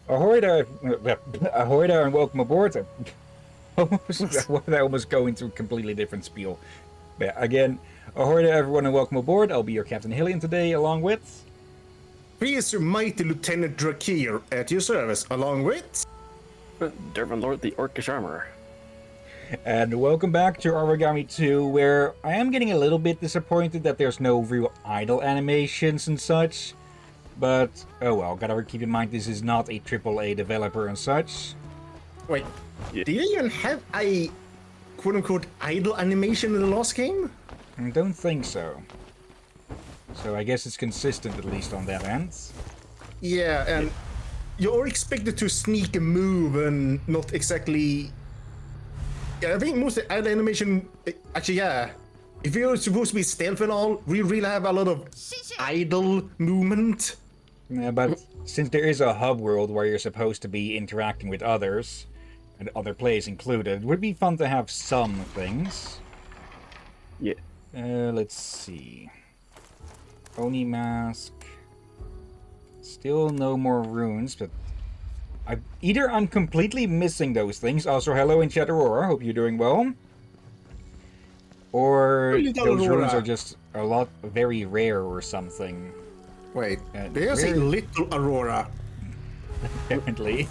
Ahoy there, ahoy there and welcome aboard. I almost go into a completely different spiel. But again, ahoy there everyone and welcome aboard. I'll be your Captain Hillyan today along with... Here's your mighty Lieutenant Drakir at your service, along with... Dervin Lord, the Orcish Armorer. And welcome back to Aragami 2, where I am getting a little bit disappointed that there's no real idle animations and such. But, oh well, gotta keep in mind this is not a AAA developer and such. Wait, do you even have a quote-unquote idle animation in the last game? I don't think so. So I guess it's consistent at least on that end. Yeah, and you're expected to sneak a move and not exactly... Yeah, I think most of the idle animation... Actually, yeah. If you're supposed to be stealth and all, we really have a lot of idle movement. Yeah, but since there is a hub world where you're supposed to be interacting with others, and other players included, it would be fun to have some things. Yeah. Let's see. Oni mask. Still no more runes, but either I'm completely missing those things. Also, hello in chat, Aurora. Hope you're doing well. Or those runes are just a lot very rare or something. Wait, there's a little Aurora. Apparently.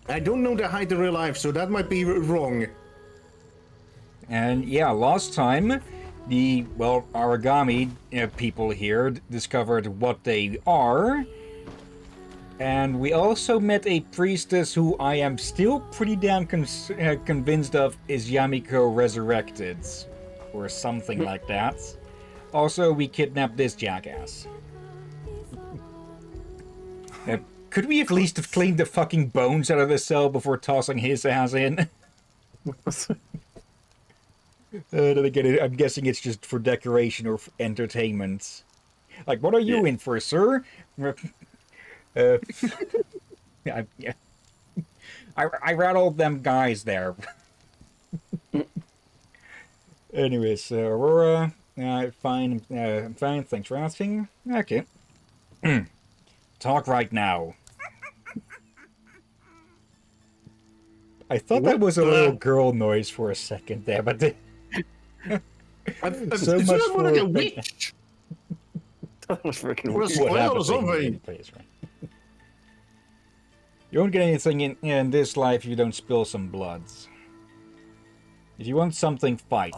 I don't know the height in real life, so that might be wrong. And yeah, last time, the, well, Aragami people here discovered what they are. And we also met a priestess who I am still pretty damn convinced of is Yamiko resurrected. Or something like that. Also, we kidnapped this jackass. Could we at least have cleaned the fucking bones out of the cell before tossing his ass in? Then again, I'm guessing it's just for decoration or for entertainment. Like, what are you in for, sir? I rattled them guys there. Anyways, Aurora, fine, fine, thanks for asking. Okay. Talk right now. I thought that was a little girl noise for a second there, but... so much for... Like a witch. That was freaking weird. What happens in place, right? You won't get anything in this life if you don't spill some bloods. If you want something, fight.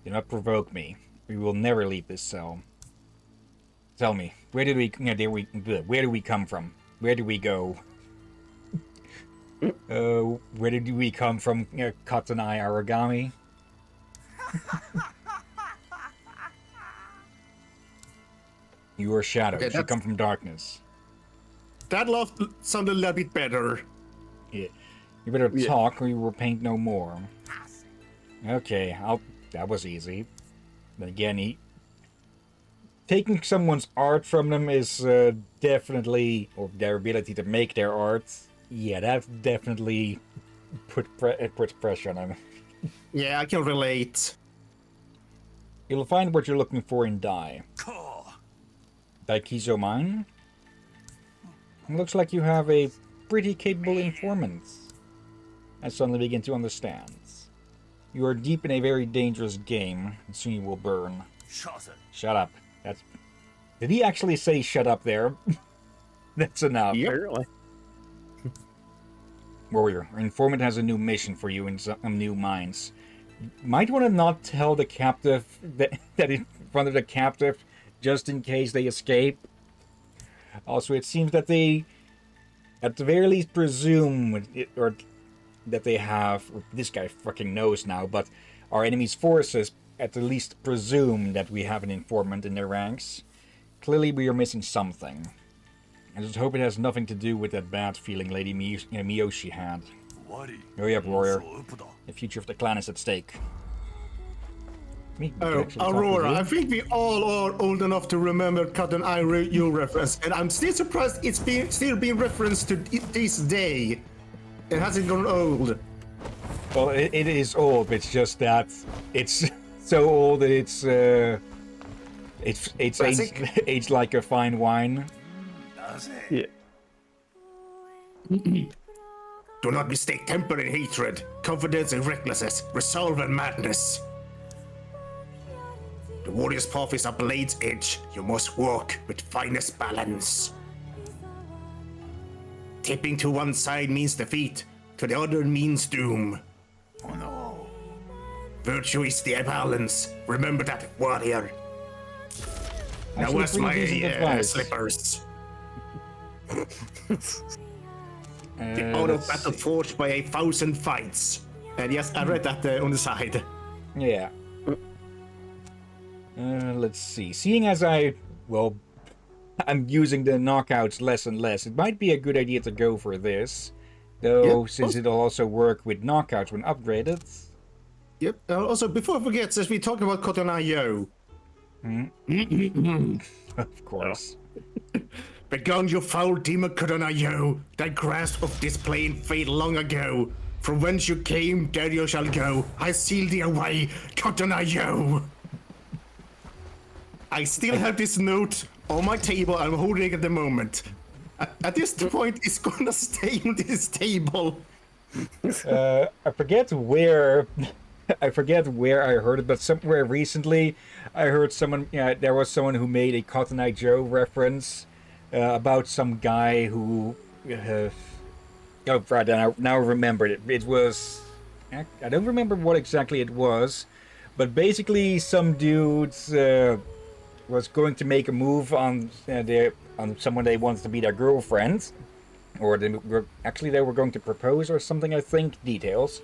Do not provoke me. We will never leave this cell. Tell me, where do we come from? Where do we go? Where did we come from, Cotton Eye Aragami? You are shadows. Okay, you come from darkness. That laugh sounded a little bit better. Yeah. You better talk or you will paint no more. Okay, that was easy. Then again, taking someone's art from them is definitely, or their ability to make their art, yeah, that definitely puts pressure on them. Yeah, I can relate. You'll find what you're looking for and die. Daikizo mine? It looks like you have a pretty capable informant. I suddenly begin to understand. You are deep in a very dangerous game, and soon you will burn. Shut up. Did he actually say shut up there? That's enough. Apparently. Warrior, our informant has a new mission for you in some new mines. Might want to not tell the captive that in front of the captive, just in case they escape. Also, it seems that they, at the very least, presume, or that they have, or this guy fucking knows now, but our enemy's forces at the least presume that we have an informant in their ranks. Clearly, we are missing something. I just hope it has nothing to do with that bad feeling Lady Miyoshi had. Hurry up, warrior. The future of the clan is at stake. Oh, Aurora, I think we all are old enough to remember Cotton Eye you reference, and I'm still surprised it's still being referenced to this day. It hasn't gone old. Well, it is old. It's just that it's so old that it's aged like a fine wine. Yeah. Do not mistake temper and hatred, confidence and recklessness, resolve and madness. The warrior's path is a blade's edge. You must walk with finest balance. Tipping to one side means defeat, to the other means doom. Oh no. Virtue is the balance. Remember that, warrior. Now Actually, where's pretty my decent advice. slippers? The art of Let's battle see. forged by 1,000 fights. And yes, I read that on the side. Yeah. Let's see. Seeing as I'm using the knockouts less and less, it might be a good idea to go for this. Though, Yep. since it'll also work with knockouts when upgraded. Yep. Also, before I forget, since we talked about Cotton-Eye-Yo, Of course. begone your foul demon Cotton-Eye-Yo, that grasp of this plane fade long ago. From whence you came, there you shall go. I seal thee away, Cotton-Eye-Yo. I still have this note on my table. I'm holding it at the moment. At this point, it's gonna stay on this table. I forget where I heard it, but somewhere recently I heard someone. Yeah, there was someone who made a Cotton Eye Joe reference about some guy who. Oh, right. Now I remembered it. It was. I don't remember what exactly it was, but basically some dudes was going to make a move on someone they wanted to be their girlfriend, or they were going to propose or something. I think details.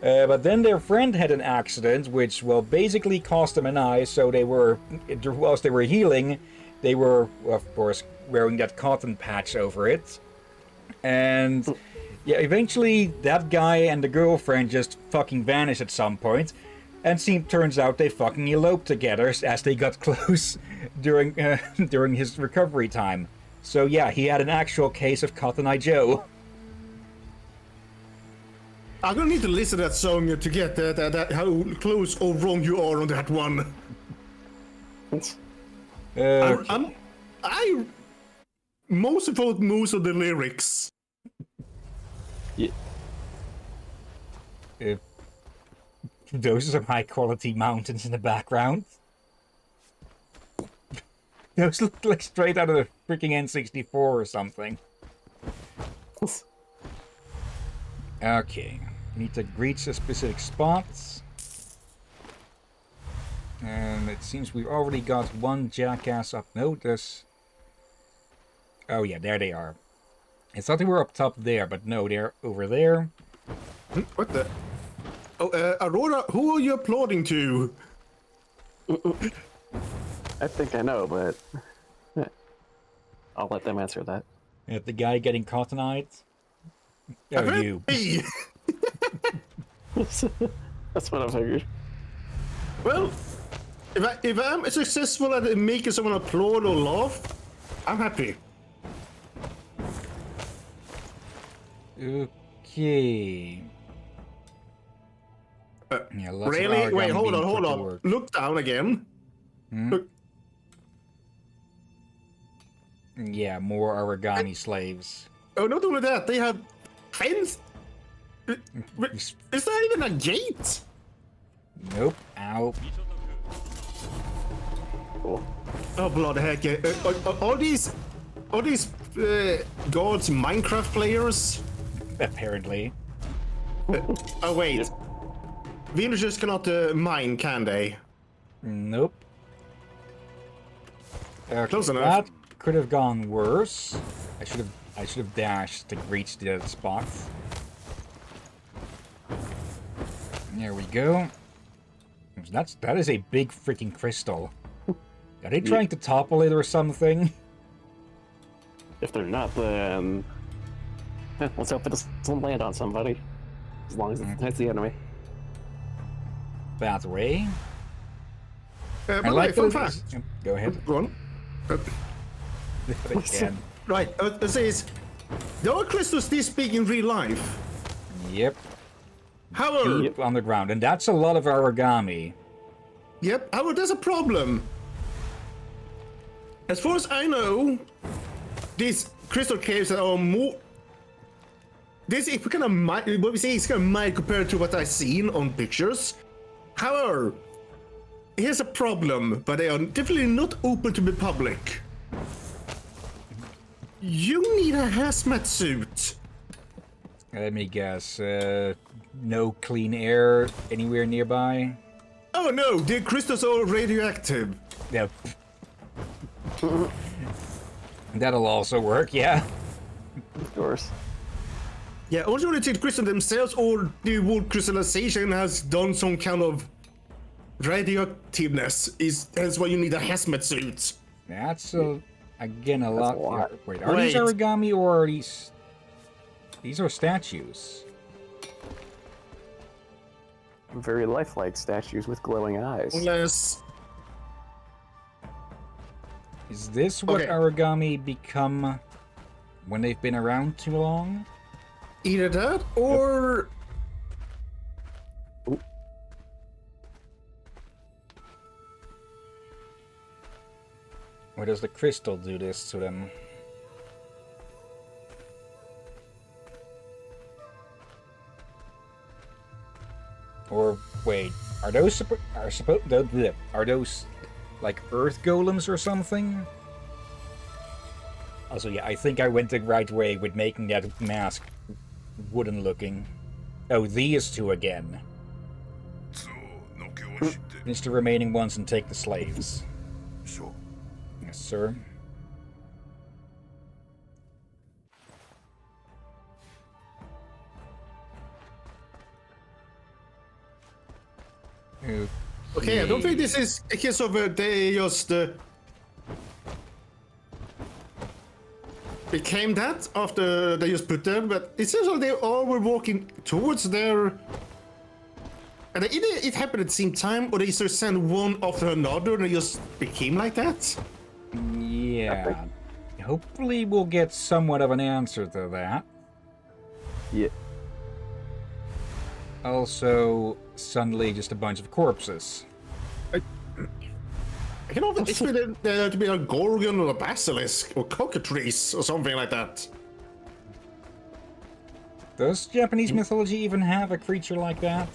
But then their friend had an accident, which, well, basically cost them an eye, so they were, whilst they were healing, they were, of course, wearing that cotton patch over it. And, yeah, eventually that guy and the girlfriend just fucking vanished at some point, and turns out they fucking eloped together as they got close during his recovery time. So, yeah, he had an actual case of Cotton Eye Joe. I'm gonna need to listen to that song to get that how close or wrong you are on that one. I most of the lyrics. Yeah. Those are some high quality mountains in the background. Those look like straight out of the freaking N64 or something. Okay. Need to reach the specific spots. And it seems we've already got one jackass up. No, there's... Oh yeah, there they are. I thought they were up top there, but no, they're over there. What the? Oh, Aurora, who are you applauding to? I think I know, but I'll let them answer that. The guy getting cotton-eyed. Oh, you. Hey. That's what I figured. Well, if I'm successful at making someone applaud or laugh, I'm happy. Okay. Yeah, lots of Really? Wait, Aragami hold being on. put to work. Look down again. Look. Yeah, more Aragami slaves. Oh, not only that, they have fence. Is that even a gate? Nope. Ow. Cool. Oh, bloody heck! Yeah. Are these gods Minecraft players? Apparently. Oh wait, villagers cannot mine, can they? Nope. Okay, Close enough. that could have gone worse. I should have dashed to reach the other spot. There we go. That is a big freaking crystal. Are they trying to topple it or something? If they're not, then let's hope it doesn't land on somebody. As long as it hits the enemy. That way. By I the way, like fun that. fact. Go ahead. Go on. Again. Right, it says there are crystals this big in real life. Yep. However, Deep underground, and that's a lot of Aragami. however, there's a problem. As far as I know, these crystal caves are more. This is kind of what we say is kind of mild compared to what I've seen on pictures. However, here's a problem, but they are definitely not open to the public. You need a hazmat suit. Let me guess. No clean air anywhere nearby? Oh no, the crystals are radioactive. Yep. That'll also work, yeah. Of course. Yeah, also the crystals themselves or the wood crystallization has done some kind of radioactiveness. That's why you need a hazmat suit. That's again a That's lot. a lot. Wait, are these Wait. origami or are these? These are statues. Very lifelike statues with glowing eyes. Unless Is this what Okay. origami become when they've been around too long? either that or Or does the crystal do this to them? Or wait, are those are those like earth golems or something? Also, yeah, I think I went the right way with making that mask wooden looking. Oh, these two again. Finish the remaining ones and take the slaves. Yes, sir. okay, I don't think this is a case of they just became that after they just put them, but it seems like they all were walking towards their. And either it happened at the same time, or they just sent one after another, and it just became like that. Yeah. Hopefully we'll get somewhat of an answer to that. Yeah. Also, suddenly just a bunch of corpses. I cannot expect there to be a gorgon or a basilisk or cockatrice or something like that. Does Japanese mythology even have a creature like that?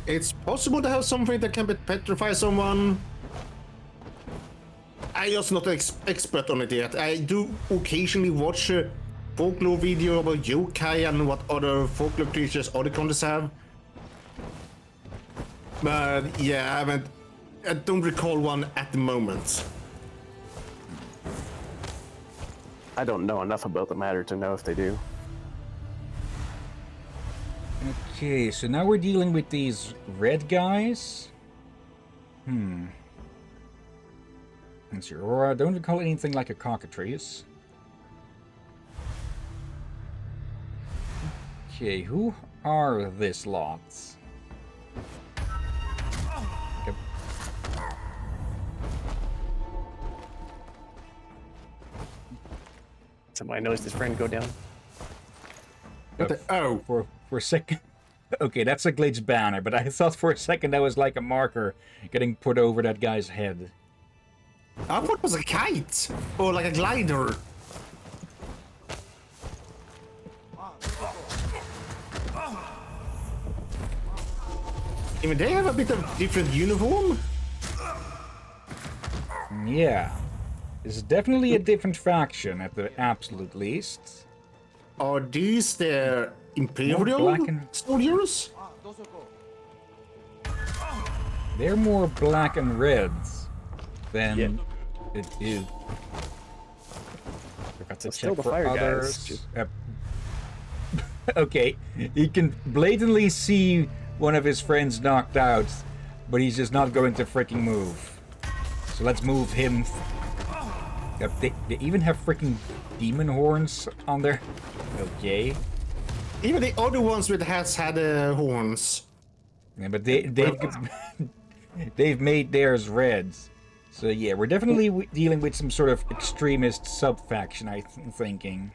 It's possible to have something that can petrify someone. I'm just not an expert on it yet. I do occasionally watch a folklore video about yokai and what other folklore creatures other countries have. But yeah, I don't recall one at the moment. I don't know enough about the matter to know if they do. Okay, so now we're dealing with these red guys. Let's see, Aurora, don't recall anything like a cockatrice. Okay, who are this lots? Yep. Somebody noticed his friend go down. Oh, For a second. Okay, that's a glitch banner, but I thought for a second that was like a marker getting put over that guy's head. I thought it was a kite or like a glider. Even they have a bit of different uniform. Yeah. It's definitely a different faction at the absolute least. Are these their Imperial black and- soldiers? They're more black and reds than it is. Forgot to It's still check the for fire guys. others. Okay, he can blatantly see one of his friends knocked out, but he's just not going to freaking move. So let's move him. Yep, they even have freaking demon horns on there. Okay. Even the other ones with hats had horns. Yeah, but they've made theirs reds. So yeah, we're definitely dealing with some sort of extremist sub-faction, I'm thinking.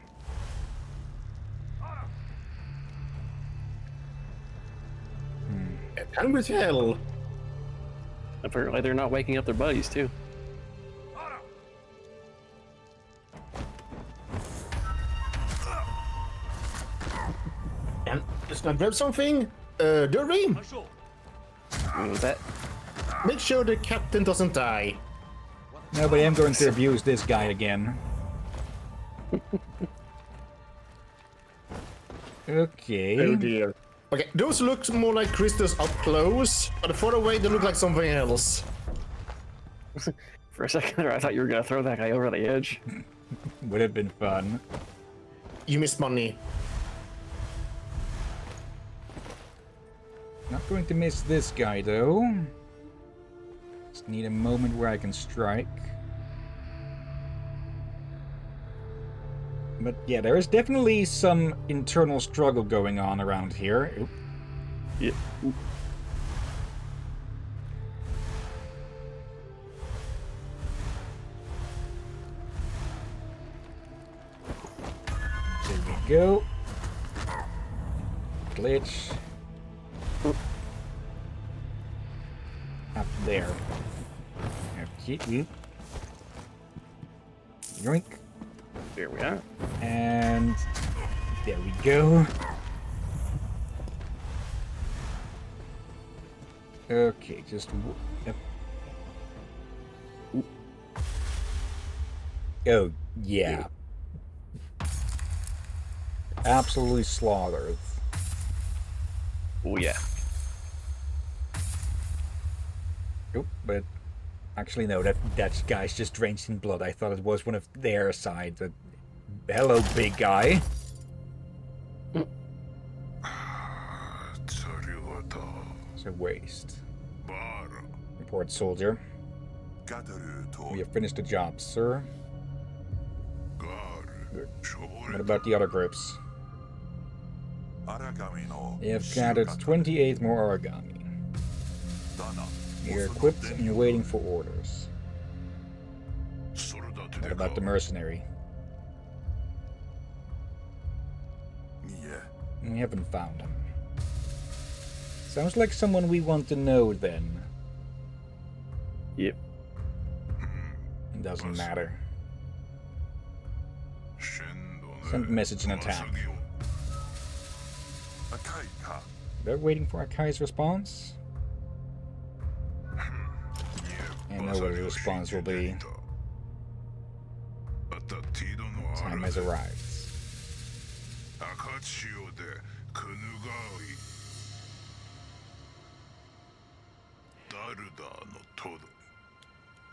Time will tell. Apparently they're not waking up their buddies, too. just gonna grab something. Derby, What was that? make sure the captain doesn't die. No, but I am going to abuse this guy again. Okay. Oh dear. Okay, those look more like crystals up close, but far away they look like something else. For a second there, I thought you were gonna throw that guy over the edge. Would have been fun. You missed money. Not going to miss this guy, though. Just need a moment where I can strike. But yeah, there is definitely some internal struggle going on around here. Oop. Yeah. There we go. Glitch. Up there. Okay. Yoink. There we are. And there we go. Okay, just yep. Oh yeah, absolutely slaughtered. Oh yeah. Oop, but actually no, that guy's just drenched in blood. I thought it was one of their side. But hello, big guy. It's a waste. Report, soldier. We have finished the job, sir. Good. What about the other groups? They have gathered 28 more Aragami. You're equipped and you're waiting for orders. What about the mercenary? We haven't found him. Sounds like someone we want to know, then. Yep. It doesn't matter. Send message and attack. They're waiting for Akai's response? I know what his response will be. Time has arrived.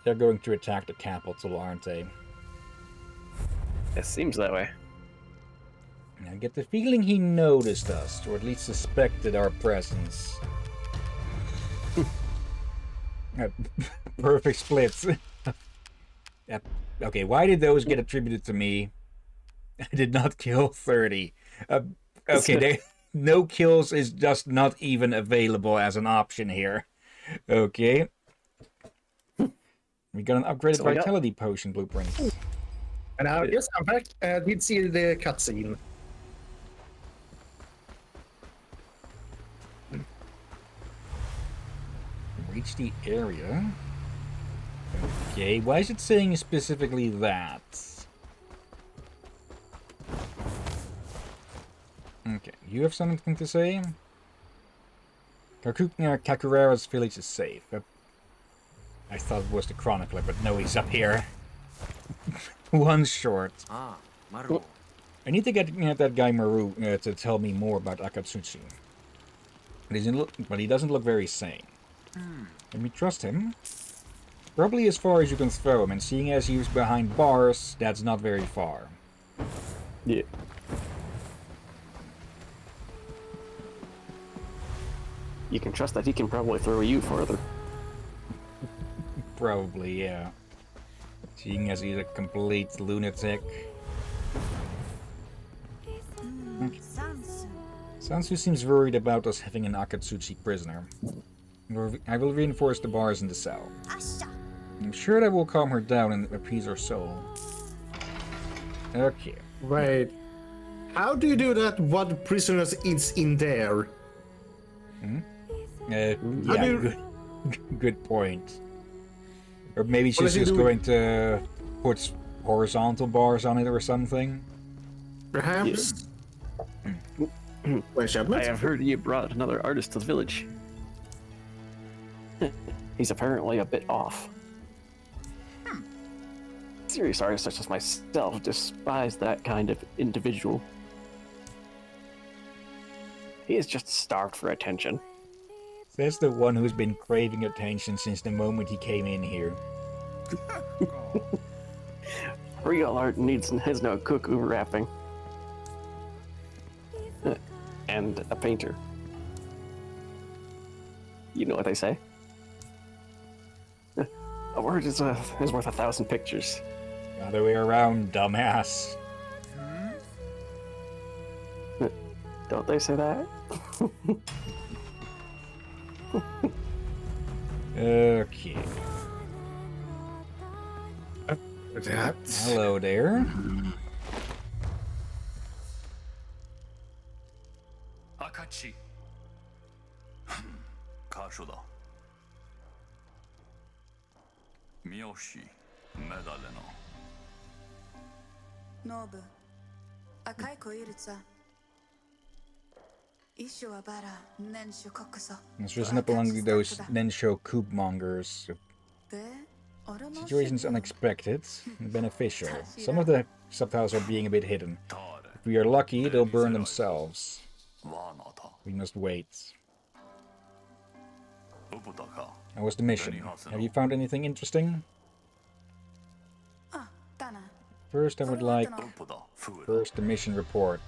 They're going to attack the capital, aren't they? It seems that way. I get the feeling he noticed us, or at least suspected our presence. Perfect splits. Okay, why did those get attributed to me? I did not kill 30. Okay, no kills is just not even available as an option here. Okay. We got an upgraded vitality potion blueprint. And yes, I'm back. Did see the cutscene. Reach the area. Okay, why is it saying specifically that? Okay, you have something to say? Kakurara's village is safe. I thought it was the chronicler, but no, he's up here. One short. Maru. I need to get that guy Maru to tell me more about Akatsuchi. But he doesn't look very sane. Can we trust him? Probably as far as you can throw him, and seeing as he was behind bars, that's not very far. Yeah. You can trust that he can probably throw you further. Probably, yeah. Seeing as he's a complete lunatic. Okay. Sansu seems worried about us having an Akatsuchi prisoner. I will reinforce the bars in the cell. I'm sure that will calm her down and appease her soul. Okay. Right. How do you do that? What prisoners is in there? Yeah, good point. Or maybe she's does he just do? going to put horizontal bars on it or something. Perhaps. Well, I shipment? have heard you brought another artist to the village. He's apparently a bit off. Serious artists such as myself despise that kind of individual. He is just starved for attention. Says the one who's been craving attention since the moment he came in here. Real art has no cuckoo wrapping. And a painter. You know what they say? A word is worth 1,000 pictures. Other way around, dumbass. Don't they say that? Okay. That. Hello there. Akachi. カシュだ。三好メダレの。ノブ、赤い子いるさ。Issue about Nensho Kokuso. It's risen up along those Nensho Koopmongers. Situations unexpected and beneficial. Some of the subtitles are being a bit hidden. If we are lucky, they'll burn themselves. We must wait. How was the mission? Have you found anything interesting? First, I would like the mission report.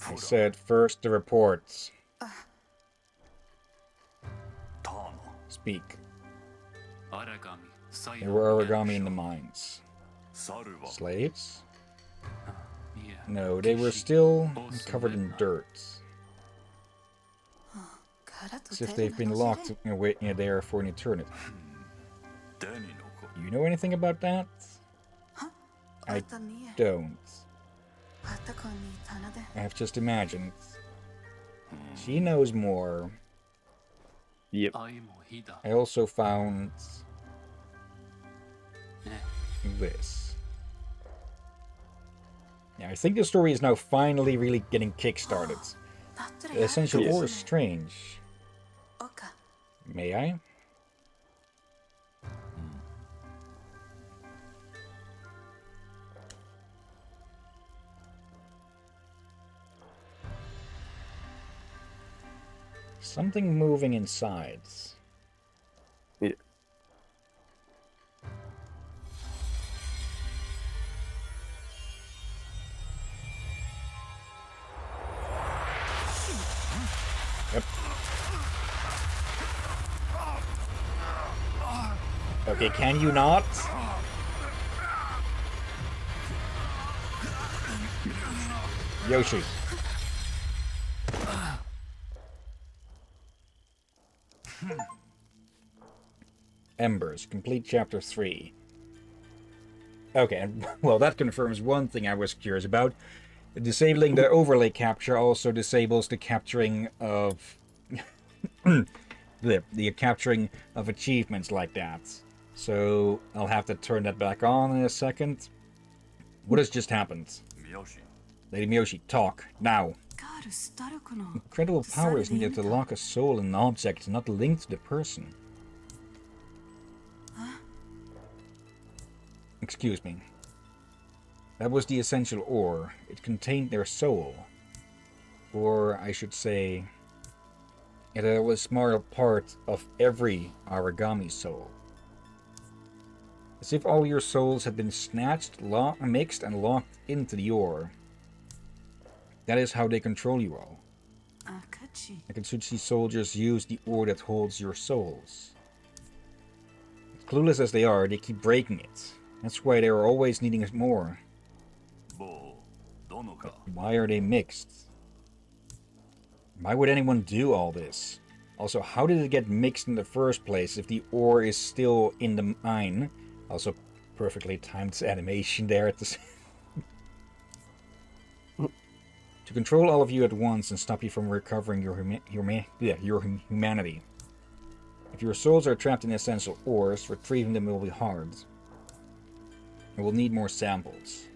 I said first the reports. Speak. There were Aragami in the mines. Slaves? No, they were still covered in dirt. As if they've been locked away there for an eternity. You know anything about that? I don't. I have just imagined. She knows more. Yep. I also found this. Yeah, I think the story is now finally really getting kick-started. The essential ore is strange. May I? Something moving inside. Yeah. Yep. Okay, can you not? Yoshi. Embers, complete chapter 3. Okay, well that confirms one thing I was curious about. Disabling the overlay capture also disables the capturing of the capturing of achievements like that. So I'll have to turn that back on in a second. What has just happened? Lady Miyoshi, talk now. Incredible power is needed to lock a soul in an object not linked to the person. Excuse me. That was the essential ore. It contained their soul. Or, I should say, it was a small part of every Aragami soul. As if all your souls had been snatched, mixed, and locked into the ore. That is how they control you all. Akatsuchi soldiers use the ore that holds your souls. Clueless as they are, they keep breaking it. That's why they are always needing more. But why are they mixed? Why would anyone do all this? Also, how did it get mixed in the first place if the ore is still in the mine? Also, perfectly timed animation there at the to control all of you at once and stop you from recovering your humanity. If your souls are trapped in essential ores, retrieving them will be hard. We will need more samples.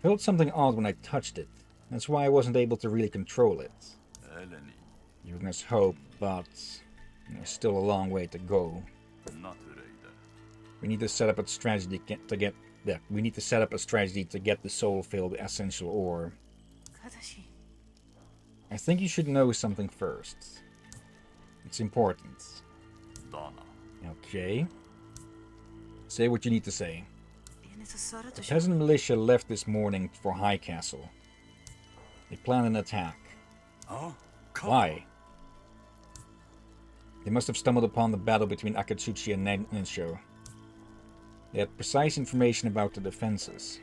Felt something odd when I touched it. That's why I wasn't able to really control it. Eleni, Giving us hope, but there's still a long way to go. Natureida. We need to set up a strategy to get that. We need to set up a strategy to get the soul-filled essential ore. 正しい I think you should know something first. It's important. Dana. Okay. Say what you need to say. リネと座ると The しょ peasant militia left this morning for High Castle. They planned an attack. Huh? Why? They must have stumbled upon the battle between Akatsuchi and Nensho. They had precise information about the defenses.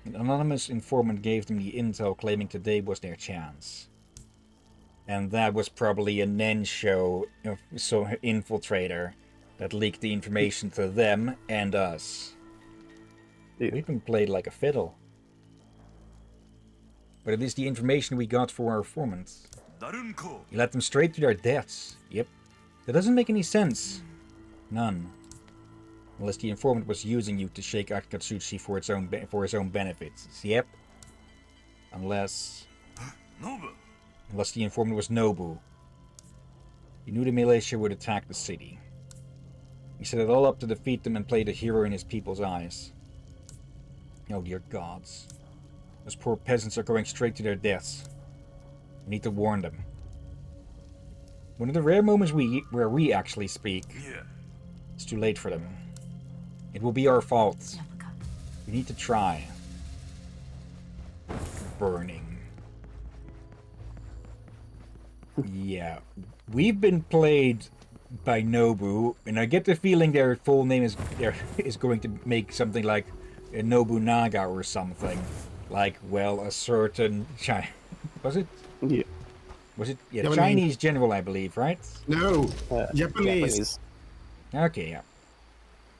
An anonymous informant gave them the intel claiming today was their chance. And that was probably a Nensho infiltrator that leaked the information to them and us. Yeah. We've been played like a fiddle. But it is the information we got for our informants. Darunko. You led them straight to their deaths. Yep. That doesn't make any sense. None. Unless the informant was using you to shake Akatsuchi for his own benefits. Yep. Unless Nobu. the informant was Nobu. He knew the militia would attack the city. He set it all up to defeat them and play the hero in his people's eyes. Oh dear gods. Those poor peasants are going straight to their deaths. We need to warn them. One of the rare moments where we actually speak. Yeah. It's too late for them. It will be our fault. ジャンプか We need to try. Burning. Yeah. We've been played by Nobu, and I get the feeling their full name is going to make something like Nobunaga or something. Like, well, a certain was it? Yeah. Was it? Yeah, Yeah, I mean- Chinese general, I believe, right? No, Japanese. Okay, yeah.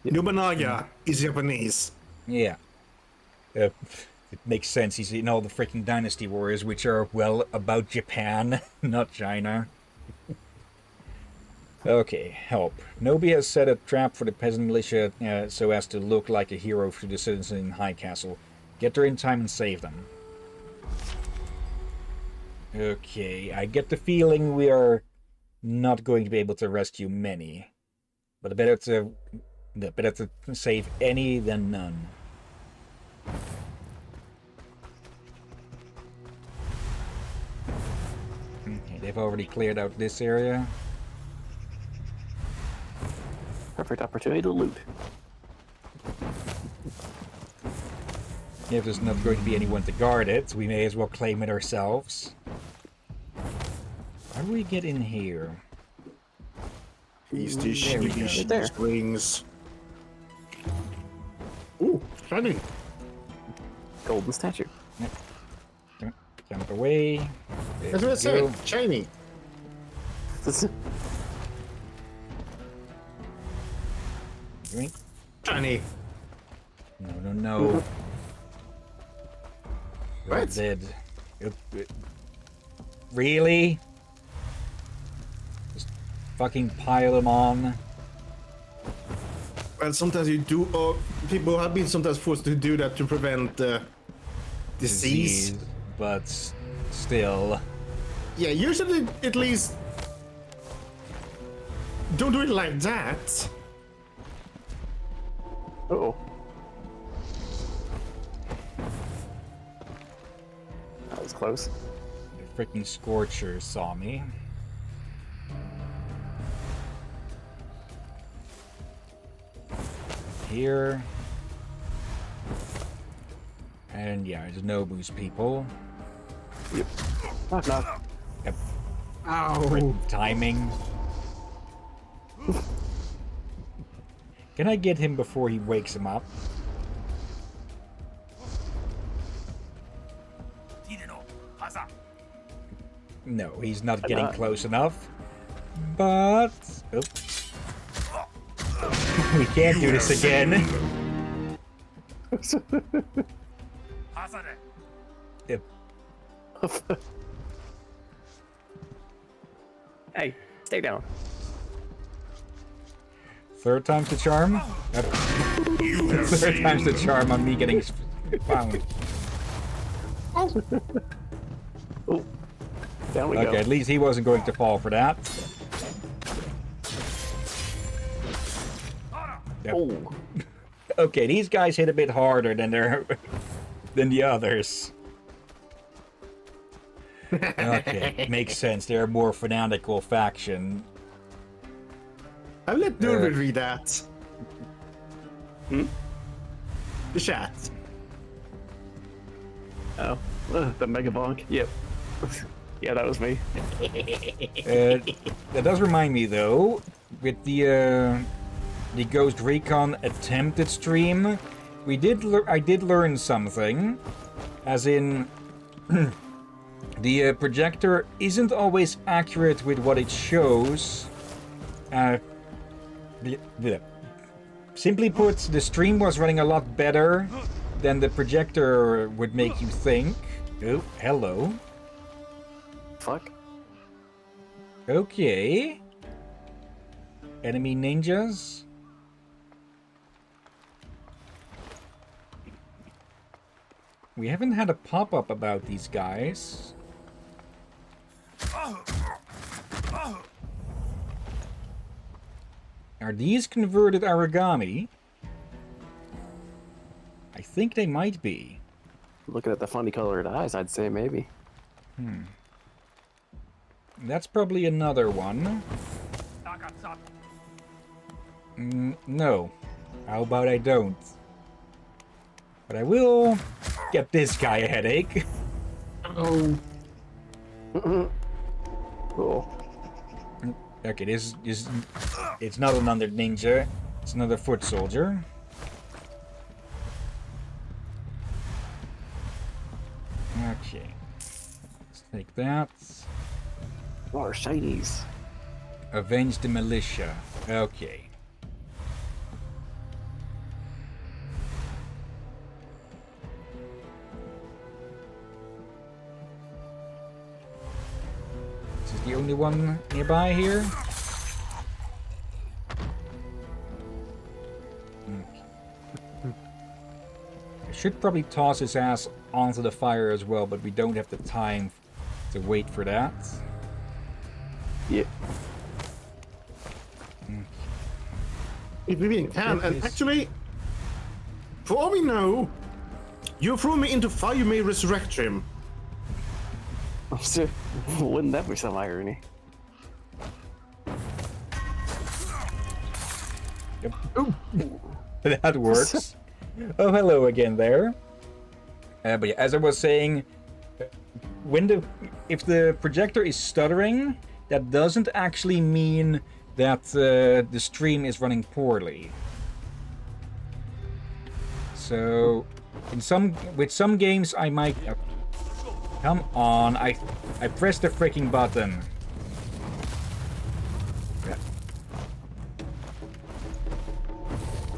Nobunaga is Japanese. Yeah. It makes sense. He's in all the freaking Dynasty Warriors, which are, well, about Japan, not China. Okay, help. Nobi has set a trap for the peasant militia so as to look like a hero to the citizens in High Castle. Get there in time and save them. Okay, I get the feeling we are not going to be able to rescue many. But better to save any than none. Okay, they've already cleared out this area. Perfect opportunity to loot. If there's not going to be anyone to guard it, we may as well claim it ourselves. How do we get in here? He's the There we go. sheepish There. springs. Ooh, shiny. Golden statue. Jump away. There That's what I we said. go. Shiny. Drink. Shiny. No, no, no. You're all What? dead. Really? Just fucking pile them on. Well, sometimes you do. People have been sometimes forced to do that to prevent disease. But still. Yeah, usually at least don't do it like that. Uh-oh. That was close. The freaking Scorcher saw me. Here. And yeah, it's Nobu's people. Yep. Knock, knock. Yep. Ow. Timing. Can I get him before he wakes him up? Hideno. Hasa. No, he's not getting not. close enough. But... Oh. We can't do this again. Hasare. Yep. Hey, stay down. Third time's the charm? Third time's the charm on me getting found. Oh, down we Okay, go. at least he wasn't going to fall for that. Yep. Oh, Okay, these guys hit a bit harder than than the others. Okay, makes sense. They're a more fanatical faction. I'll let Durvid read that. The chat. oh, the Mega Bonk. Yep. Yeah, that was me. That does remind me, though, with the Ghost Recon attempted stream, I did learn something, as in the projector isn't always accurate with what it shows. Simply put, the stream was running a lot better than the projector would make you think. Oh, hello. Fuck. Okay. Enemy ninjas. We haven't had a pop-up about these guys. Are these converted Aragami? I think they might be. Looking at the funny colored eyes, I'd say maybe. That's probably another one. No. How about I don't? But I will get this guy a headache. Oh. Cool. Okay, it's not another ninja. It's another foot soldier. Okay. Let's take that. More shinies. Avenge the militia. Okay. This is the only one nearby here. I should probably toss his ass onto the fire as well, but we don't have the time to wait for that. Yeah. If we even can, and actually, for all we know, you throw me into fire, you may resurrect him. Wouldn't that be some irony? Yep. That works. Oh, hello again there. But yeah, as I was saying, if the projector is stuttering, that doesn't actually mean that the stream is running poorly. So, with some games, I might. Come on! I pressed the freaking button.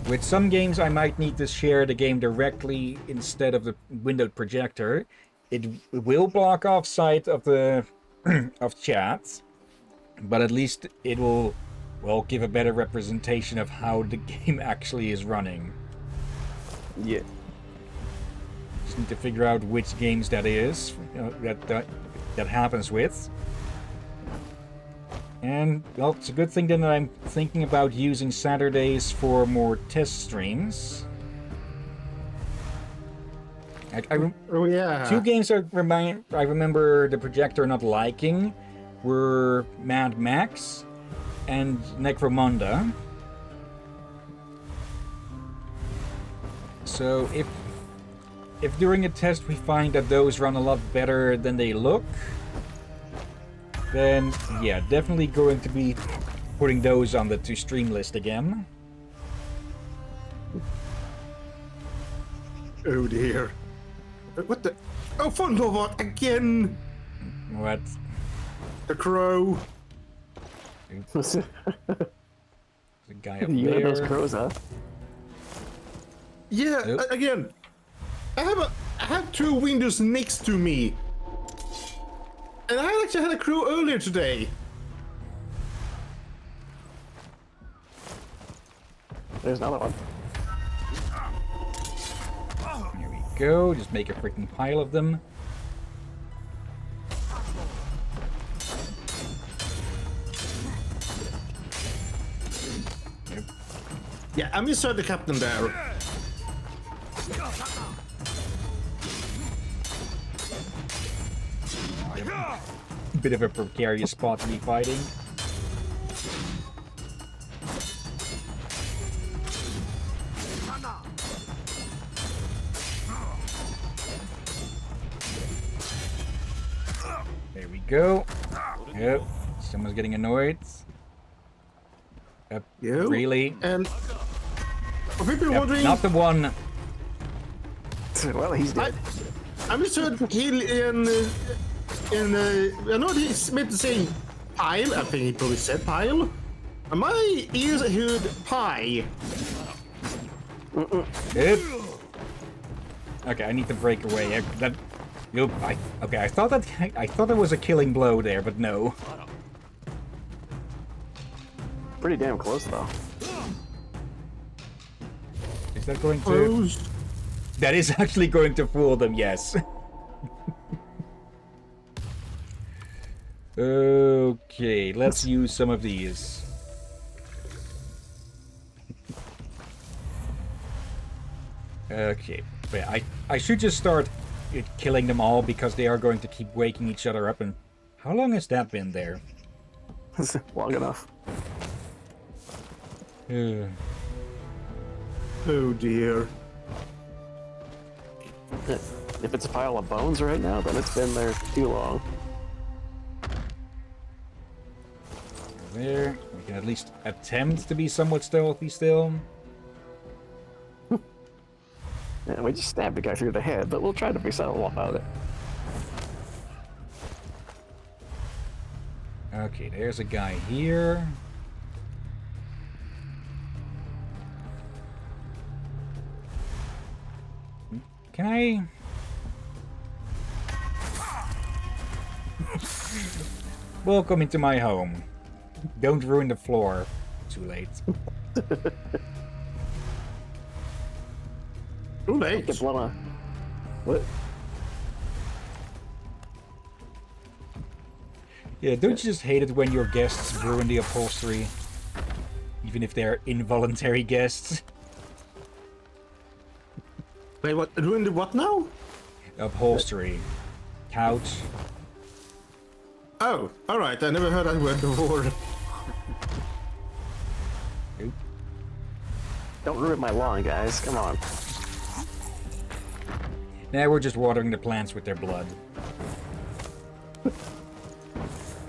With some games, I might need to share the game directly instead of the windowed projector. It will block off sight of the of chat, but at least it will, well, give a better representation of how the game actually is running. Yeah. Just need to figure out which games that is that happens with. And, well, it's a good thing then that I'm thinking about using Saturdays for more test streams. Oh yeah. Two games I remember the projector not liking were Mad Max and Necromunda. So if during a test we find that those run a lot better than they look, then yeah, definitely going to be putting those on the to stream list again. Oh dear. What the? Oh, fun what again? What? The crow. The guy up You there. have those crows, huh? Yeah, Nope. again. I have two windows next to me. And I actually had a crow earlier today. There's another one. Here we go. Just make a freaking pile of them. Yeah, I'm inside the captain there. Bit of a precarious spot to be fighting. There we go. Yep. Someone's getting annoyed. You? Really? And for people Yep, wondering, not the one. Well, he's dead. I misheard Hillyan I know he's meant to say pile. I think he probably said pile. And my ears heard pie. Yep. Okay, I need to break away. That. Nope. Okay, I thought that was a killing blow there, but no. Pretty damn close, though. Is that going to? Close. That is actually going to fool them. Yes. Okay, let's use some of these. Okay, but I should just start killing them all because they are going to keep waking each other up. And how long has that been there? Long enough. Oh dear. If it's a pile of bones right now, then it's been there too long. There, we can at least attempt to be somewhat stealthy still. Yeah, we just stabbed the guy through the head, but we'll try to be subtle about it. Okay, there's a guy here. Can I? Welcome into my home. Don't ruin the floor. Too late. Too late. Get blood on. What? Yeah, don't you just hate it when your guests ruin the upholstery? Even if they're involuntary guests? Wait, what? Ruined the what now? Upholstery. Couch. Oh, alright, I never heard that word before. Oop. Don't ruin my lawn, guys. Come on. Now we're just watering the plants with their blood.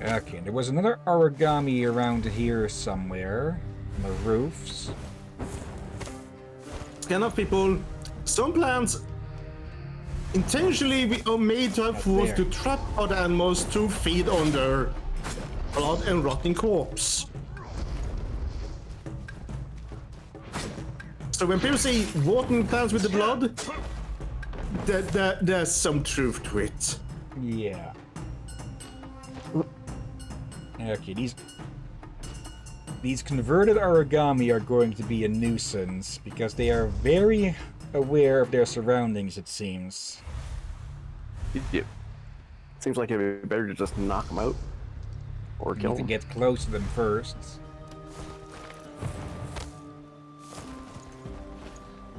Okay, there was another Aragami around here somewhere. On the roofs. Kind of people, some plants intentionally are made to have Up force there. to trap other animals to feed on their blood and rotting corpse. So when people say watering plants with the blood, there's some truth to it. Yeah. Okay, these converted Aragami are going to be a nuisance because they are very aware of their surroundings, it seems. Yep. Seems like it'd be better to just knock them out. Or You kill need to them. get close to them first.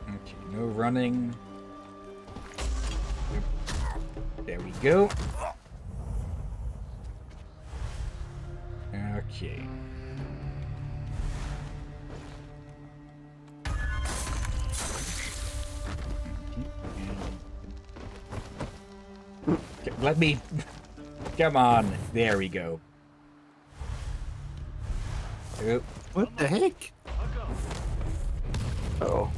Okay, no running. There we go. Okay. Let me... Come on. There we go. Oh, What the heck? Uh-oh.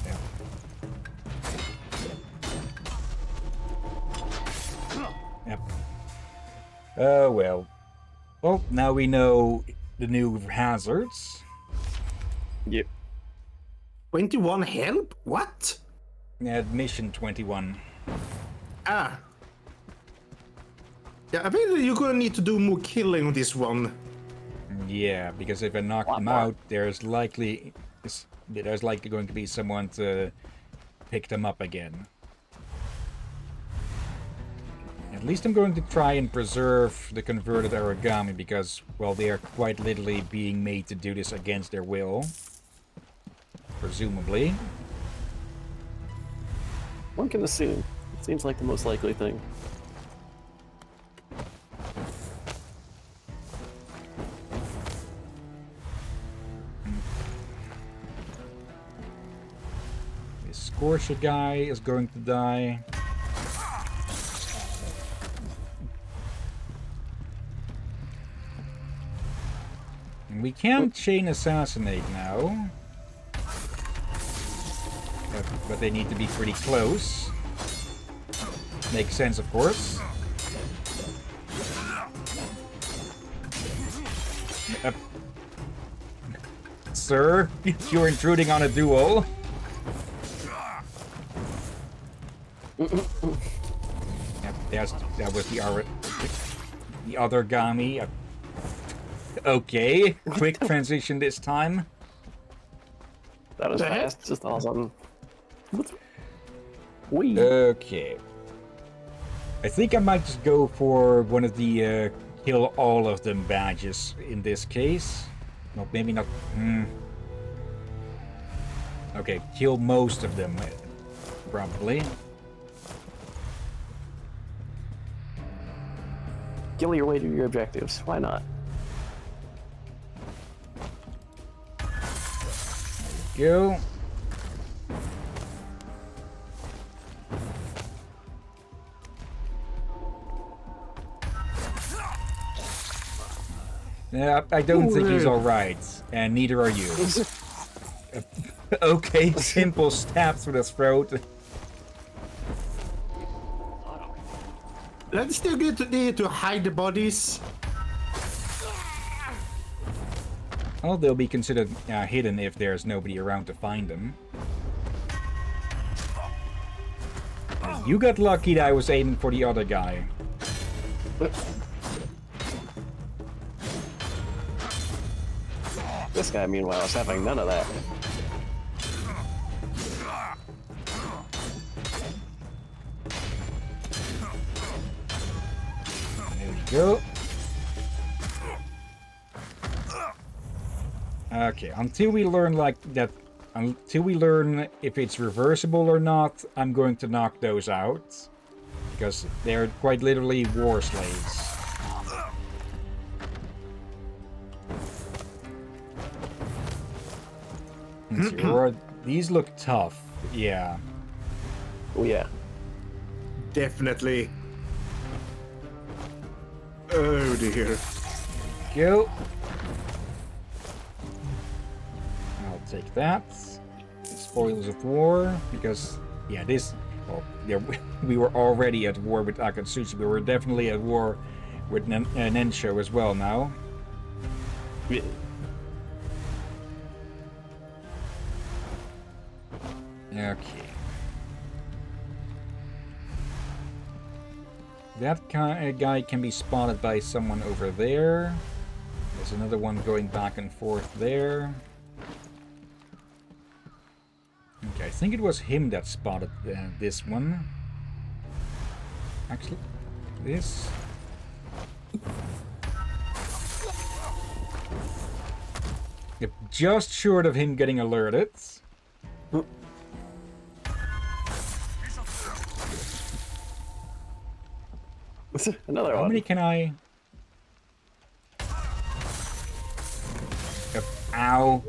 yep. Oh, well. Well, now we know the new hazards. Yep. 21 help? What? Admission 21. Ah. Yeah, I think that you're gonna need to do more killing on this one. Yeah, because if I knock them What? out, there's likely going to be someone to pick them up again. At least I'm going to try and preserve the converted Aragami because, well, they are quite literally being made to do this against their will. presumably. One can assume. It seems like the most likely thing. This Scorcher guy is going to die. And we can't chain assassinate now. But they need to be pretty close. Makes sense, of course. Sir, you're intruding on a duel. Yep, that was the Aragami. Okay, quick transition this time. That was fast. Just awesome. Wee. Okay. I think I might just go for one of the kill all of them badges in this case. No, maybe not. Okay, kill most of them, probably. Kill your way to your objectives. Why not? Go. Yeah, I don't think he's alright, and neither are you. Okay, simple stab through the throat. Let's still get to hide the bodies. Well, they'll be considered hidden if there's nobody around to find them. You got lucky that I was aiming for the other guy. This guy, meanwhile, is having none of that. There we go. Okay, until we learn like that, until we learn if it's reversible or not, I'm going to knock those out. Because they're quite literally war slaves. Let's see, these look tough, yeah. Oh, yeah. Definitely. Oh dear. Go. I'll take that. Spoils of war, because, yeah, this... Well, yeah, we were already at war with Akatsuchi, but we're definitely at war with Nensho as well now. Yeah. Okay. That guy can be spotted by someone over there. There's another one going back and forth there. Okay, I think it was him that spotted this one. Actually, this... Yep, just short of him getting alerted. Another How one. many can I... Yep. Ow.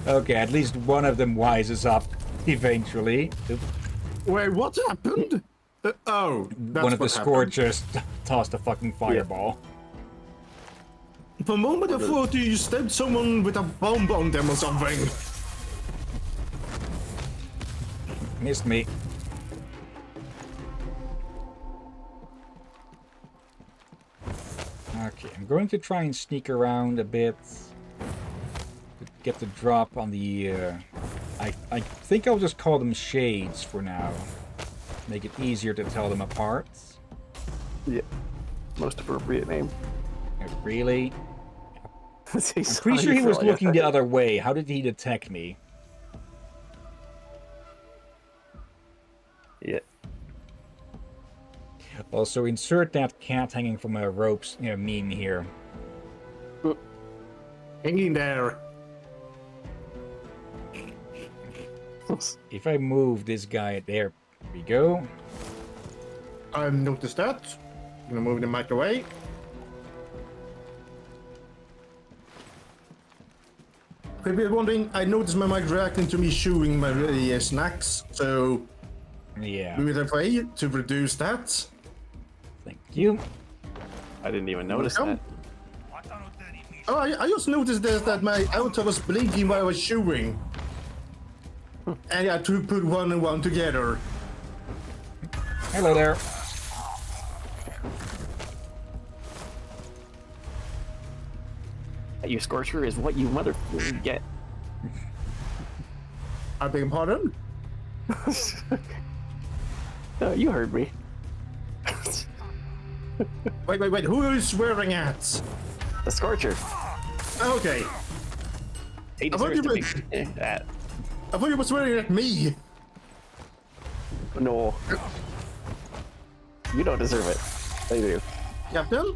Okay, at least one of them wises up eventually. Oop. Wait, what happened? Oh, that's One of the what happened. Scorchers tossed a fucking fireball. For a moment I thought you stabbed someone with a bomb on them or something. Missed me. Okay, I'm going to try and sneak around a bit. To get the drop on the... I think I'll just call them shades for now. Make it easier to tell them apart. Yeah. Most appropriate name. Really? I'm He's pretty sure he sorry was for all your looking the effort. other way. How did he detect me? Yeah. Also, insert that cat hanging from a rope's meme here. Hanging there. if I move this guy there we go. I've noticed that. I'm gonna move the mic away. If you're wondering, I noticed my mic reacting to me chewing my snacks, so Yeah, move it away to reduce that. thank you. I didn't even notice Welcome. that. Oh, I just noticed this, that my avatar was blinking while I was chewing. And I had to put one and one together. Hello there. You Scorcher is what you motherfucker get. I beg your pardon? Oh, you heard me. Wait, who are you swearing at? The Scorcher. Okay, He I thought deserves you to be that. I thought you were swearing at me. No. You don't deserve it. They do. Captain,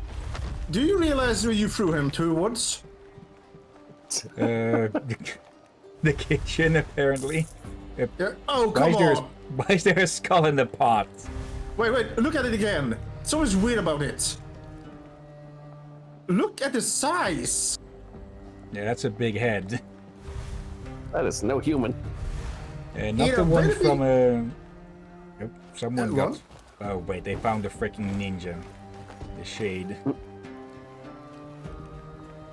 do you realize who you threw him towards? The kitchen apparently. Yeah. Oh, Why come on. why is there a skull in the pot? Wait, look at it again. It's always weird about it. Look at the size. Yeah, that's a big head. That is no human. Not Yeah, the one maybe- from a. Yep, someone That got. one? Oh wait, they found the freaking ninja, the shade.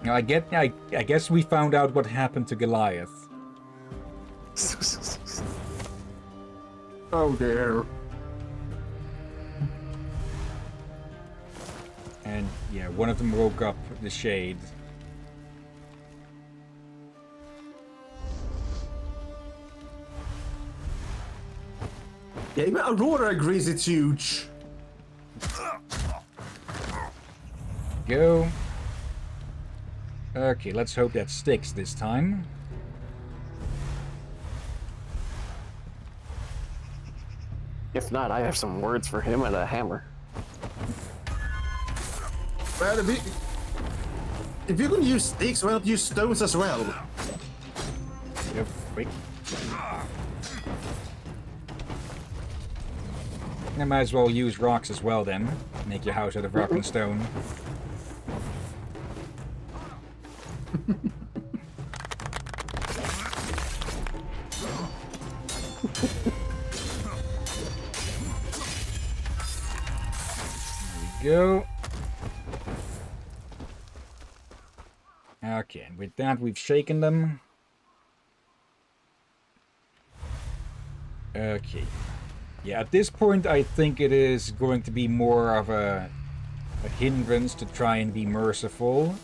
Now I guess we found out what happened to Goliath. Oh dear. And yeah, one of them woke up the shade. Yeah, even Aurora agrees it's huge. Go. Okay, let's hope that sticks this time. If not, I have some words for him and a hammer. Well, if you can use sticks, why not use stones as well? Yep, quick. I might as well use rocks as well then. Make your house out of rock and stone. There we go. Okay, and with that we've shaken them. Okay. Yeah, at this point I think it is going to be more of a hindrance to try and be merciful.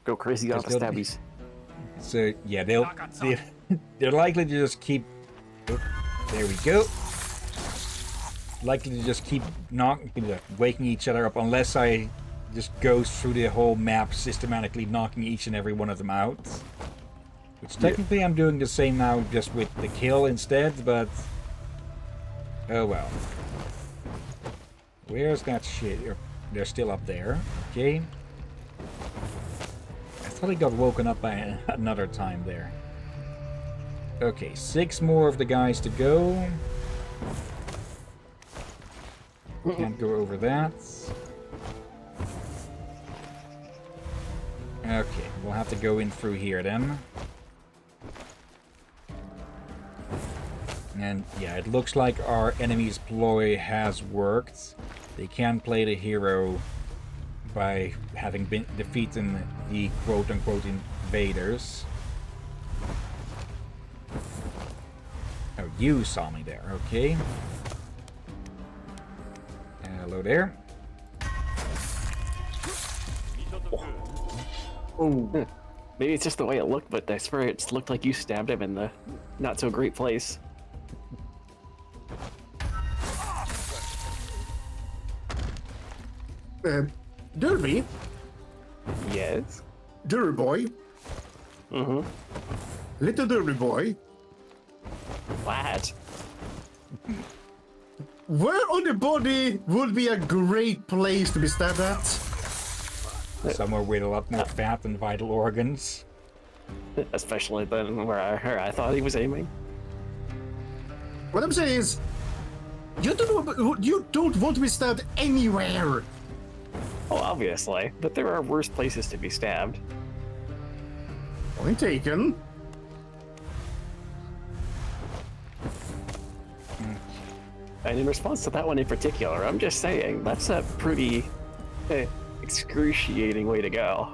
Go crazy off the There's stabbies. So yeah, they're likely to just keep. Oh, there we go. Likely to just keep waking each other up unless I just go through the whole map systematically knocking each and every one of them out. Which technically I'm doing the same now, just with the kill instead, but oh well. Where's that shit? They're still up there. Okay. I thought he got woken up by another time there. Okay, 6 more of the guys to go. Can't go over that. Okay, we'll have to go in through here then. And yeah, it looks like our enemy's ploy has worked. They can play the hero by having been defeating the quote-unquote invaders. Oh, you saw me there, okay. Hello there. Oh. Maybe it's just the way it looked, but I swear it looked like you stabbed him in the not so great place. Derby, Yes. Derby boy, Mm-hmm. little Derby boy, What? where on the body would be a great place to be stabbed at? Somewhere with a lot more fat and vital organs. Especially than where I thought he was aiming. What I'm saying is, you don't want to be stabbed anywhere. Oh, obviously, but there are worse places to be stabbed. Point taken. And in response to that one in particular, I'm just saying, that's a pretty excruciating way to go.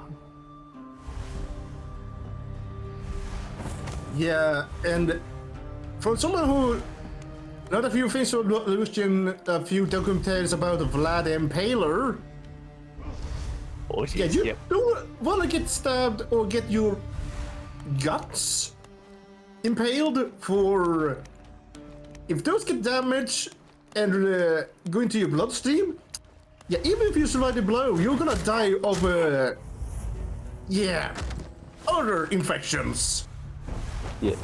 Yeah, and from someone who not a few things from watching a few documentaries about Vlad the Impaler. Oh, Yeah, geez, you yep. don't want to get stabbed or get your guts impaled for if those get damaged and go into your bloodstream. Yeah, even if you survive the blow, you're gonna die of other infections. Yeah,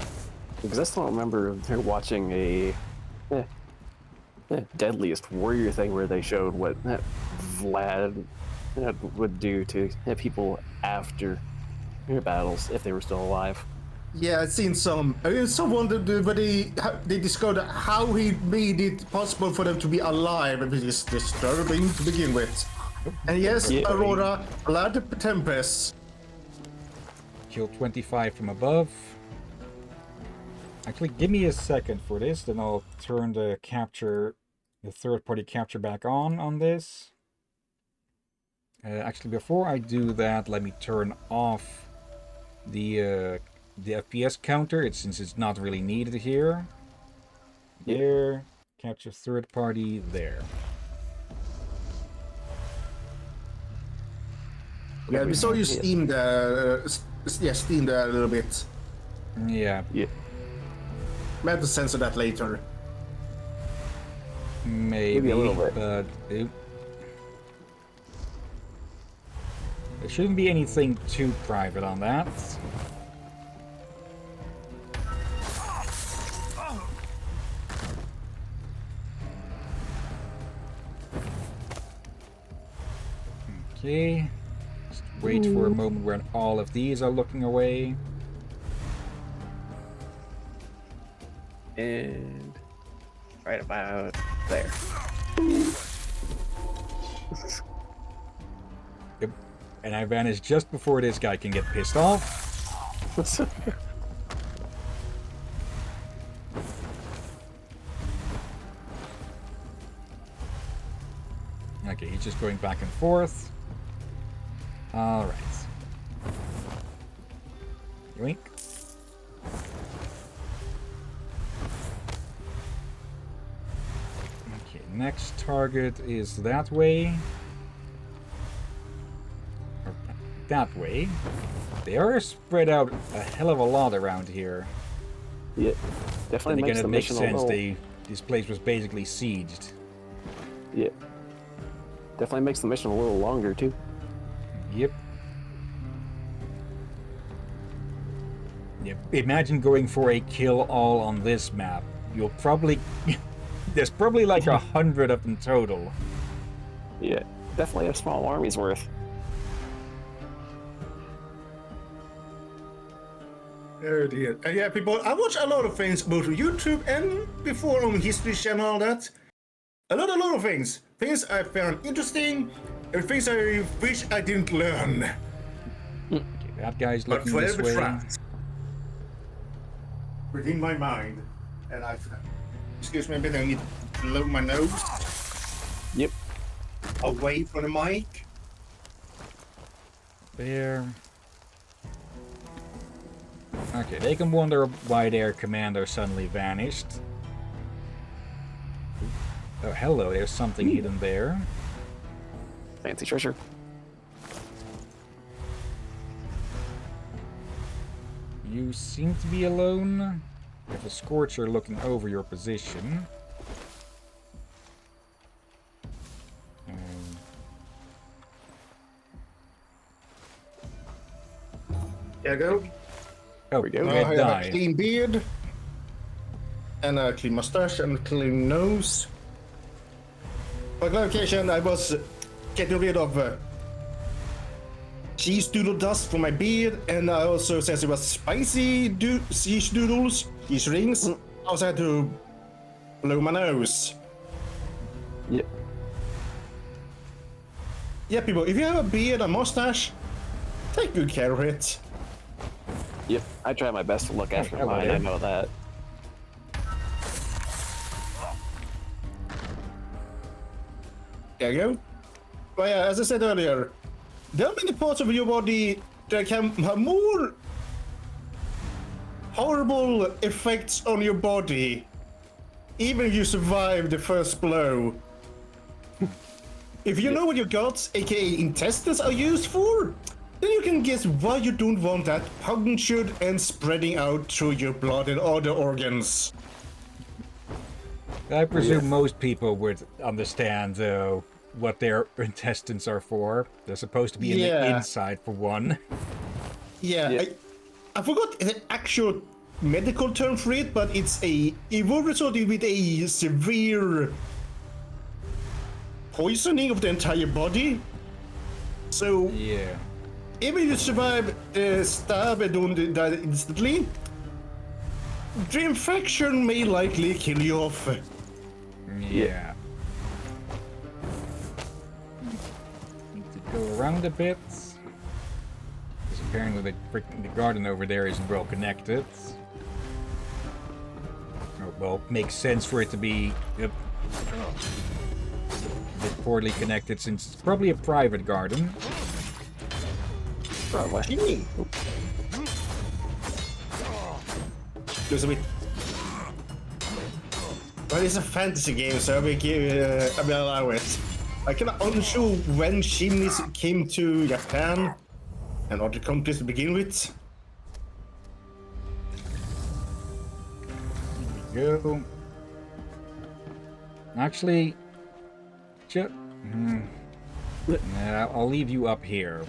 because I still remember watching a Deadliest Warrior thing where they showed what Vlad would do to people after battles if they were still alive. Yeah, I've seen some. Someone but they discovered how he made it possible for them to be alive, which is disturbing to begin with. And yes, Yeah. Aurora, Blood Tempest. Kill 25 from above. Actually, give me a second for this, then I'll turn the third-party capture back on this. Actually, before I do that, let me turn off the FPS counter, since it's not really needed here. There, capture third-party there. Yeah, we saw you steam steam there a little bit. Yeah, Yeah. We have to censor that later. maybe a little bit. but there shouldn't be anything too private on that. Okay, just wait for a moment when all of these are looking away. And right about there. Yep. And I vanish just before this guy can get pissed off. Okay, he's just going back and forth. Alright. Yoink. Okay, next target is that way. Or that way. They are spread out a hell of a lot around here. Yeah, And definitely again, makes it the makes mission a sense. little. This place was basically sieged. Yeah, definitely makes the mission a little longer too. Yep. Yep. Imagine going for a kill all on this map. You'll probably... There's probably like 100 of them total. Yeah, definitely a small army's worth. Oh dear. Yeah, people, I watch a lot of things both on YouTube and before on History Channel and all that. A lot of things. Things I found interesting and things I wish I didn't learn. Okay, that guy's But looking this forever way. trapped within my mind. And excuse me a bit, I need to blow my nose Yep. away from the mic. There. Okay, they can wonder why their commander suddenly vanished. Oh, hello, there's something hidden there. Fancy treasure. You seem to be alone. There's a Scorcher looking over your position. There you go. Oh, we go. Now red I have dye. a clean beard. And a clean mustache and a clean nose. For clarification, I was getting rid of cheese doodle dust for my beard, and I also says it was spicy cheese doodles, cheese rings. I also had to blow my nose. Yeah. Yeah, people, if you have a beard and mustache, take good care of it. Yep. I try my best to look after hello mine. there. I know that. There you go. But yeah, as I said earlier, there are many parts of your body that can have more horrible effects on your body, even if you survive the first blow. If you know what your guts, aka intestines, are used for, then you can guess why you don't want that punctured and spreading out through your blood and other organs. I presume most people would understand, though, what their intestines are for. They're supposed to be in the inside, for one. Yeah, I forgot the actual medical term for it, but it will result with a severe poisoning of the entire body. So Yeah. even if you survive the stab and don't die instantly, the infection may likely kill you off. Yeah. Need to go around a bit. Because apparently the garden over there isn't well connected. Oh, well, makes sense for it to be a bit poorly connected since it's probably a private garden. Probably. There's a bit. But it's a fantasy game, so I will allow it. I cannot unsure when chimneys came to Japan and other countries to begin with. Go. Actually, nah, I'll leave you up here.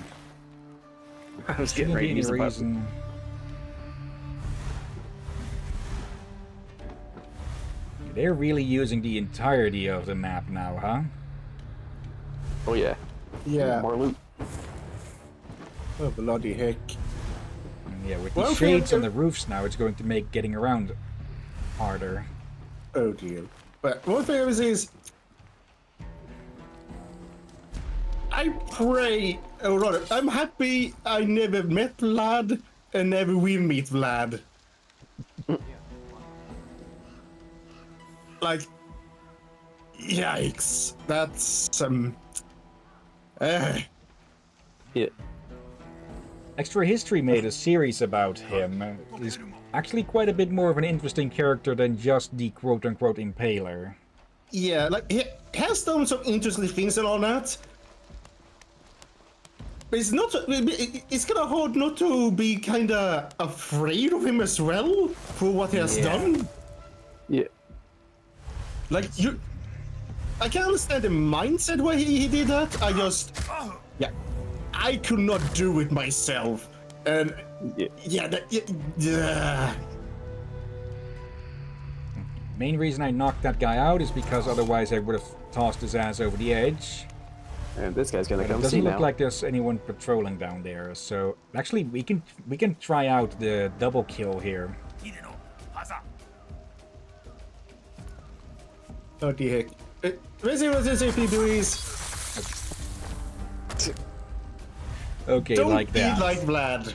I was getting Shouldn't ready be to use any the button. reason. They're really using the entirety of the map now, huh? Oh yeah. Yeah. More loot. Oh, bloody heck. And yeah, with the Well, shades fair- on the roofs now, it's going to make getting around harder. Oh dear. But one thing I would say is, I pray, or rather, I'm happy I never met Vlad and never will meet Vlad. Like, yikes. That's, Yeah. Extra History made a series about him. He's actually quite a bit more of an interesting character than just the quote-unquote impaler. yeah, like, he has done some interesting things and all that. But it's not, it's kind of hard not to be kind of afraid of him as well for what he has Yeah. done. Yeah. Like, I can understand the mindset why he did that. I could not do it myself. And Yeah. Main reason I knocked that guy out is because otherwise I would have tossed his ass over the edge. And this guy's gonna But it come see doesn't look now. like there's anyone patrolling down there, so actually we can try out the double kill here. Oh the heck. Basically what this AP do is Okay, don't like be that. like Vlad.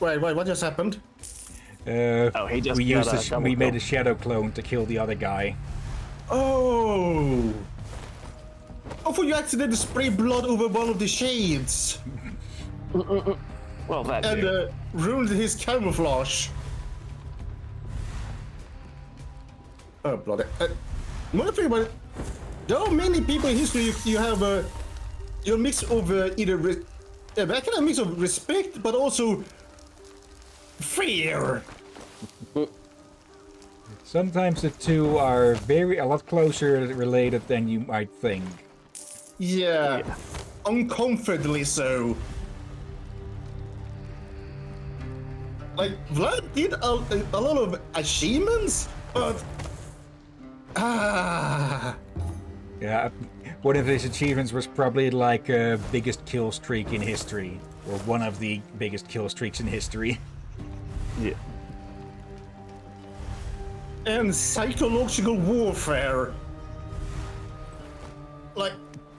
Wait, what just happened? Oh, he just we got used a double we made kill. a shadow clone to kill the other guy. Oh! I thought you accidentally sprayed blood over one of the shades Well, that and too. ruined his camouflage. Oh, bloody. Another thing about it, there are many people in history you have your mix of either kind of mix of respect, but also fear. Sometimes the two are a lot closer related than you might think. Yeah, uncomfortably so. Like, Vlad did a lot of achievements, but... Yeah, one of his achievements was probably like biggest kill streak in history, or one of the biggest kill streaks in history. Yeah. And psychological warfare. Like,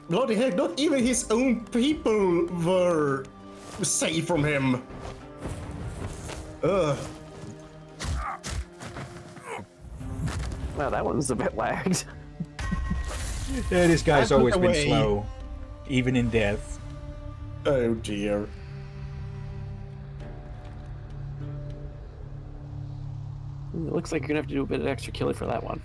bloody heck, not even his own people were safe from him. Ugh. Wow, that one's a bit lagged. Yeah, this guy's I put always been away. slow, even in death. Oh dear. It looks like you're gonna have to do a bit of extra killing for that one.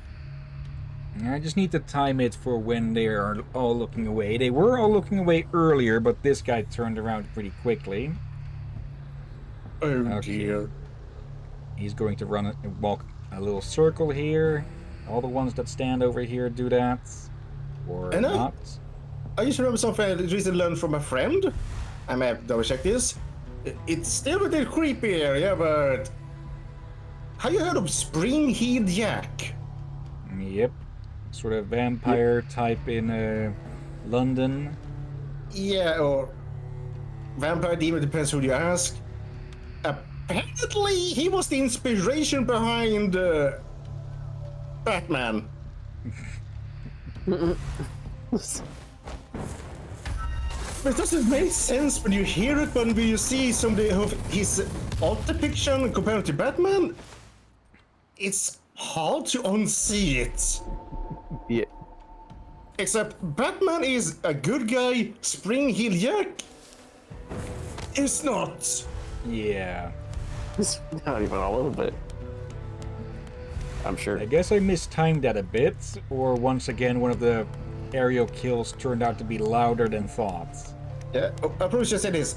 I just need to time it for when they are all looking away. They were all looking away earlier, but this guy turned around pretty quickly. Oh Okay. dear. He's going to walk a little circle here. All the ones that stand over here do that. Or I know. not. I just remember something I recently learned from a friend. I may have to double check this. It's still a bit creepy area, but have you heard of Spring-Heeled Jack? Yep. Sort of vampire type in London. Yeah, or vampire demon, depends who you ask. Apparently, he was the inspiration behind Batman. But it doesn't make sense when you hear it, but when you see somebody of his art depiction compared to Batman, it's hard to unsee it. Yeah. Except Batman is a good guy, Spring-Heeled Jack is not. Yeah. It's not even a little bit. I'm sure. I guess I mistimed that a bit, or once again one of the aerial kills turned out to be louder than thought. Yeah, I probably should say this,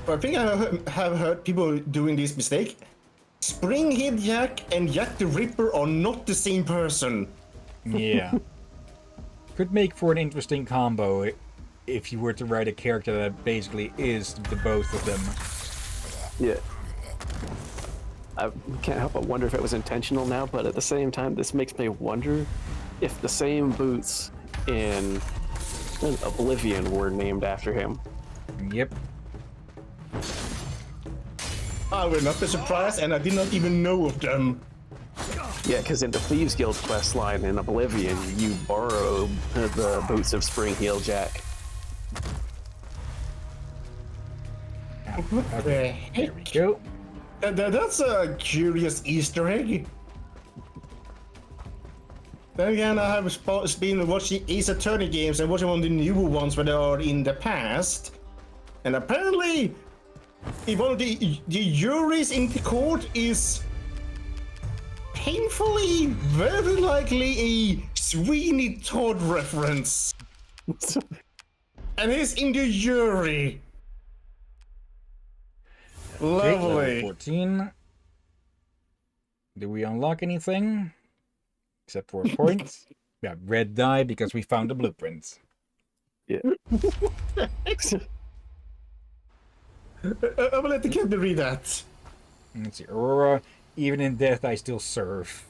but I think I have heard people doing this mistake. Spring-Heeled Jack and Jack the Ripper are not the same person. Yeah. Could make for an interesting combo if you were to write a character that basically is the both of them. Yeah. I can't help but wonder if it was intentional now, but at the same time, this makes me wonder if the same boots in Oblivion were named after him. Yep. I will not be surprised, and I did not even know of them. Yeah, because in the Thieves Guild questline in Oblivion, you borrow the boots of Spring-Heeled Jack. Okay, there we go. That's a curious Easter egg. Then again, I have been watching Ace Attorney games and watching one of the newer ones where they are in the past. And apparently, one of the juries in the court is painfully, very likely a Sweeney Todd reference. And he's in the jury. Okay, level Lovely. 14. Do we unlock anything? Except for points. Yeah, red die because we found the blueprints. Yeah. I will let the captain read that. Let's see. Aurora, even in death, I still serve.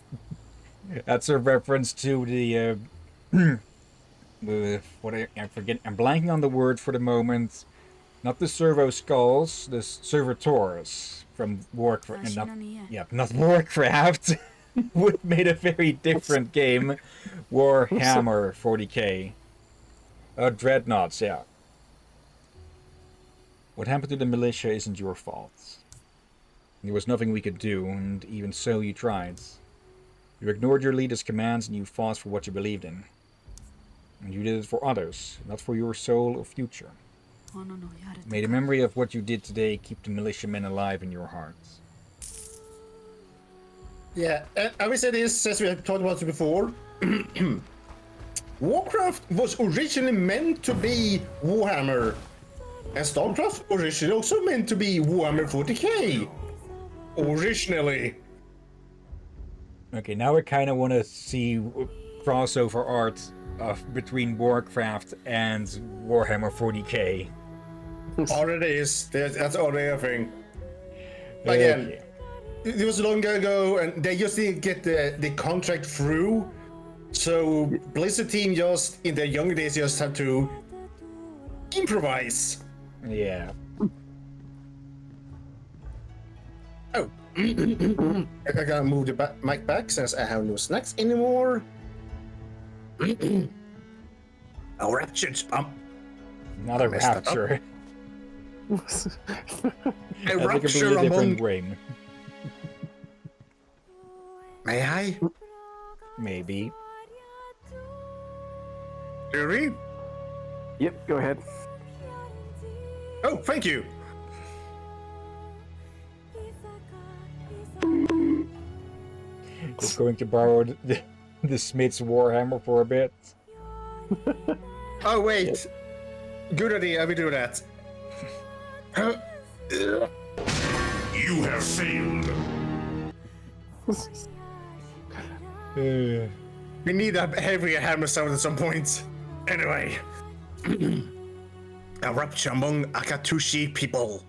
That's a reference to the what I forget. I'm blanking on the word for the moment. Not the servo skulls, the servitors from Warcraft. Not Warcraft. Would have made a very different game. Warhammer 40k. Dreadnoughts, yeah. What happened to the militia isn't your fault. There was nothing we could do, and even so you tried. You ignored your leader's commands and you fought for what you believed in. And you did it for others, not for your soul or future. May the memory of what you did today keep the militiamen alive in your hearts. Yeah, and I will say this, as we have talked about it before. Warcraft was originally meant to be Warhammer. And StarCraft originally also meant to be Warhammer 40k. Originally. Okay, now I kind of want to see crossover art between Warcraft and Warhammer 40k. All it is. That's all the other thing. Again, it was long ago, and they just didn't get the contract through. So Blizzard team just in their younger days just have to improvise. Yeah. Oh, I gotta move the mic back since I have no snacks anymore. A raptured Not a messed that up. rapture. A That's a rapture completely different among. way. May I? Maybe. Yuri? Yep, go ahead. Oh, thank you. Just going to borrow the Smith's Warhammer for a bit. Oh wait, good idea. I will do that. You have failed. We need a heavier hammer sound at some point. Anyway, a rupture among Akatsuki people.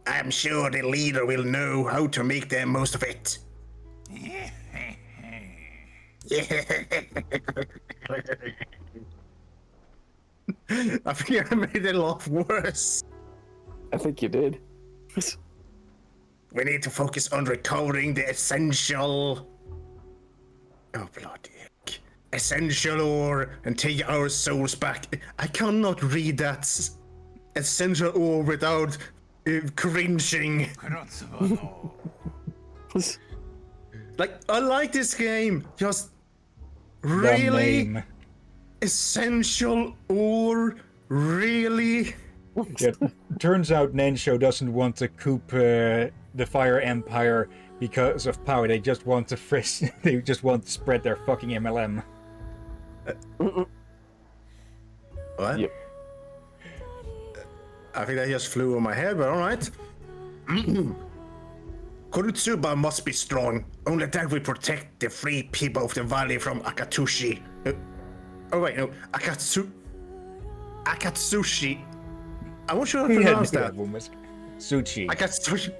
I'm sure the leader will know how to make the most of it. I think I made it a lot worse. I think you did. We need to focus on recovering the essential. Oh, bloody heck. Essential ore and take our souls back. I cannot read that essential ore without cringing. Like, I like this game. Just The really name. essential ore. Really? Yeah, turns out Nensho doesn't want to coup the Fire Empire because of power. They just want to they just want to spread their fucking MLM. What? Yep. I think that just flew over my head, but alright. Kurutsuba must be strong. Only that will protect the free people of the valley from Akatsuki. Oh wait, no. Akatsuki. I'm not sure how to pronounce that. Suchi. Akatsuki.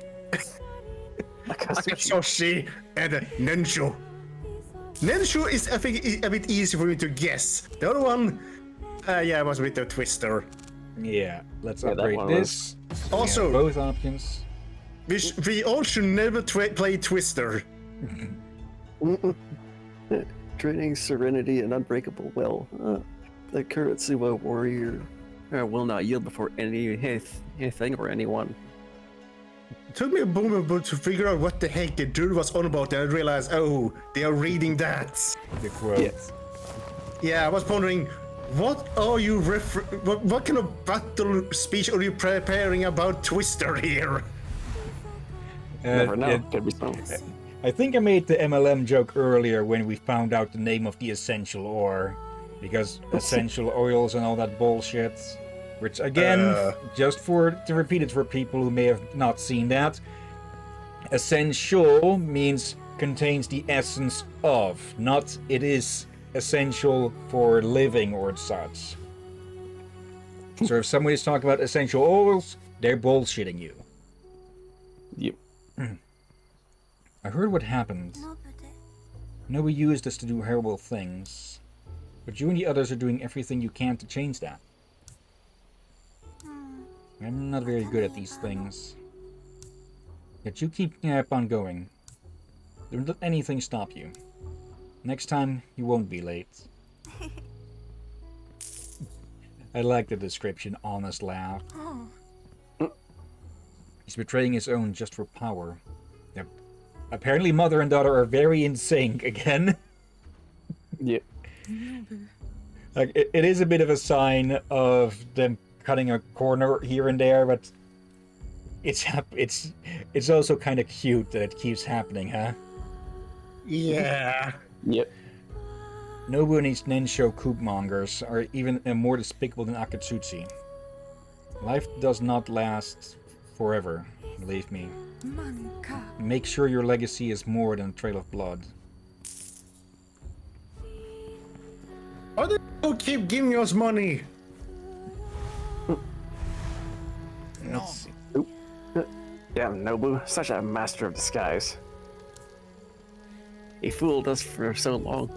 Akatsuki and Nensho. Nensho is, I think, a bit easy for me to guess. The other one, yeah, it was a bit of a twister. Yeah, let's Yeah, that upgrade one this. We Also- have both options. We all should never play Twister. Training Serenity and Unbreakable Will. The Kurotsuba warrior will not yield before anything or anyone. It took me a moment to figure out what the heck the dude was on about, and I realized, oh, they are reading that. The quote. Yes. Yeah, I was wondering, what are you what kind of battle speech are you preparing about Twister here? Never know. Yeah, Could be some. I think I made the MLM joke earlier when we found out the name of the essential ore. Because essential oils and all that bullshit. Which again, just to repeat it for people who may have not seen that. Essential means contains the essence of, not it is essential for living or such. So if somebody's talking about essential oils, they're bullshitting you. Yep. I heard what happened. Nobu used us to do horrible things. But you and the others are doing everything you can to change that. I'm not very good at these things. Yet you keep on going. Don't let anything stop you. Next time, you won't be late. I like the description, honest laugh. He's betraying his own just for power. Yep. Apparently mother and daughter are very in sync again. Yep. Like, it is a bit of a sign of them cutting a corner here and there, but it's also kind of cute that it keeps happening, huh? Yeah. Yep. Nobu and his Nensho coopmongers are even more despicable than Akatsuki. Life does not last forever, believe me. Make sure your legacy is more than a trail of blood. Why do you keep giving us money? Let's see. Damn, Nobu, such a master of disguise. He fooled us for so long.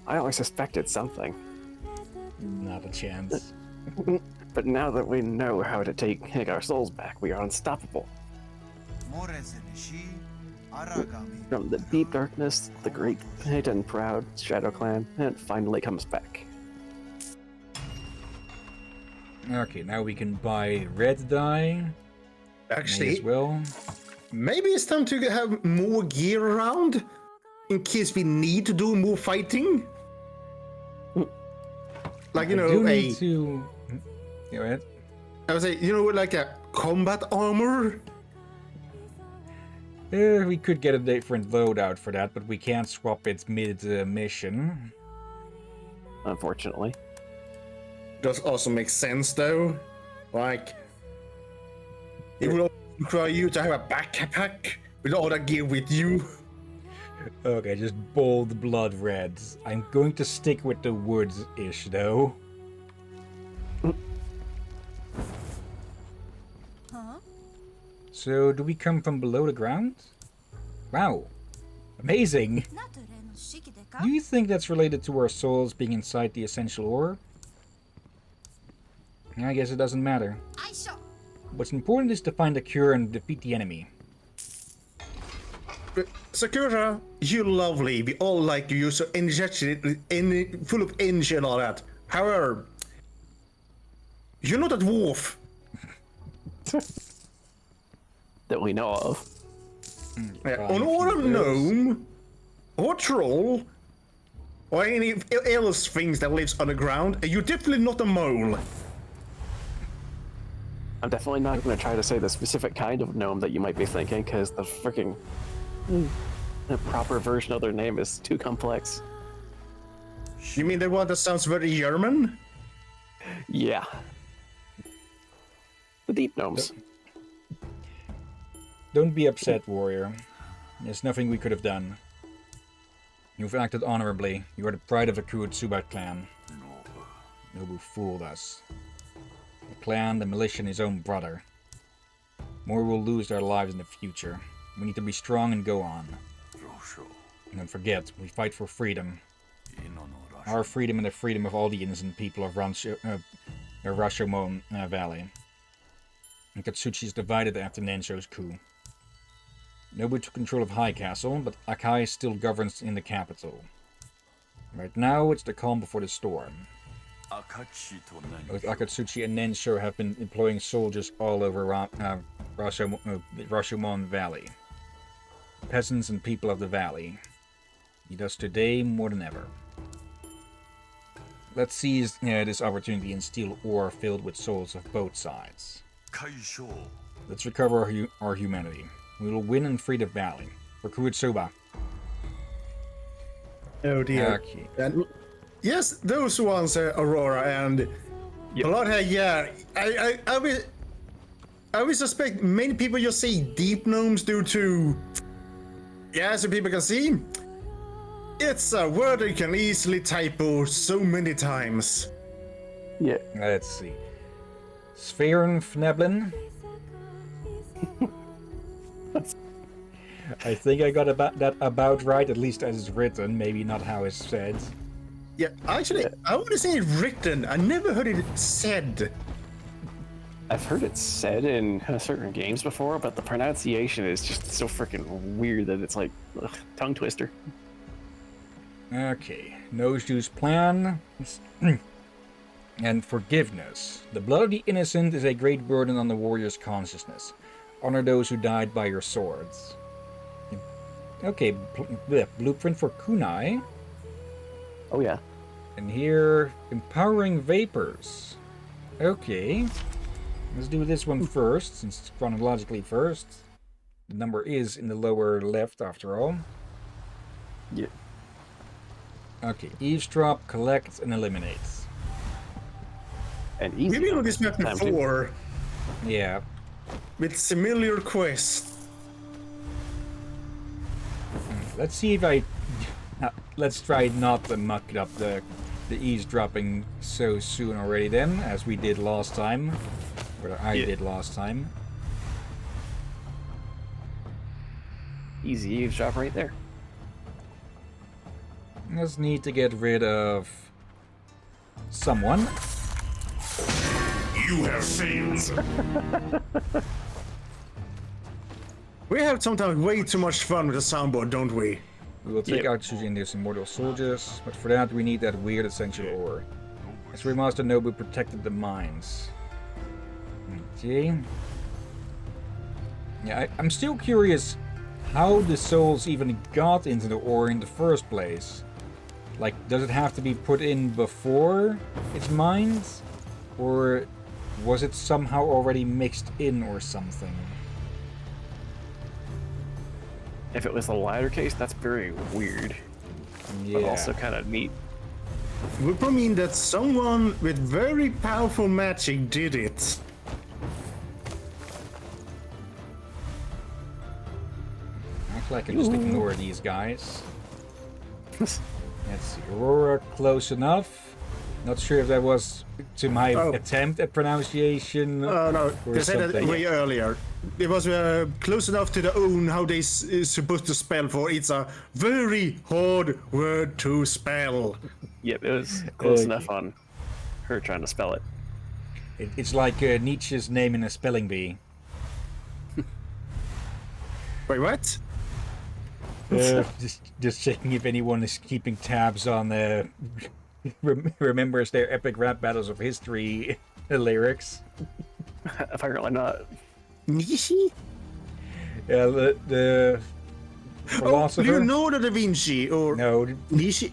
I always suspected something. Not a chance. But now that we know how to take our souls back, we are unstoppable. Aragami. From the deep darkness, the great and proud Shadow Clan, it finally comes back. Okay, now we can buy red dye. May Actually, as well. maybe it's time to have more gear around in case we need to do more fighting. Like, you I know, do need to. Go ahead. I would say, you know, like a combat armor. We could get a different loadout for that, but we can't swap it mid-mission. Unfortunately. Does also make sense though. Like, it will require you to have a backpack with all that gear with you. Okay, just bold blood reds. I'm going to stick with the woods-ish, though. Huh? So, do we come from below the ground? Wow. Amazing. Do you think that's related to our souls being inside the essential ore? I guess it doesn't matter. What's important is to find a cure and defeat the enemy. Sakura, you're lovely. We all like you. You're so energetic, full of energy and all that. However, you're not a dwarf. That we know of. Or a gnome, or troll, or any else things that lives underground. You're definitely not a mole. I'm definitely not going to try to say the specific kind of gnome that you might be thinking, because the freaking the proper version of their name is too complex. You mean the one that sounds very German? Yeah. The deep gnomes. Don't be upset, warrior. There's nothing we could have done. You've acted honorably. You are the pride of the Kuotsuba clan. Nobu fooled us. The clan, the militia, and his own brother. More will lose their lives in the future. We need to be strong and go on. And don't forget, we fight for freedom. Our freedom and the freedom of all the innocent people of Rashomon Valley. And Katsuchi is divided after Nensho's coup. Nobu took control of High Castle, but Akai still governs in the capital. Right now, it's the calm before the storm. Both Akatsuchi and Nensho have been employing soldiers all over Rashomon Valley. Peasants and people of the valley. He does today more than ever. Let's seize this opportunity and steal ore filled with souls of both sides. Let's recover our humanity. We will win and free the valley. For Kuotsuba. Oh dear. Okay. And yes, those ones, Aurora and Bloodhead. Yeah, I will suspect many people just say deep gnomes due to. Yeah, so people can see. It's a word you can easily typo so many times. Yeah. Let's see. Spheren Fneblin. I think I got about right, at least as it's written, maybe not how it's said. Yeah, actually, I want to say it written. I never heard it said. I've heard it said in certain games before, but the pronunciation is just so freaking weird that it's like tongue twister. Okay, Nosju's plan and forgiveness. The blood of the innocent is a great burden on the warrior's consciousness. Honor those who died by your swords. Okay, blueprint for kunai. Oh yeah. And here, empowering vapors. Okay, let's do this one first, since it's chronologically first. The number is in the lower left, after all. Yeah. Okay, eavesdrop, collect, and eliminate. And easy. we've been on this map time too. before Yeah. with similar quests. Let's see if I... let's try not to muck up the eavesdropping so soon already then, as we did last time. Or I did last time. Easy eavesdrop right there. Just need to get rid of someone. You have failed. We have sometimes way too much fun with the soundboard, don't we? We will take Yep. out Shujin's immortal soldiers, but for that we need that weird essential ore. As Remaster Nobu protected the mines. Okay. Yeah, I'm still curious how the souls even got into the ore in the first place. Like, does it have to be put in before it's mined? Or was it somehow already mixed in or something? If it was the latter case, that's very weird, Yeah. but also kind of neat. Would probably mean that someone with very powerful magic did it. Actually, I can just ignore these guys. Let's see. Aurora, close enough. Not sure if that was to my attempt at pronunciation. No, or they said that something. way earlier. It was close enough to the own how they is supposed to spell for. It's a very hard word to spell. Yep, it was close Okay. enough on her trying to spell it. It's like Nietzsche's name in a spelling bee. Wait, what? Just checking if anyone is keeping tabs on remembers their epic rap battles of history lyrics. Apparently not. Nishi? The Oh, philosopher. Leonardo da Vinci or No, Nishi?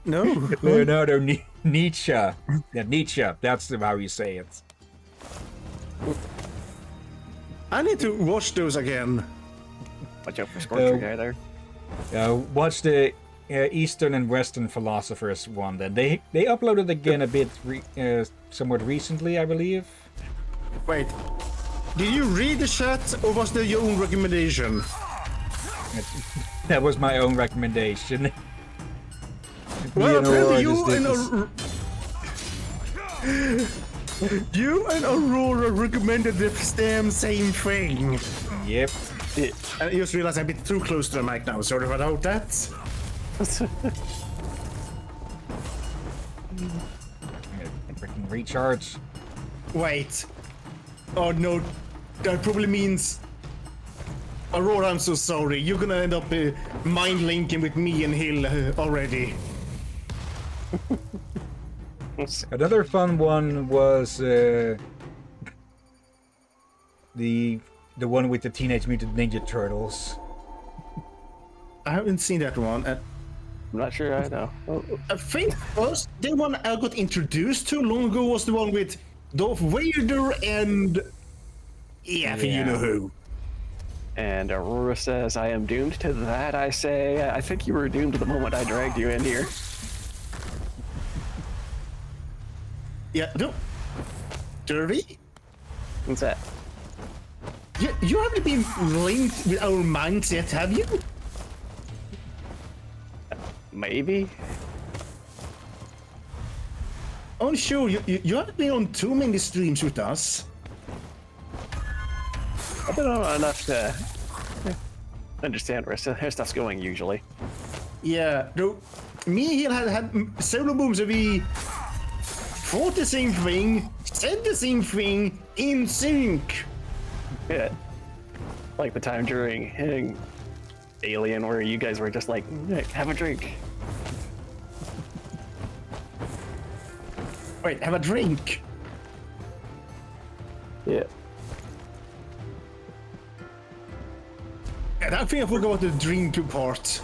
No. Leonardo Nietzsche. Yeah, Nietzsche. That's how you say it. I need to watch those again. Watch out for Scorcher Oh. guy there. Watch the Eastern and Western philosophers one. Then they uploaded again a bit somewhat recently, I believe. Wait. Did you read the chat or was there your own recommendation? That was my own recommendation. Well, apparently Leonardo you and Aurora recommended the damn same thing. Yep. I just realized I'm a bit too close to the mic now. Sorry about that. Freaking recharge. Wait. Oh no. That probably means. Aurora, I'm so sorry. You're gonna end up mind linking with me and Hill already. Another fun one was the one with the Teenage Mutant Ninja Turtles. I haven't seen that one. I'm not sure I know. Oh, I think first the one I got introduced to long ago was the one with Darth Vader and yeah, I think you know who. and Aurora says, I am doomed to that. I say, I think you were doomed the moment I dragged you in here. Yeah, no. Derby? What's that? You haven't been linked with our minds yet, have you? Maybe? Oh, sure. You haven't been on too many streams with us. I've been on enough to understand where stuff's going usually. Yeah, no. Me and Hill had several moments where we thought the same thing, said the same thing, in sync. Yeah. Like the time during Alien where you guys were just like, have a drink. Wait, have a drink. Yeah. And I think I forgot the drink part.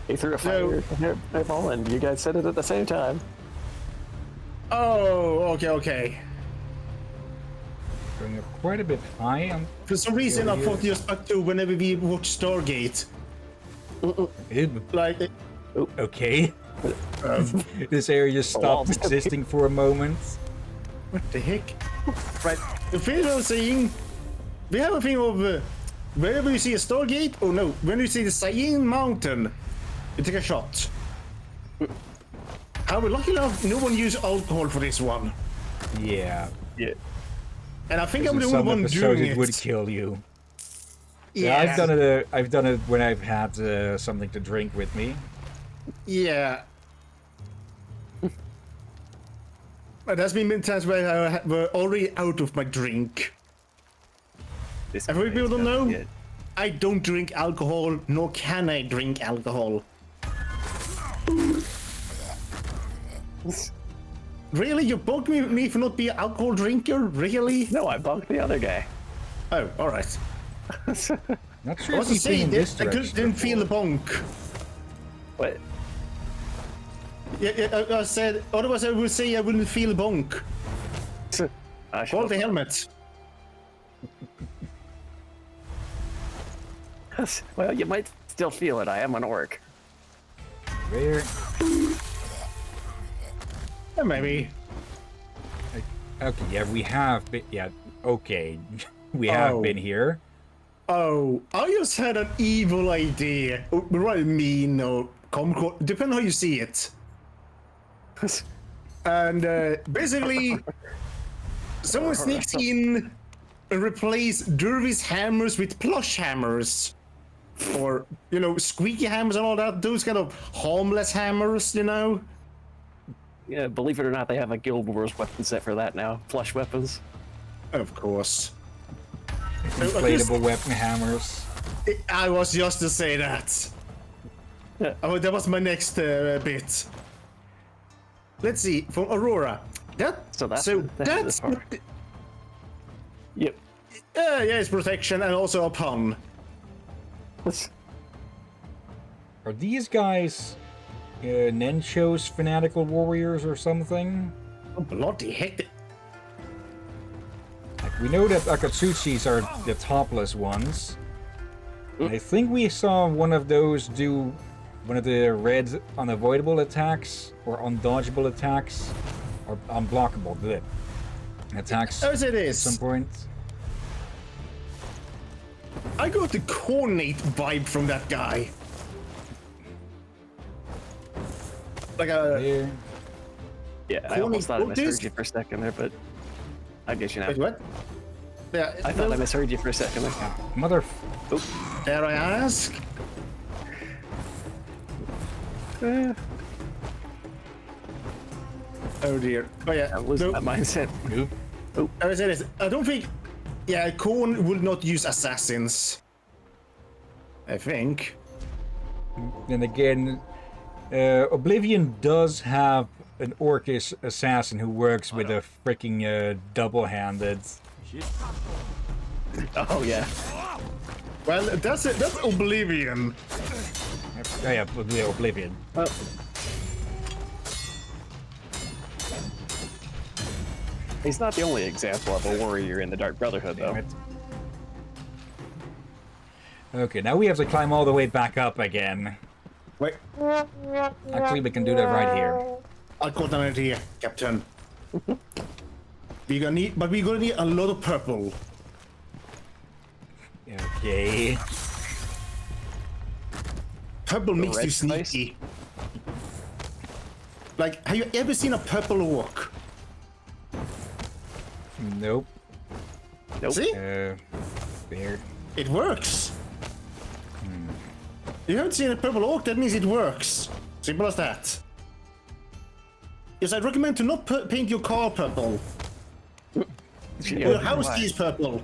He threw a fireball and you guys said it at the same time. Oh, okay. Going up quite a bit high. For some reason, I thought just back to whenever we watch Stargate. Like, Okay. This area just stopped walls. existing for a moment. what the heck? Right, the thing I was saying, we have a thing of whenever you see a Stargate, or no, when you see the Cyan Mountain, you take a shot. However, lucky enough, no one used alcohol for this one. Yeah. Yeah. And I think I'm In the some only one episodes doing it it. would kill you. Yeah, I've done it. I've done it when I've had something to drink with me. Yeah. But there's been many times where I were already out of my drink. This Every people don't know, good. I don't drink alcohol, nor can I drink alcohol. Really? You bugged me for not being an alcohol drinker? Really? No, I bugged the other guy. Oh, alright. Not sure I if wasn't we've been saying in this that. I direction didn't feel the before. bonk. What? Yeah, I said, otherwise I would say I wouldn't feel the bonk. Hold the helmet. Well, you might still feel it. I am an orc. Where? Yeah, maybe. Okay, yeah, we have been. Yeah, okay, we have Oh. been here. Oh, I just had an evil idea. Right, mean or comical, depending how you see it. And basically, someone sneaks in and replace Derby's hammers with plush hammers. Or, you know, squeaky hammers and all that. Those kind of harmless hammers, you know? Yeah, believe it or not, they have a Guild Wars weapon set for that now. Flush weapons. Of course. Inflatable weapon hammers. I was just to say that. Yeah. Oh, that was my next bit. Let's see, from Aurora. So that's that's part. Yep. yeah, it's protection and also a pun. Are these guys Nencho's fanatical warriors or something? Oh, bloody heck! Like, we know that Akatsuchis are the topless ones. And I think we saw one of those do one of the red unavoidable attacks or undodgeable attacks or unblockable attacks As it at is, some point. I got the coordinate vibe from that guy. Like a There. Yeah, I Corny almost thought I Buddhist? misheard you for a second there, but I guess you know. wait, what? Yeah, I thought I misheard you for a second there. Mother. dare I ask? Oh dear. Oh yeah. I'm losing No, my mindset. Nope. as it is, I don't think. Yeah, Korn would not use assassins. I think. Then again, Oblivion does have an orcish assassin who works with a freaking double-handed. Oh yeah. Well, that's it. That's Oblivion. Oh yeah, Oblivion. He's not the only example of a warrior in the Dark Brotherhood, though. Damn it. Okay, now we have to climb all the way back up again. Wait, Actually, we can do that right here. I got an idea, Captain. We're gonna need a lot of purple. Okay. Purple makes red you spice? sneaky. Like, have you ever seen a purple orc? Nope. Nope. See? There. It works. You haven't seen a purple orc, that means it works. Simple as that. Yes, I'd recommend to not paint your car purple. Yeah, Your house why? is purple.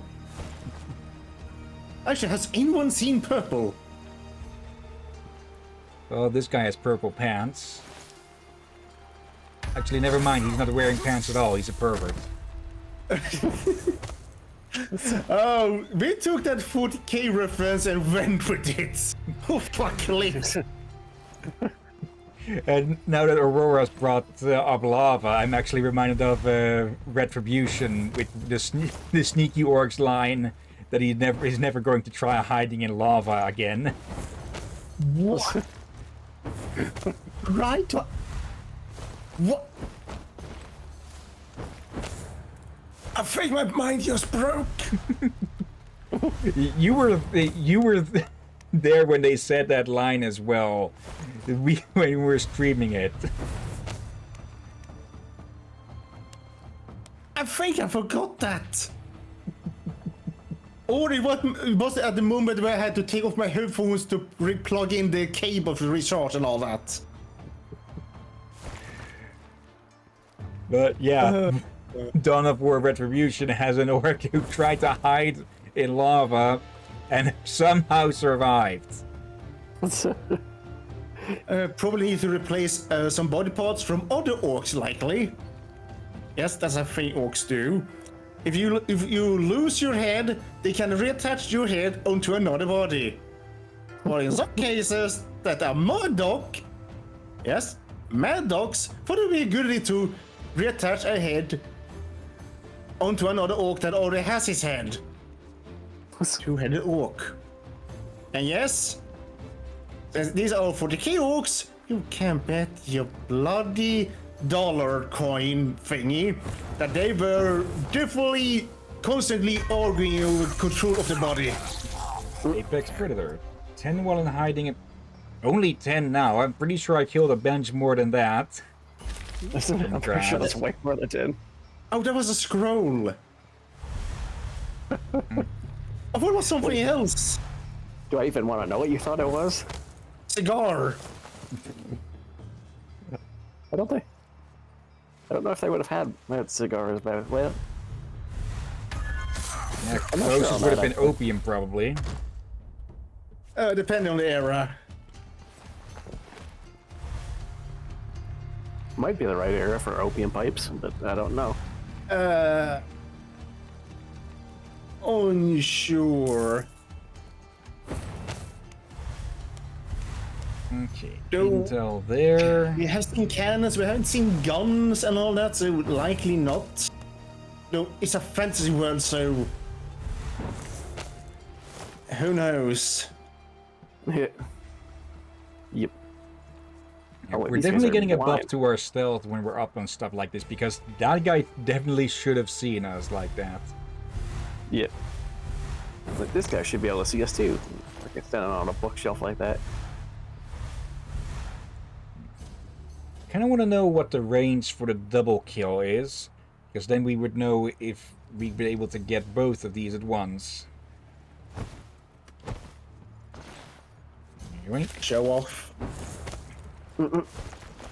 Actually, has anyone seen purple? Well, this guy has purple pants. Actually, never mind. He's not wearing pants at all. He's a pervert. Oh, we took that 40k reference and went with it. Oh, fuck, Liz. And now that Aurora's brought up lava, I'm actually reminded of Retribution with the sneaky orc's line that he's never going to try hiding in lava again. What? Right? What? I think my mind just broke. You were there when they said that line as well. When we were streaming it. I think I forgot that. Or it was at the moment where I had to take off my headphones to plug in the cable to recharge and all that. But yeah, Dawn of War Retribution has an orc who tried to hide in lava and somehow survived. Probably need to replace some body parts from other orcs, likely. Yes, that's a thing orcs do. If you lose your head, they can reattach your head onto another body. Or in some cases, that are mad dog. Yes, mad dogs thought it would be a good idea to reattach a head onto another orc that already has his head. Two-headed orc. And yes, these are all for the key orcs. You can bet your bloody dollar coin thingy that they were definitely constantly arguing over control of the body. Apex Predator. 10 while in hiding. Only 10 now. I'm pretty sure I killed a bunch more than that. I'm pretty sure that's way more than 10. Oh, that was a scroll. I thought it was something else. Do I even want to know what you thought it was? Cigar. I don't think. I don't know if they would have had cigars, but well. Yeah, I'm not sure closest on would have that, been opium, probably. Depending on the era. Might be the right era for opium pipes, but I don't know. Unsure. Okay, No. intel there. We have seen cannons, we haven't seen guns and all that, so likely not. No, it's a fantasy world, so who knows? Yeah. Yep. Yeah, Oh, wait, we're these guys definitely are getting a buff blind. to our stealth when we're up on stuff like this, because that guy definitely should have seen us like that. Yep. But this guy should be able to see us too. Like standing on a bookshelf like that. Kind of want to know what the range for the double kill is, because then we would know if we'd be able to get both of these at once. Anyway, Show off.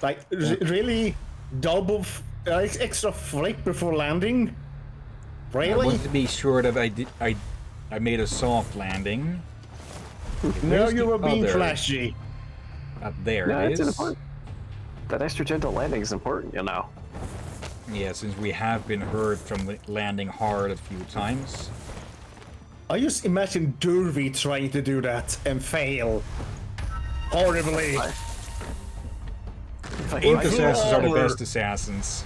Like, really? Double, extra flip before landing? I Really? wanted to be sure that I made a soft landing. No, Where's you the were being other? flashy. There No, it it's is. important. That extra gentle landing is important, you know. Yeah, since we have been hurt from landing hard a few times. I just imagine Derby trying to do that and fail. Horribly. Ink assassins are the Over. best assassins.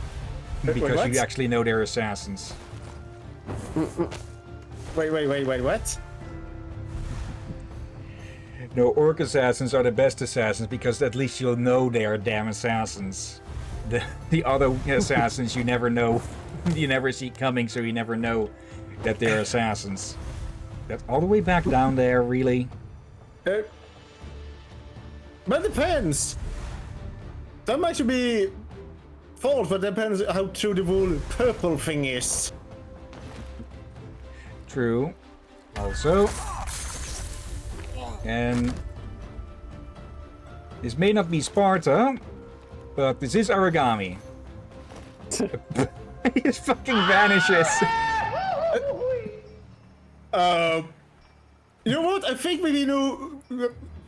Wait, Because what? you actually know they're assassins. Wait, what? No, orc assassins are the best assassins because at least you'll know they are damn assassins. The other assassins you never know, you never see coming, so you never know that they're assassins. That's all the way back down there, really? But it depends. That might be false, but it depends how true the whole purple thing is. True. Also. And this may not be Sparta, but this is Aragami. He just fucking vanishes. You know what? I think we know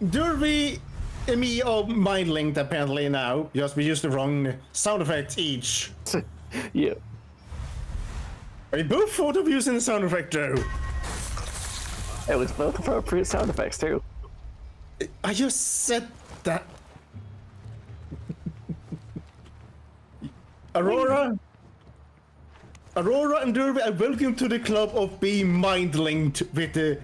Derby and me are mind linked apparently now, because we used the wrong sound effect each. Yeah. We both thought of using the sound effect though. It was both appropriate sound effects too. I just said that. Aurora and Derby, I welcome to the club of being mind linked with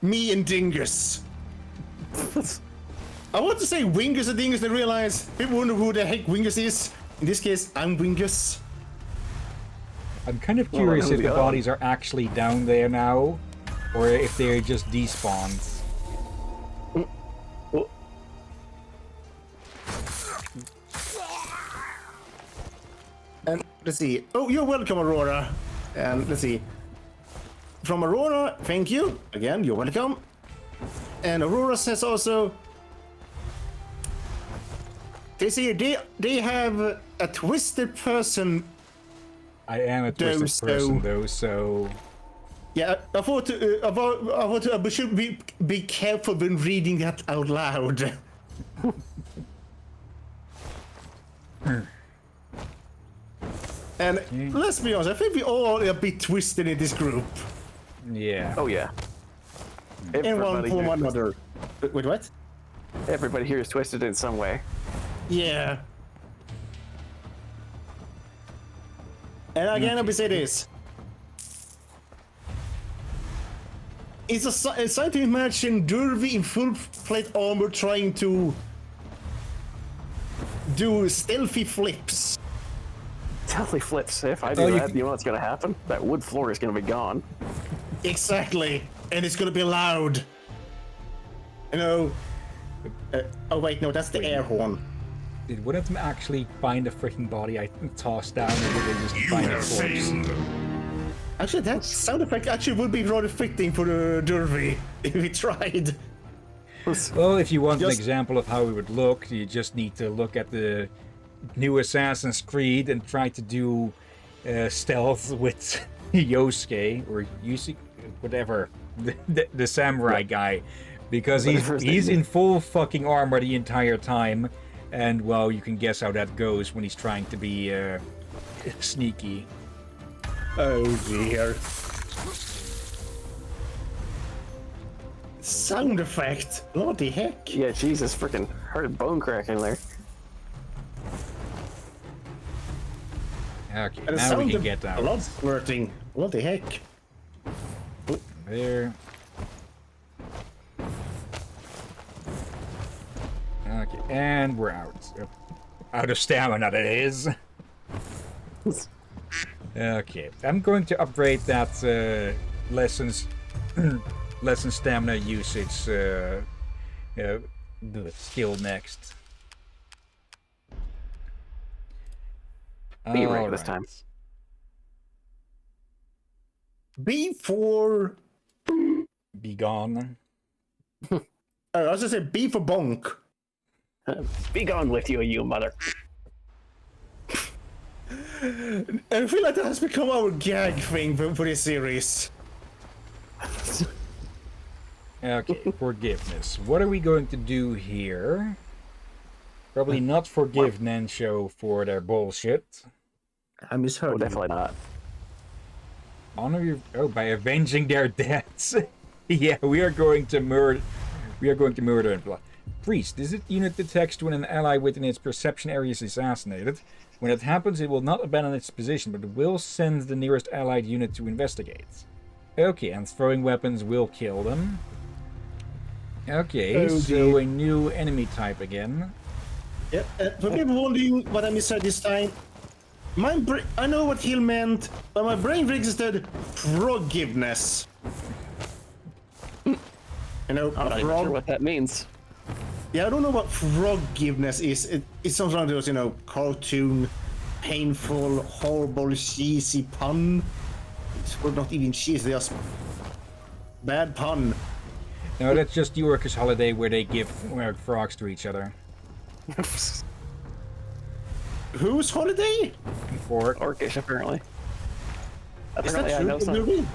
me and Dingus. I want to say Wingus and Dingus and realize people wonder who the heck Wingus is. In this case, I'm Wingus. I'm kind of curious if the bodies are actually down there now, or if they're just despawned. Oh, And let's see. Oh, you're welcome, Aurora. And let's see. from Aurora, thank you. Again, you're welcome. And Aurora says also, they say they have a twisted person. I am a twisted person, though, so... Yeah, I thought I should be careful when reading that out loud. And let's be honest, I think we all are a bit twisted in this group. Yeah. Oh yeah. In one form or another. Wait, what? Everybody here is twisted in some way. Yeah. And again, I will say this. It's a sight to imagine Derby in full plate armor trying to do stealthy flips. Totally flips. If I do that, you know what's gonna happen? That wood floor is gonna be gone. Exactly. And it's gonna be loud. You know. Oh wait, no, that's the air horn. Did one of them actually find a freaking body I tossed down, or did they just find a corpse? Actually, that sound effect actually would be rather fitting for the Derby if we tried. Well, if you want an example of how it would look, you just need to look at the new Assassin's Creed and try to do stealth with Yosuke, or Yusuke, whatever, the samurai guy, because he's in full fucking armor the entire time, and well, you can guess how that goes when he's trying to be sneaky. Oh dear. Sound effect. What the heck? Yeah, Jesus, freaking heard bone cracking there. Okay, And now we can get out. Blood squirting. What the heck? There. Okay, and we're out. Out of stamina, that is. Okay, I'm going to upgrade that lessons stamina usage the skill next. Be right this time. B for... Be gone. I was gonna say B for bonk. Be gone with you, you mother. I feel like that has become our gag thing for this series. Okay, forgiveness. What are we going to do here? Probably not forgive Nensho for their bullshit. I misheard. Oh, definitely not. Honor your by avenging their deaths. Yeah, we are going to murder. We are going to murder and blood. Priest, this unit detects when an ally within its perception area is assassinated. When it happens, it will not abandon its position, but will send the nearest allied unit to investigate. Okay, and throwing weapons will kill them. Okay, so a new enemy type again. Yeah, for people wondering what I misheard this time, I know what Hill meant, but my brain registered forgiveness. You know, I'm not even sure what that means. Yeah, I don't know what forgiveness is. It's something like those, you know, cartoon, painful, horrible, cheesy pun. It's well, not even cheesy, just bad pun. No, that's just the Orcish holiday where they give frogs to each other. Whose holiday? Orcish, apparently. Is that Apparently, I true? know some.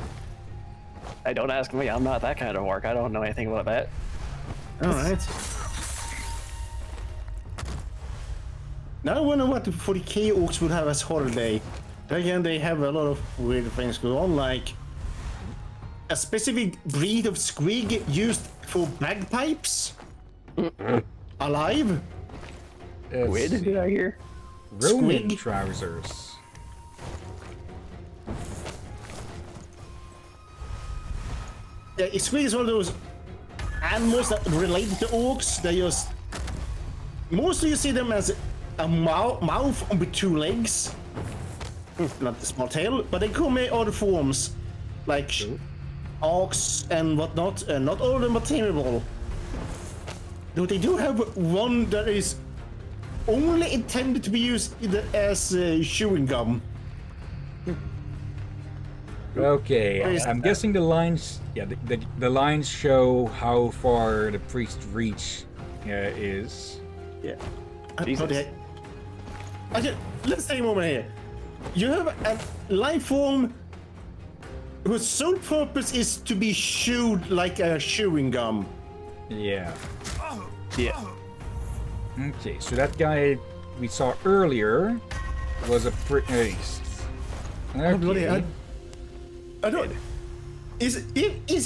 Hey, don't ask me. I'm not that kind of orc. I don't know anything about that. All right. Now I wonder what the 40k orcs would have as holiday. Then again, they have a lot of weird things going on, like a specific breed of squig used for bagpipes. Alive. Squid, did I hear? Roman Squig. trousers. Yeah, a squig is one of those animals that relate to orcs. They just mostly you see them as a mouth with two legs, not the small tail, but they come in other forms, like ox and whatnot, and not all of them are tameable. Though they do have one that is only intended to be used as chewing gum. Okay, I'm guessing the lines. Yeah, the lines show how far the priest's reach is. Yeah. Jesus. Okay. Okay, let's take a moment here. You have a life form whose sole purpose is to be chewed like a chewing gum. Yeah. Yeah. Okay, so that guy we saw earlier was a priest. Okay. I don't. Is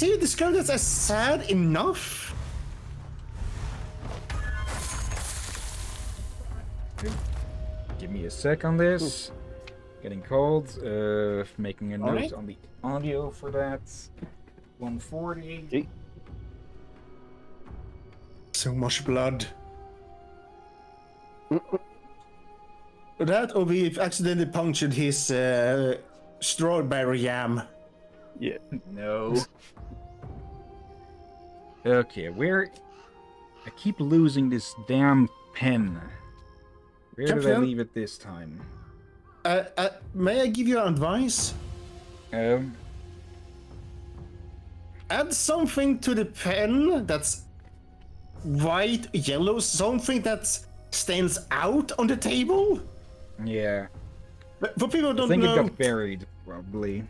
he described as sad enough? Give me a sec on this. Getting cold. Making a note Alright. on the audio for that. 140. Okay. So much blood. That or we've accidentally punctured his strawberry yam. Yeah. No. Okay, where... I keep losing this damn pen. Where did I Captain? leave it this time? May I give you advice? Um, Add something to the pen that's white, yellow, something that stands out on the table. yeah. But for people who I don't think it know, got buried, probably.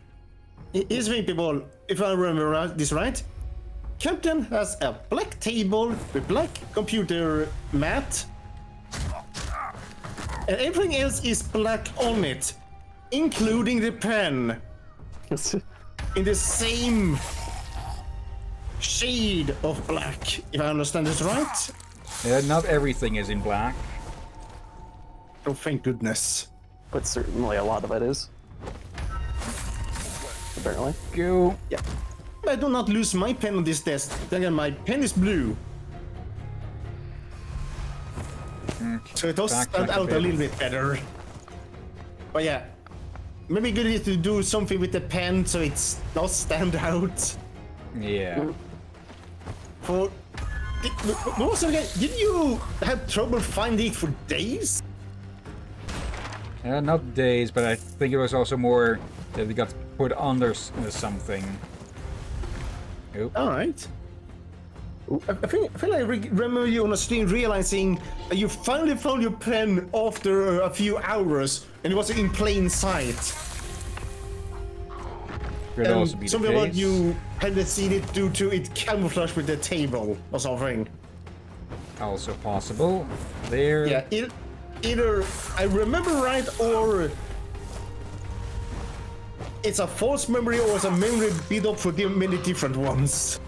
here's the thing, people, if I remember this right, Captain has a black table with black computer mat, and everything else is black on it, including the pen, in the same shade of black, if I understand this right. Not everything is in black. Oh, thank goodness. But certainly a lot of it is. Apparently. Go. Yeah. I do not lose my pen on this desk. Then again, my pen is blue. So it does Back stand like a out a bit. little bit better. But yeah, maybe good is to do something with the pen so it does stand out. Yeah. For did you have trouble finding it for days? Not days, but I think it was also more that it got put under something. Oop. All right. I feel like I remember you on a stream realizing that you finally found your pen after a few hours, and it was in plain sight. Could also be the Something about case. you hadn't seen it due to it camouflage with the table or something. Also possible. There. Yeah, either I remember right or it's a false memory or it's a memory beat up for many different ones.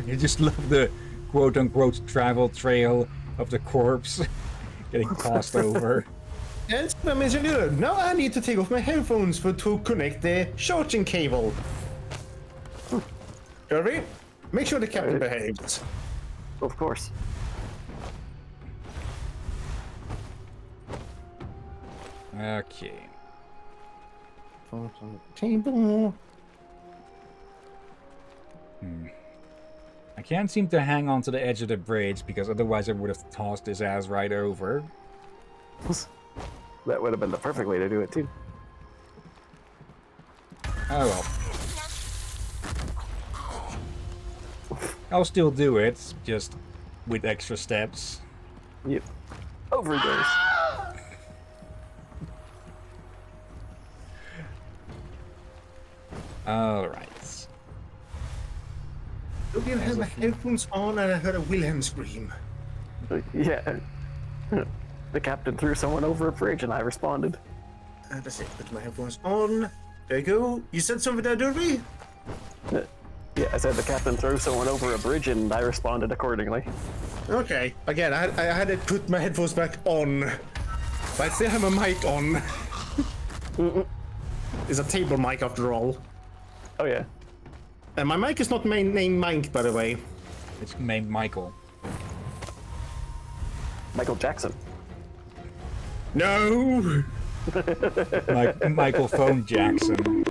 You just love the quote-unquote travel trail of the corpse getting tossed over. And it's what I mentioned earlier. Now I need to take off my headphones to connect the charging cable. Kirby, make sure the captain behaves. Of course. Okay. Table. I can't seem to hang on to the edge of the bridge because otherwise I would have tossed his ass right over. That would have been the perfect way to do it too. Oh well. I'll still do it, just with extra steps. Yep. Over it goes. Alright. Look, I had my headphones on and I heard a Wilhelm scream. Yeah. The captain threw someone over a bridge and I responded. That's it. Put my headphones on. There you go. You said something there, Derby? Yeah, I said the captain threw someone over a bridge and I responded accordingly. Okay. Again, I had to put my headphones back on. But I still have my mic on. It's a table mic after all. Oh yeah. And my mic is not named Mike, by the way. It's named Michael. Michael Jackson. No! Michael Phone Jackson.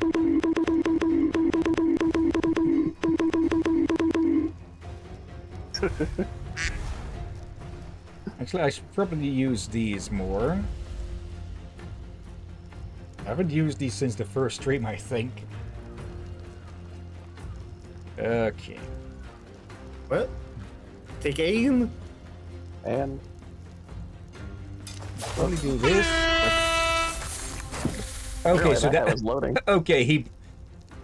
Actually, I should probably use these more. haven't used these since the first stream, I think. Okay. Well, take aim. And Let me do this. Okay, really, so that that was loading. okay.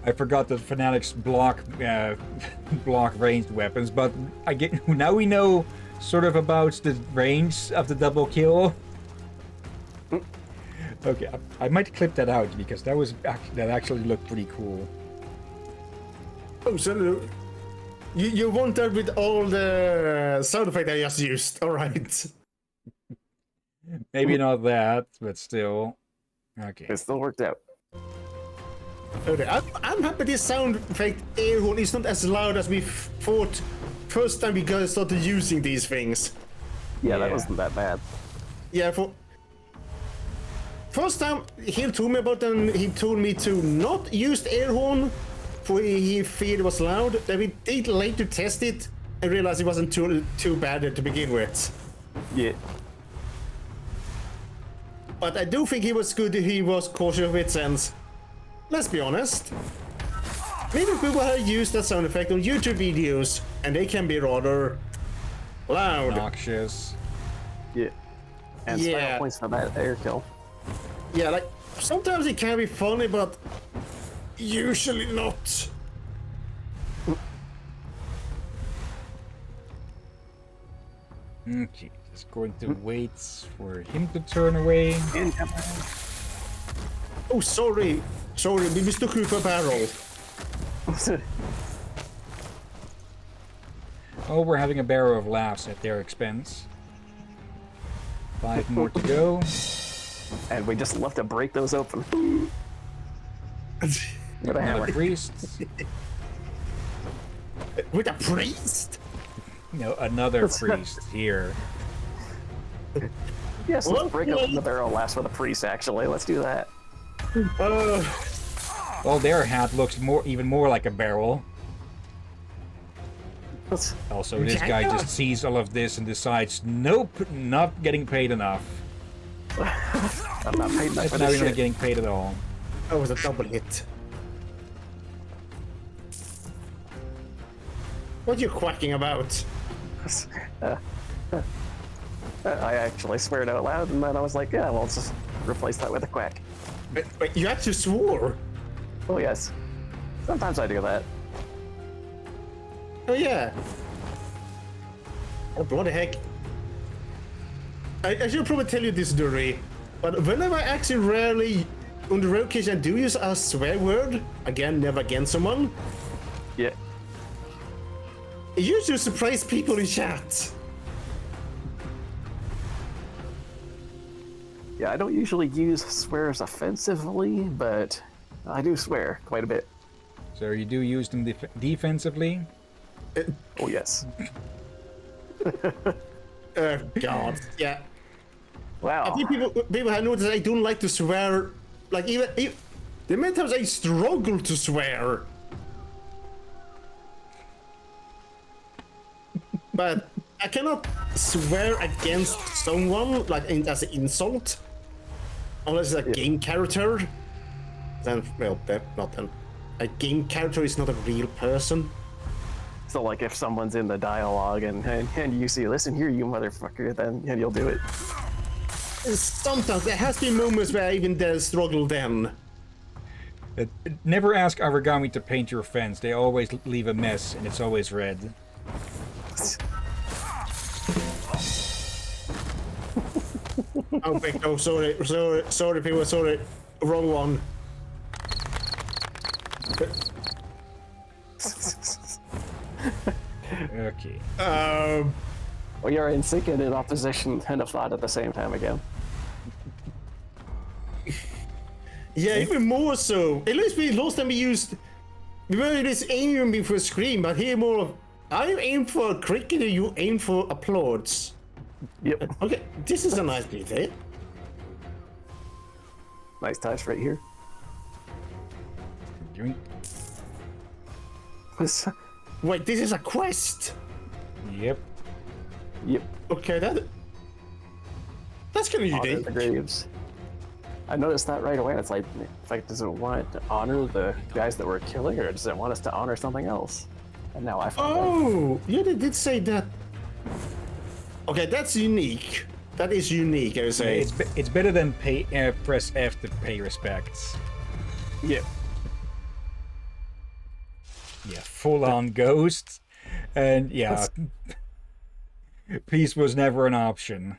I forgot that fanatics block block ranged weapons, but I get now we know sort of about the range of the double kill. Okay, I might clip that out because that actually looked pretty cool. Oh, so you want that with all the sound effect I just used? All right. Maybe not that, but still. Okay. It still worked out. Okay, I'm happy this sound effect air horn is not as loud as we thought first time we guys started using these things. Yeah, that Yeah. wasn't that bad. Yeah, for first time he told me about them, he told me to not use the air horn for he feared it was loud. Then we did later test it and realized it wasn't too bad to begin with. Yeah. But I do think he was good. He was cautious with sense. Let's be honest. Maybe people have used that sound effect on YouTube videos, and they can be rather loud. Noxious. Yeah. And Yeah. special points for that air kill. Yeah, like sometimes it can be funny, but usually not. Okay, just going to wait for him to turn away. Oh, sorry, we mistook you for a barrel. Oh, we're having a barrel of laughs at their expense. 5 more to go. And we just love to break those open. With a Another hammer. priest. With a priest? No, another priest here. Yes, let's What? break open the barrel last with a priest, actually. Let's do that. Well, their hat looks even more like a barrel. Also, this guy just sees all of this and decides, nope, not getting paid enough. I'm not paid enough It's for not this even shit. getting paid at all. That was a double hit. What are you quacking about? I actually swear it out loud, and then I was like, yeah, well, let's just replace that with a quack. Wait, you actually swore? Oh, yes. Sometimes I do that. Oh yeah. Oh, what the heck? I should probably tell you this, Dury, but whenever I actually rarely, on the rare occasion I do use a swear word, again, never against someone, Yeah. it usually surprise people in chat. Yeah, I don't usually use swears offensively, but I do swear quite a bit. So you do use them defensively? Oh, yes. God. Yeah. I Wow. think people have noticed I don't like to swear. Like even the many times I struggle to swear. But I cannot swear against someone like as an insult, unless it's a game character. Then well, not then. A game character is not a real person. So, like, if someone's in the dialogue and you see, listen here, you motherfucker, then you'll do it. Sometimes there has been moments where I even dare struggle then. Never ask Aragami to paint your fence. They always leave a mess, and it's always red. Oh, wait, oh, sorry, people, sorry, wrong one. Okay. Well, you're in sync and in opposition kind of thought at the same time again. Yeah, even more so. At least last time we were just aiming for a scream, but here more of, I aim for a cricket and you aim for applause. Yep. Okay, this is a nice detail. Nice touch right here. Doing- Wait, this is a quest. Yep. Yep. Okay, that's kind of Honor unique. the graves. I noticed that right away. It's like, does it want to honor the guys that we're killing, or does it want us to honor something else? And now I find out. Oh, yeah, they did say that. Okay, that's unique. That is unique, I would say. It's better than press F to pay respects. Yeah. Yeah, full-on ghost. And yeah, peace was never an option.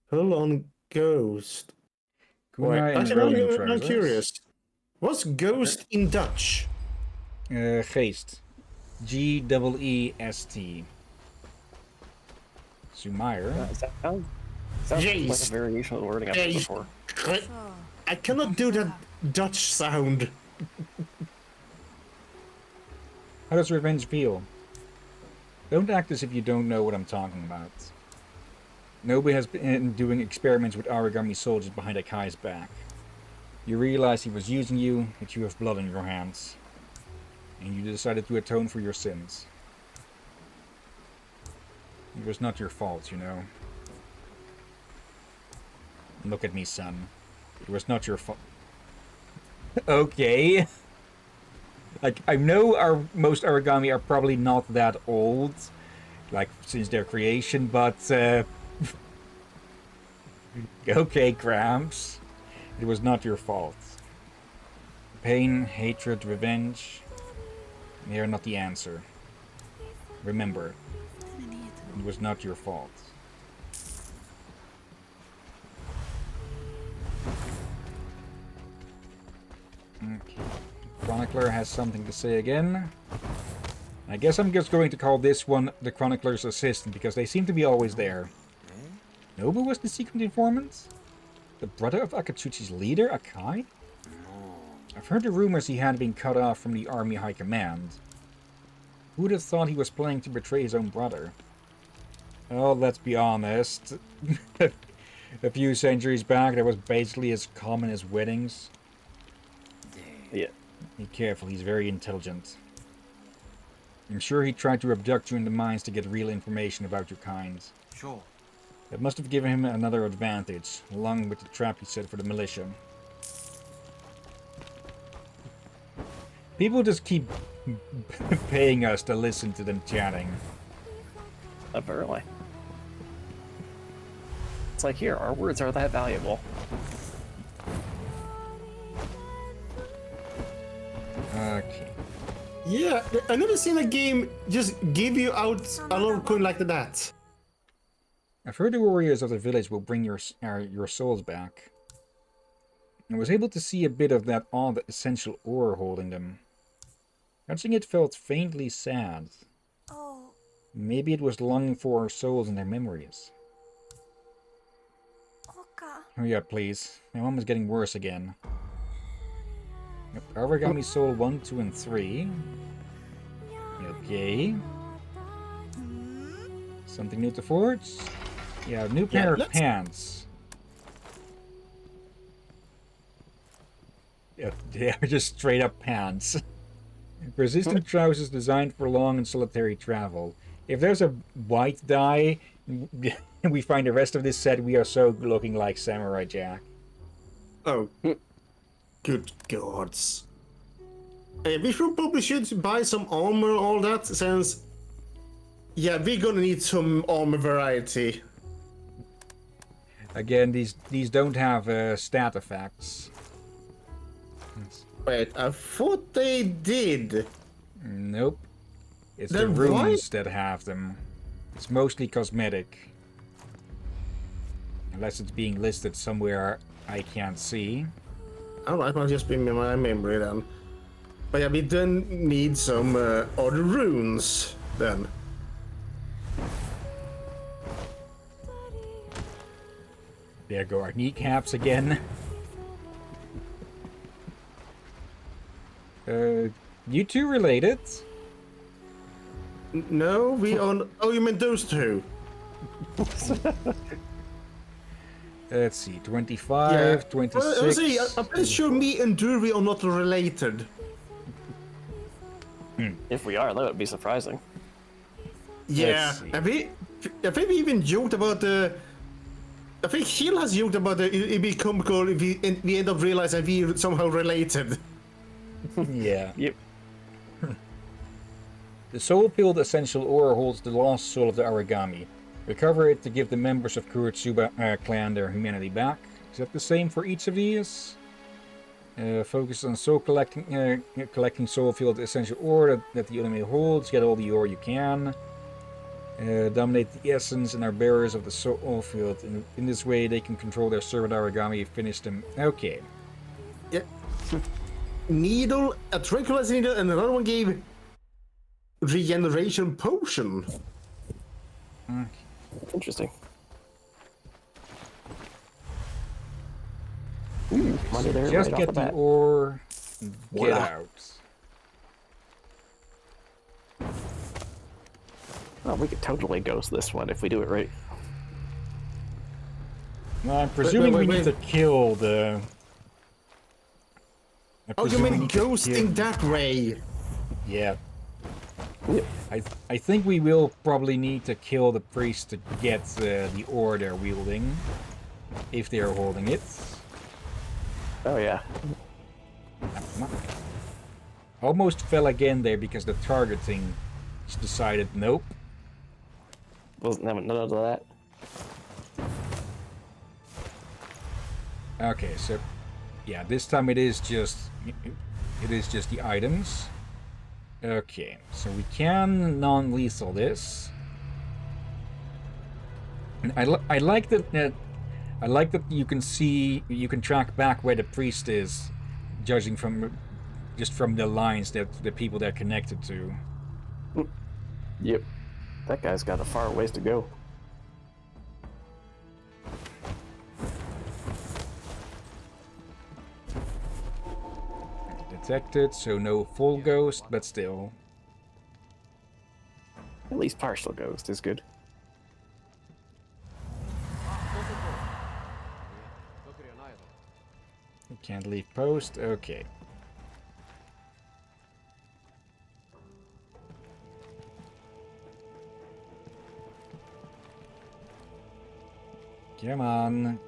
Full on ghost. Wait, Kunai and actually, rolling I'm trousers. curious. What's ghost in Dutch? Geest. G-E-E-S-T. Sumair. Sounds like Jeez. a variation of the wording I've heard Jeez. before. I cannot do that Dutch sound. How does revenge feel? Don't act as if you don't know what I'm talking about. Nobody has been doing experiments with Aragami soldiers behind Akai's back. You realize he was using you, that you have blood on your hands. And you decided to atone for your sins. It was not your fault, you know. Look at me, son. It was not your fault. Okay. Like, I know most Aragami are probably not that old, like, since their creation, but, okay, Gramps. It was not your fault. Pain, hatred, revenge, they are not the answer. Remember, it was not your fault. Okay. Chronicler has something to say again. I guess I'm just going to call this one the Chronicler's assistant, because they seem to be always there. Nobu was the secret informant? The brother of Akatsuchi's leader, Akai? I've heard the rumors he had been cut off from the army high command. Who would have thought he was planning to betray his own brother? Well, let's be honest. A few centuries back, that was basically as common as weddings. Yeah. Be careful, he's very intelligent. I'm sure he tried to abduct you in the mines to get real information about your kind. Sure. That must have given him another advantage, along with the trap he set for the militia. People just keep paying us to listen to them chatting. Apparently. It's like, here, our words are that valuable. Okay. Yeah, I never seen a game just give you out a lot of coin like that. I've heard the warriors of the village will bring your souls back. I was able to see a bit of that odd essential ore holding them. Touching it felt faintly sad. Oh, Maybe it was longing for our souls and their memories. Oka. Hurry up, please. My mom is getting worse again. Yep, Aragami Soul 1, 2, and 3. Okay. Something new to forge? Yeah, new pair of pants. Yeah, they are just straight up pants. Resistant trousers designed for long and solitary travel. If there's a white dye, and we find the rest of this set, we are so looking like Samurai Jack. Oh, good gods. We probably should buy some armor and all that, since... Yeah, we're gonna need some armor variety. Again, these don't have stat effects. Wait, I thought they did. Nope. It's Then the runes why- that have them. It's mostly cosmetic. Unless it's being listed somewhere I can't see. Alright, it might just be my memory then. But yeah, we then need some other runes then. There go our kneecaps again. You two related? No, we on. Oh, you meant those two? Let's see, 25, 26. Well, see, I'm pretty sure me and Drury are not related. If we are, that would be surprising. Yeah, see. I think we even joked about the I think Hill has joked about it'd be comical if we end up realizing we somehow related. Yeah. Yep. The soul-filled essential ore holds the lost soul of the Aragami. Recover it to give the members of Kuretsuba clan their humanity back. Is that the same for each of these? Focus on soul collecting soul-filled essential ore that the enemy holds. Get all the ore you can. Dominate the essence and are bearers of the soul field. In this way, they can control their servant Aragami. Finish them. Okay. Yeah. Needle, a tranquilizer needle, and another one gave regeneration potion. Okay. Interesting. Ooh, money there Just right get off the the bat. ore. And get Voila. out. Oh, we could totally ghost this one if we do it right. Well, I'm presuming we need to kill the. Oh, you mean ghosting that way? Yeah. Yep. I think we will probably need to kill the priest to get the ore they're wielding, if they are holding it. Oh yeah. Almost fell again there because the targeting just decided nope. Wasn't having none of that. Okay, so yeah, this time it is just the items. Okay, so we can non-lethal this. And I like that you can track back where the priest is, judging from just from the lines that the people they're connected to. Yep. That guy's got a far ways to go. Detected, so no full ghost, but still. At least partial ghost is good. You can't leave post. Okay. Come on.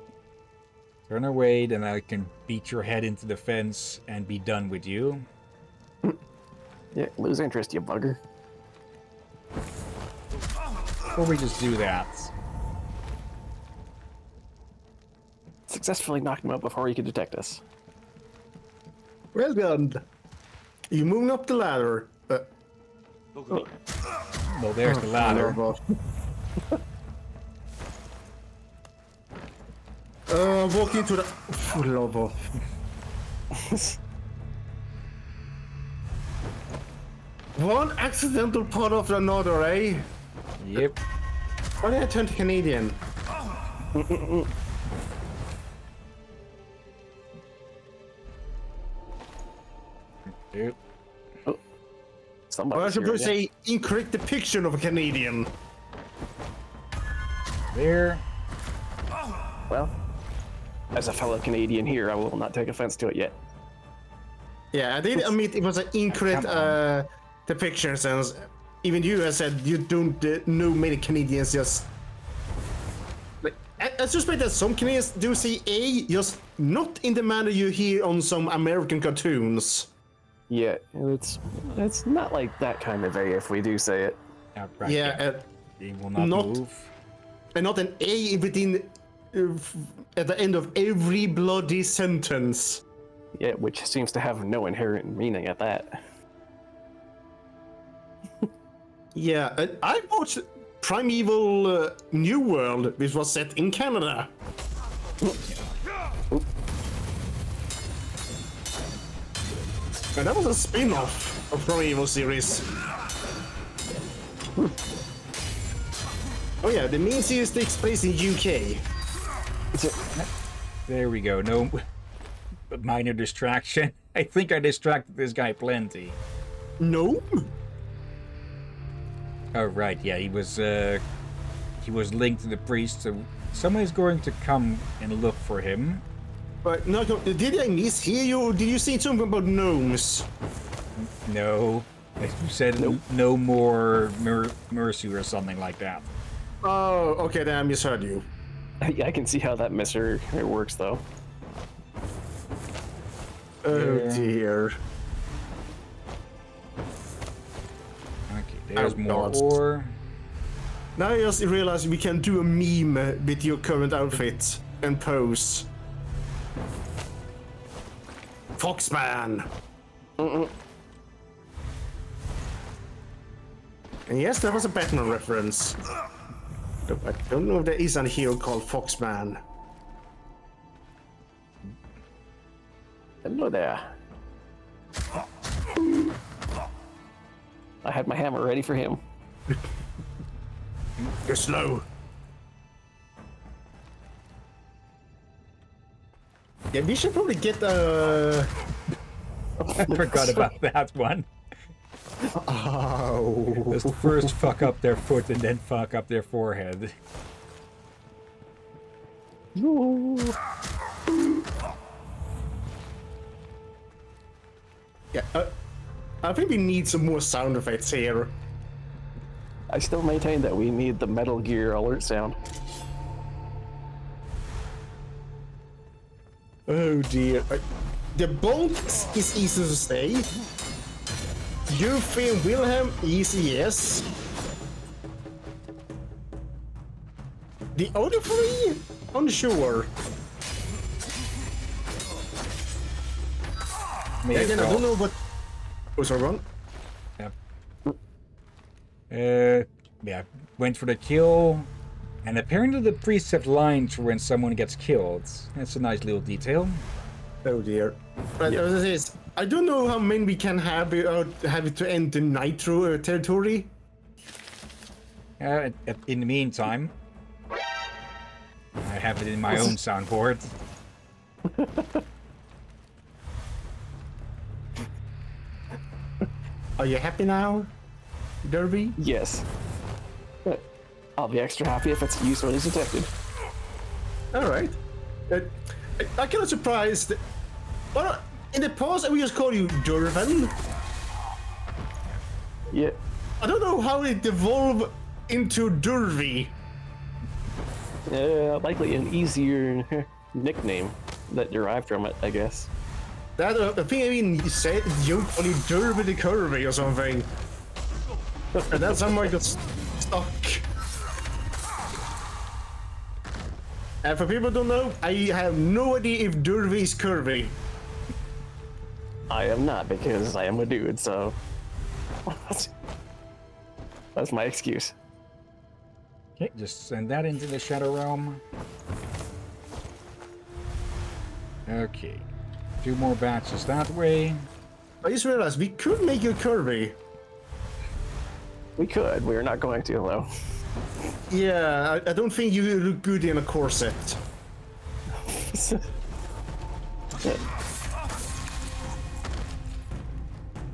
Turn away, then I can beat your head into the fence and be done with you. Yeah, lose interest, you bugger. Or we just do that. Successfully knocked him out before he could detect us. Well done. You moving up the ladder. Well, there's the ladder. Walk into the lava. One accidental part of another, eh? Yep. Why did I turn to Canadian? Dude. Somebody. Or I should say incorrect depiction of a Canadian. There. Well, as a fellow Canadian here, I will not take offense to it yet. Yeah, I did admit it was an incorrect depiction, since even you have said you don't know many Canadians just. Like, I suspect that some Canadians do say A, just not in the manner you hear on some American cartoons. Yeah, it's not like that kind of A if we do say it. Right, Yeah, he will not move. and not an A within at the end of every bloody sentence. Yeah, which seems to have no inherent meaning at that. Yeah, and I watched Primeval New World, which was set in Canada. And that was a spin-off of Primeval series. Oh yeah, the main series takes place in UK. There we go. No minor distraction. I think I distracted this guy plenty. No? Oh right, yeah, he was linked to the priest, so someone is going to come and look for him. But no, did I mishear you, or did you say something about gnomes? No, you said no more mercy or something like that. Oh, okay, then I misheard you. I can see how that misser works though. Oh Yeah. dear. Okay, there's Oh, more God. ore. Now I just realized we can do a meme with your current outfit and pose. Foxman! And yes, that was a Batman reference. But I don't know if there is a hero called Foxman. Hello there. I had my hammer ready for him. You're slow. Yeah, we should probably get I forgot about that one. Oh. Just first fuck up their foot and then fuck up their forehead. Yeah, I think we need some more sound effects here. I still maintain that we need the Metal Gear alert sound. Oh dear. The bolt is easy to say. Euphane Wilhelm, easy yes. The other three? Unsure. May as Again, I well. don't know what. Oh, sorry, Ron. Yeah, went for the kill. And apparently the priests have lines for when someone gets killed. That's a nice little detail. Oh dear. But as I say, I don't know how many we can have have it to enter Nitro territory. In the meantime, I have it in my own soundboard. Are you happy now, Derby? Yes. But I'll be extra happy if it's used when it's detected. All right. I'm kind of surprised. Well, in the past, we just call you Durvan. Yeah. I don't know how it evolved into Durvy. Likely an easier nickname that derived from it, I guess. That I think I mean you said you call you Derby the Curvy or something. And that somehow got stuck. And for people who don't know, I have no idea if Derby is curvy. I am not because I am a dude, so that's my excuse. Okay, just send that into the Shadow Realm. Okay. 2 more batches that way. I just realized we could make you curvy. We could. We're not going to, though. Yeah, I don't think you look good in a corset.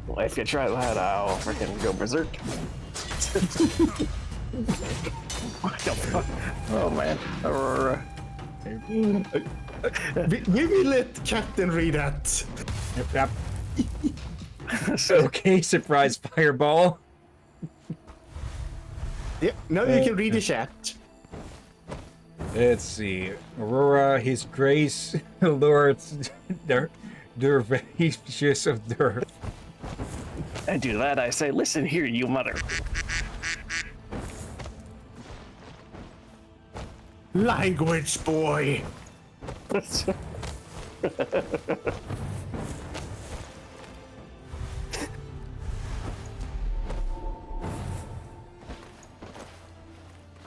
Well, if you try that, I'll freaking go berserk. What the fuck? Oh man. Maybe let Captain read that. Yep. Okay, surprise fireball. Yeah, now you can read the chat. Let's see. Aurora, His Grace, Lord Dervacious of Derv. And to that I say, listen here, you mother. Language, boy.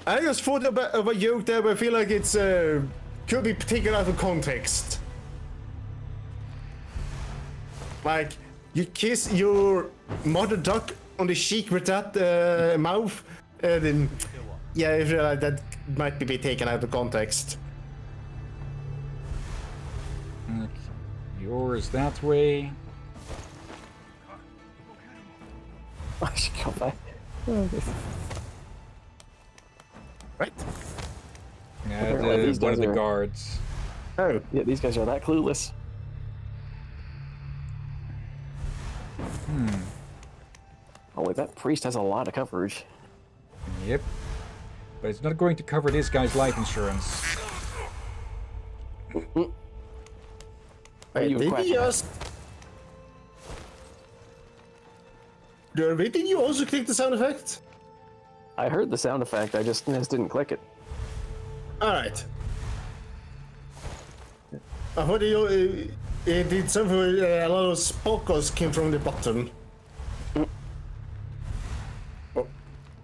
I just thought of a joke there, but I feel like it's could be taken out of context. Like you kiss your mother duck on the cheek with that mouth, and then yeah, I feel like that might be taken out of context. Okay. Yours that way. I should go back. Right? Yeah, Apparently these one of guys the are- guards. Oh, Yeah, these guys are that clueless. Oh wait, that priest has a lot of coverage. Yep. But it's not going to cover this guy's life insurance. Are you Did quack? you just... Did you also click the sound effect? I heard the sound effect. I just didn't click it. Alright. I thought it did something where a lot of sparkles came from the button. Oh,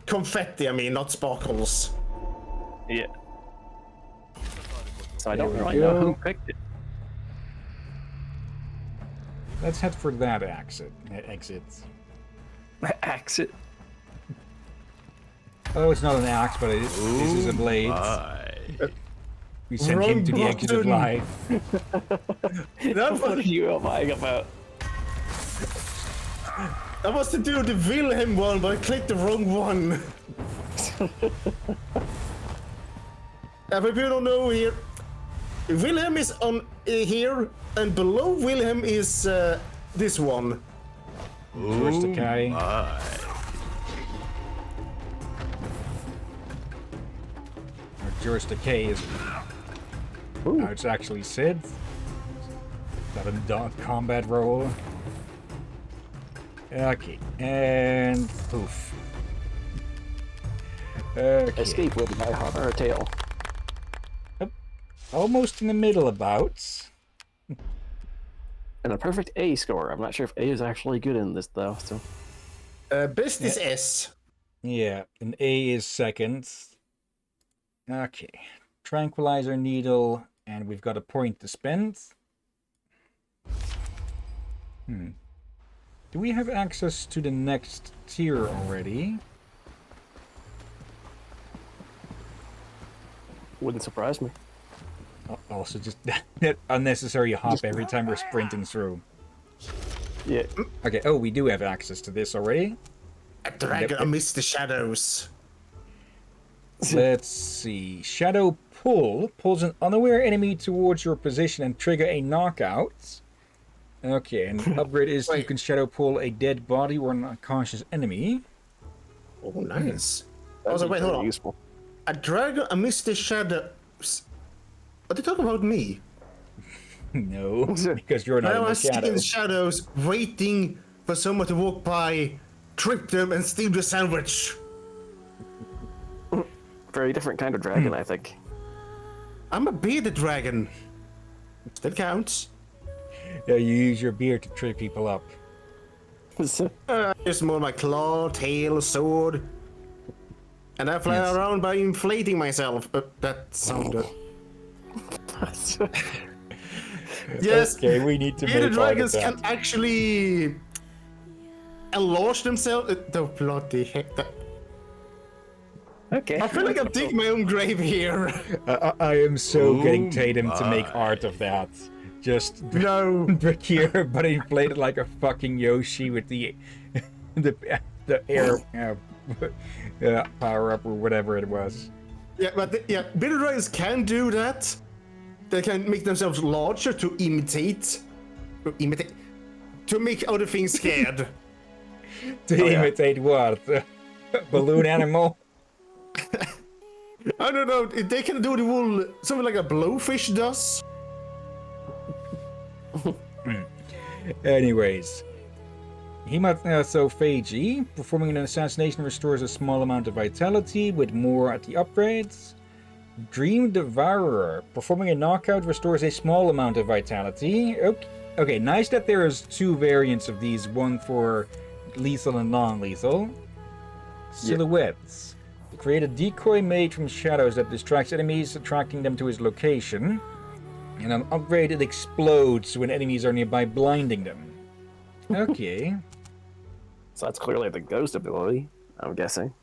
confetti, I mean, not sparkles. Yeah. So I don't There we really know go. who picked it. Let's head for that exit. Exit. Oh, it's not an axe, but this is a blade. We sent him Wrong to the exit of button. life. That What are was, you lying about? that was to do the Wilhelm one, but I clicked the wrong one. For people who don't know here, Wilhelm is on here, and below Wilhelm is this one. Towards the Kai. George Decay is how it's actually said. Got a dog combat roll. Okay, and poof. Okay. Escape with my heart or a tail. Almost in the middle about. And a perfect A score. I'm not sure if A is actually good in this though. So Best is S. Yeah, an A is second. Okay, tranquilizer needle, and we've got a point to spend. Do we have access to the next tier already? wouldn't surprise me. Also, just that unnecessary hop every time we're sprinting through. Yeah. Okay, oh, we do have access to this already. A dragon amidst the shadows. Let's see. Shadow Pull pulls an unaware enemy towards your position and trigger a knockout. Okay, and the upgrade is you Wait. can Shadow Pull a dead body or an unconscious enemy. Oh, nice. That'd Also, be wait, hold pretty on. useful. A dragon amidst the shadows. Are they talking about me? No, because you're not Now in I'm the sitting in shadow. the shadows, waiting for someone to walk by, trip them, and steal the sandwich. Very different kind of dragon, I think. I'm a bearded dragon. That counts. Yeah, you use your beard to trip people up. Just more my claw, tail, sword. And I fly Yes. around by inflating myself. That sounded. Yes, Okay, we need to bearded make all of dragons that. can actually enlarge themselves. The bloody heck. Okay. I feel like I'm digging my own grave here. I am so getting Tatum to make art of that. Just No. here, but inflated like a fucking Yoshi with the the air power up or whatever it was. Yeah, but bearded dragons can do that. They can make themselves larger to imitate, to make other things scared. To imitate what? Balloon animal? I don't know. They can do the wool something like a blowfish does. Anyways. Hematophagy. Performing an assassination restores a small amount of vitality with more at the upgrades. Dream Devourer. Performing a knockout restores a small amount of vitality. Okay, nice that there is two variants of these, one for lethal and non-lethal. Silhouettes. Create a decoy made from shadows that distracts enemies, attracting them to his location. And an upgrade, it explodes when enemies are nearby, blinding them. Okay. So that's clearly the ghost ability, I'm guessing.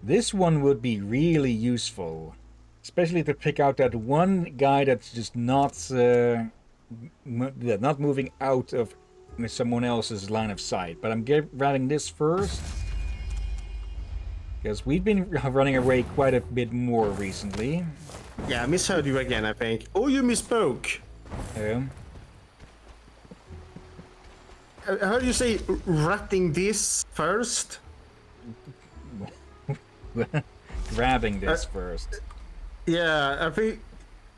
This one would be really useful. Especially to pick out that one guy that's just not not moving out of someone else's line of sight. But I'm grabbing this first. Because we've been running away quite a bit more recently. Yeah, I misheard you again, I think. Oh, you misspoke. How do you say ratting this first? Grabbing this first. Yeah, I think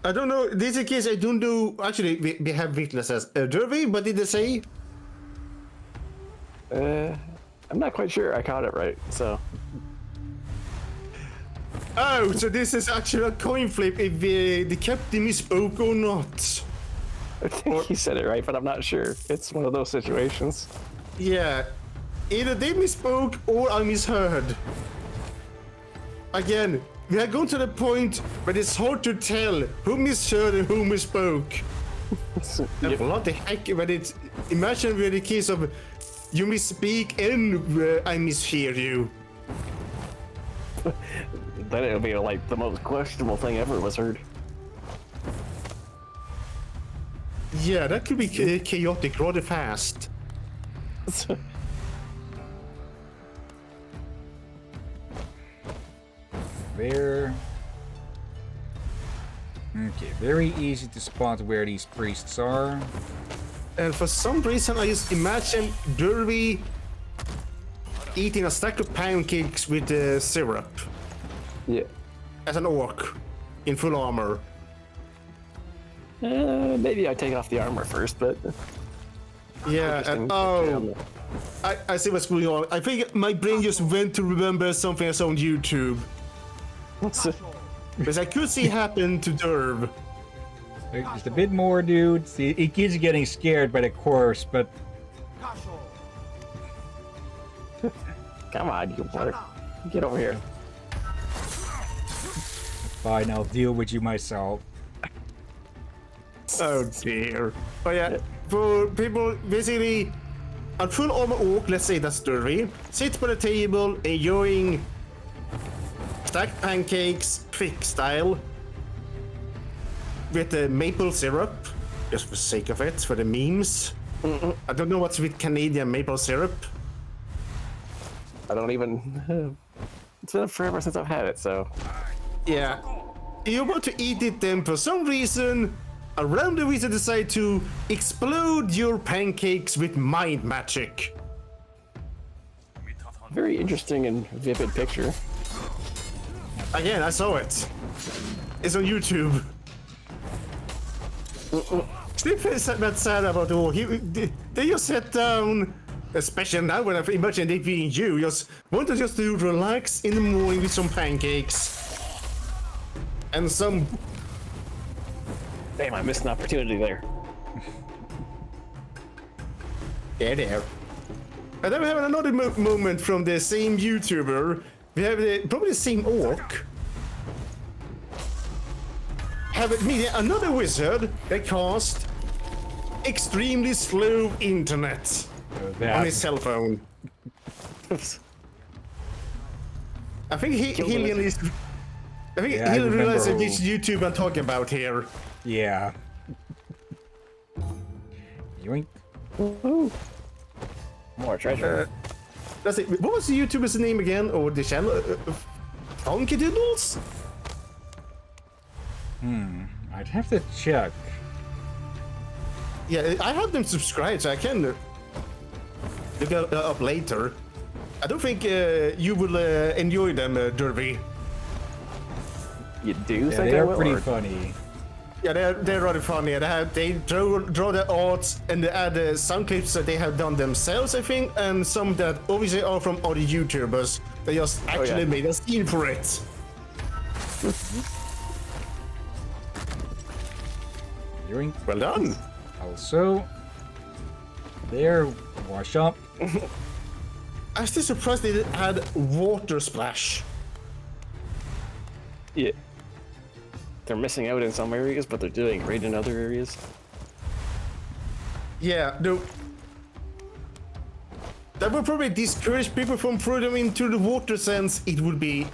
I don't know. This is a case I don't know. Actually, we have witnesses. Derby, what did they say? I'm not quite sure I caught it right, so. Oh, so this is actually a coin flip if the captain misspoke or not. I think he said it right, but I'm not sure. It's one of those situations. Yeah, either they misspoke or I misheard. Again, we are going to the point where it's hard to tell who misheard and who misspoke. Yep. What the heck? When it's imagine with the case of you misspeak and I mishear you. Then it'll be like the most questionable thing ever was heard. Yeah, that could be chaotic rather fast. There. Okay, very easy to spot where these priests are. And for some reason, I just imagine Derby eating a stack of pancakes with syrup Yeah. as an orc in full armor. Maybe I take off the armor first, but. Yeah, and oh, I see what's going on. I think my brain just went to remember something I saw on YouTube. Because I could see happen to Derb. Just a bit more, dude. See, he keeps getting scared by the course, but Come on, you work. Get over here. fine, I'll deal with you myself. Oh dear. Oh yeah, for people, basically, a full armor orc, let's say that's Derby, sits by the table enjoying stacked pancakes, quick style, with the maple syrup, just for the sake of it, for the memes. I don't know what's with Canadian maple syrup. I don't even. It's been forever since I've had it, so. Yeah. You're about to eat it, then for some reason, a random wizard decide to explode your pancakes with mind magic. Very interesting and vivid picture. Again, I saw it. It's on YouTube. Steve is that sad about the war. They just sat down, especially now when I imagine they being you, just want to just to relax in the morning with some pancakes. And some... Damn, I missed an opportunity there. Yeah, there. And then we have another moment from the same YouTuber. We have probably the same orc. Have another wizard that cast extremely slow internet on his cell phone. I think Hillyan is. I think Yeah, I he'll realize remember which YouTube I'm talking about here. Yeah. Yoink. Woohoo! More treasure. That's it. What was the YouTuber's name again, or the channel? Funky Doodles? I'd have to check. Yeah, I have them subscribed, so I can look it up later. I don't think you will enjoy them, Derby. You do Yeah, think they I are will? pretty or- funny. Yeah, they're rather funny. They draw the arts and they add some clips that they have done themselves, I think, and some that obviously are from other YouTubers. They just actually made a scene for it. Yoink. Well done. Also, there, wash up. I'm still surprised they didn't add water splash. Yeah. They're missing out in some areas, but they're doing great in other areas. Yeah, no. That would probably discourage people from throwing them into the water, since it would be,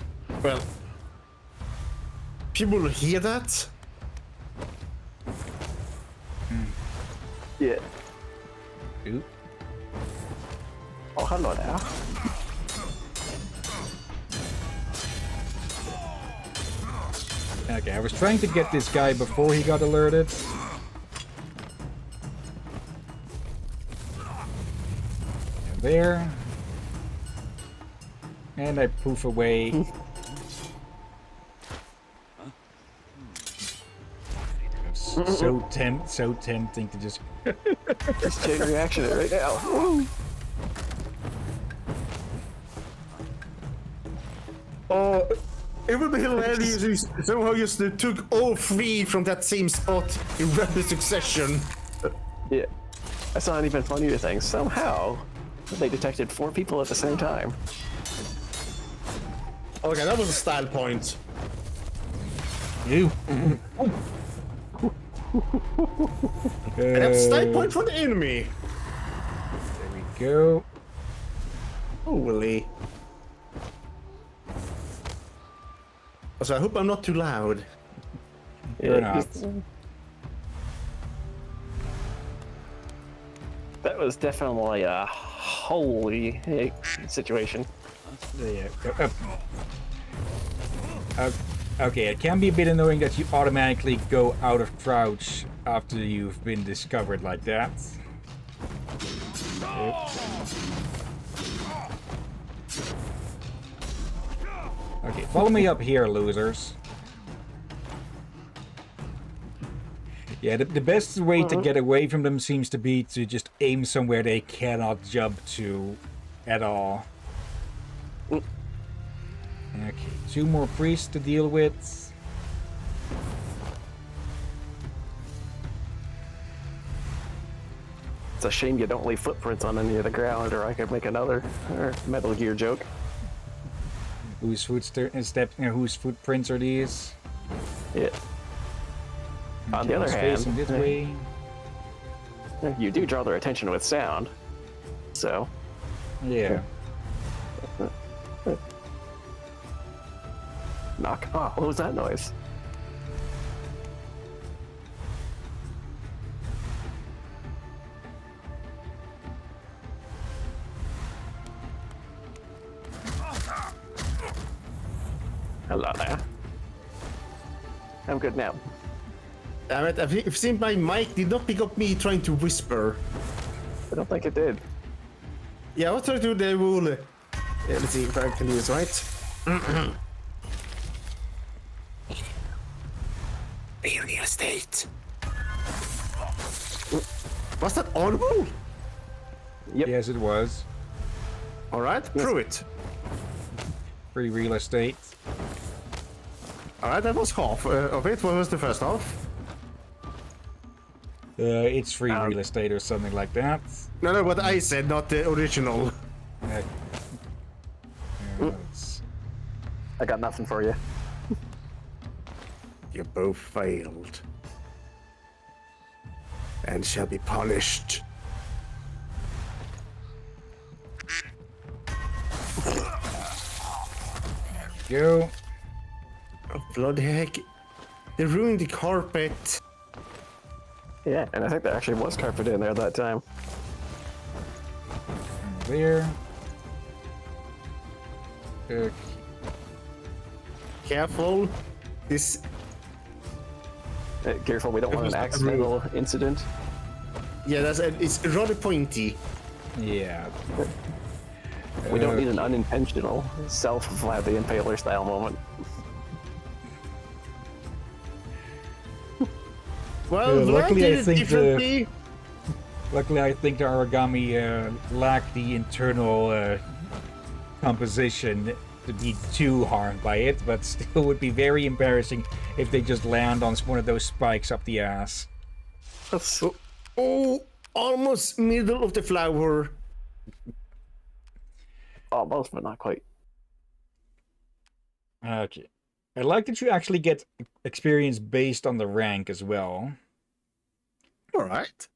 well, people will hear that. Yeah. Oop. Oh, hello there. Okay, I was trying to get this guy before he got alerted. And there. And I poof away. so tempting to just. Just chain reaction it right now. Woo. Oh, it would be hilarious if somehow just took all three from that same spot in rapid succession. Yeah. I saw an even funnier thing. Somehow, they detected 4 people at the same time. Okay, that was a style point. You. And that's style point for the enemy. There we go. Holy. Also, I hope I'm not too loud. You're not. That was definitely a holy heck situation. Yeah. Okay, it can be a bit annoying that you automatically go out of crouch after you've been discovered like that. Okay, follow me up here, losers. Yeah, the best way to get away from them seems to be to just aim somewhere they cannot jump to at all. Okay, 2 more priests to deal with. It's a shame you don't leave footprints on any of the ground, or I could make another Metal Gear joke. Whose footprints are these? Yeah. On the other Who's hand, facing this way. you do draw their attention with sound. So, Yeah. knock. Oh, what was that noise? Hello there. I'm good now. Damn it, I've seen my mic did not pick up me trying to whisper. I don't think it did. Yeah, I was trying to do the rule. Yeah, let's see if I can do this right. Alien estate. Was that audible? Yep. Yes, it was. Alright, prove it. Free real estate. Alright, that was half of it. What was the first half? It's free real estate or something like that. No, what I said, not the original. It's- I got nothing for you. You both failed. And shall be punished. Go. Oh, bloody heck. They ruined the carpet. Yeah, and I think there actually was carpet in there that time. There. Okay. Careful. This. Careful, we don't want an accidental incident. Yeah, it's rather pointy. Yeah. We don't need an unintentional self-Vlad the Impaler style moment. Well, Vlad luckily did I it think differently. Luckily, I think the Aragami lacked the internal composition to be too harmed by it, but still would be very embarrassing if they just land on one of those spikes up the ass. Oh, almost middle of the flower. Almost, but not quite. Okay. I like that you actually get experience based on the rank as well. All right.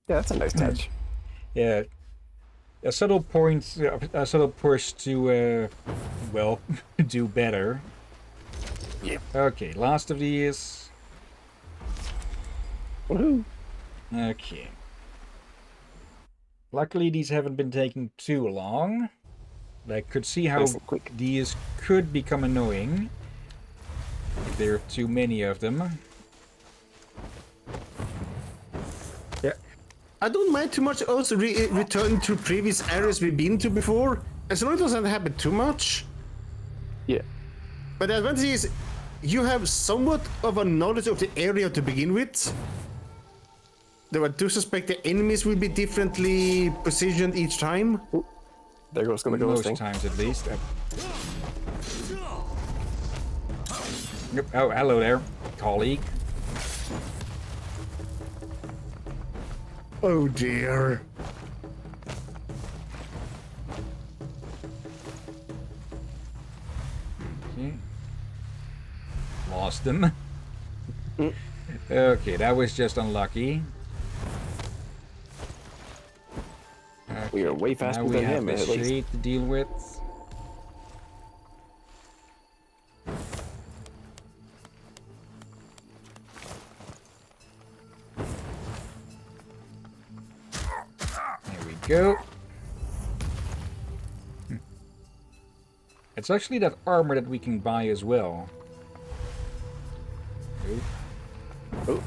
Yeah, that's a nice touch. Yeah. A subtle point, a subtle push to, well, do better. Yep. Okay, last of these. Woohoo! Okay. Luckily, these haven't been taking too long. I could see how Nice and quick. these could become annoying if there are too many of them. Yeah. I don't mind too much also returning to previous areas we've been to before, as long as it doesn't happen too much. Yeah. But the advantage is, you have somewhat of a knowledge of the area to begin with. Though I do suspect the enemies will be differently positioned each time. There goes gonna go Most thing. times, at least. Yep. Oh, hello there, colleague. Oh dear. Okay. Lost them. Okay, that was just unlucky. We are way Now faster we than have him, the at least. shade to deal with. There we go. It's actually that armor that we can buy as well. Oop. Oh.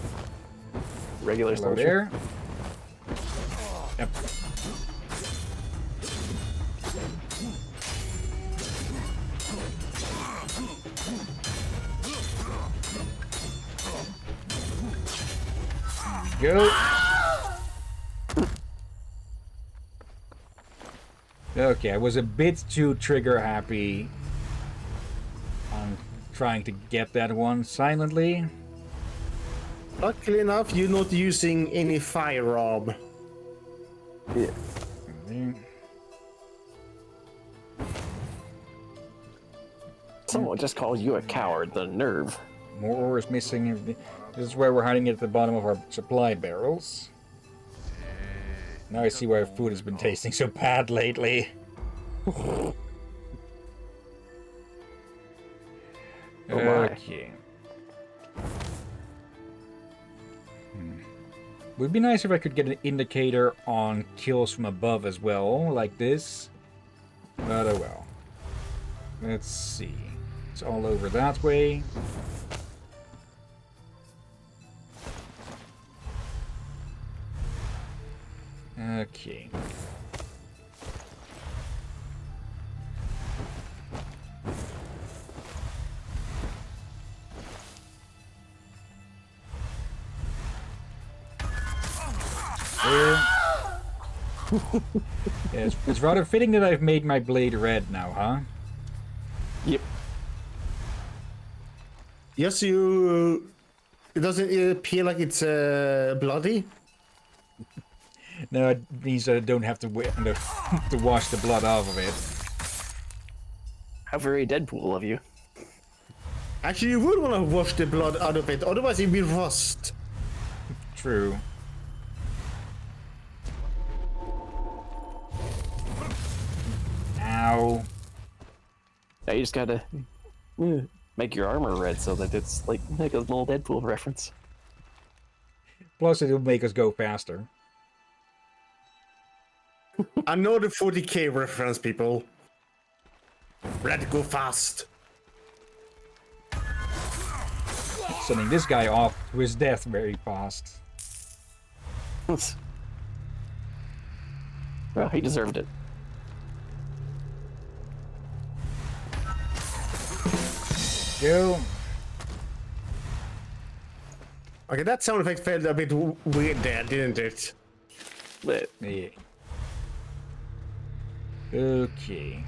Regular Hello soldier. there. Yep. There we go. Okay, I was a bit too trigger happy on trying to get that one silently. Luckily enough, you're not using any firearm. Yeah. There. Someone just calls you a coward. The nerve. More ore is missing. This is where we're hiding it at the bottom of our supply barrels. Now I see why our food has been tasting so bad lately. Oh my. Okay. Would be nice if I could get an indicator on kills from above as well, like this. But oh well. Let's see. It's all over that way. Okay. There. Yeah, it's rather fitting that I've made my blade red now, huh? Yep. Yes, you. It doesn't appear like it's bloody. No, it means that I don't have to to wash the blood off of it. How very Deadpool of you. Actually, you would want to wash the blood out of it, otherwise it will rust. True. Ow. Now you just gotta make your armor red so that it's like a little Deadpool reference. Plus, it'll make us go faster. I know the 40k reference, people. Red go fast. Sending this guy off to his death very fast. Well, he deserved it. Go. Okay, that sound effect felt a bit weird there, didn't it? But Yeah. Okay.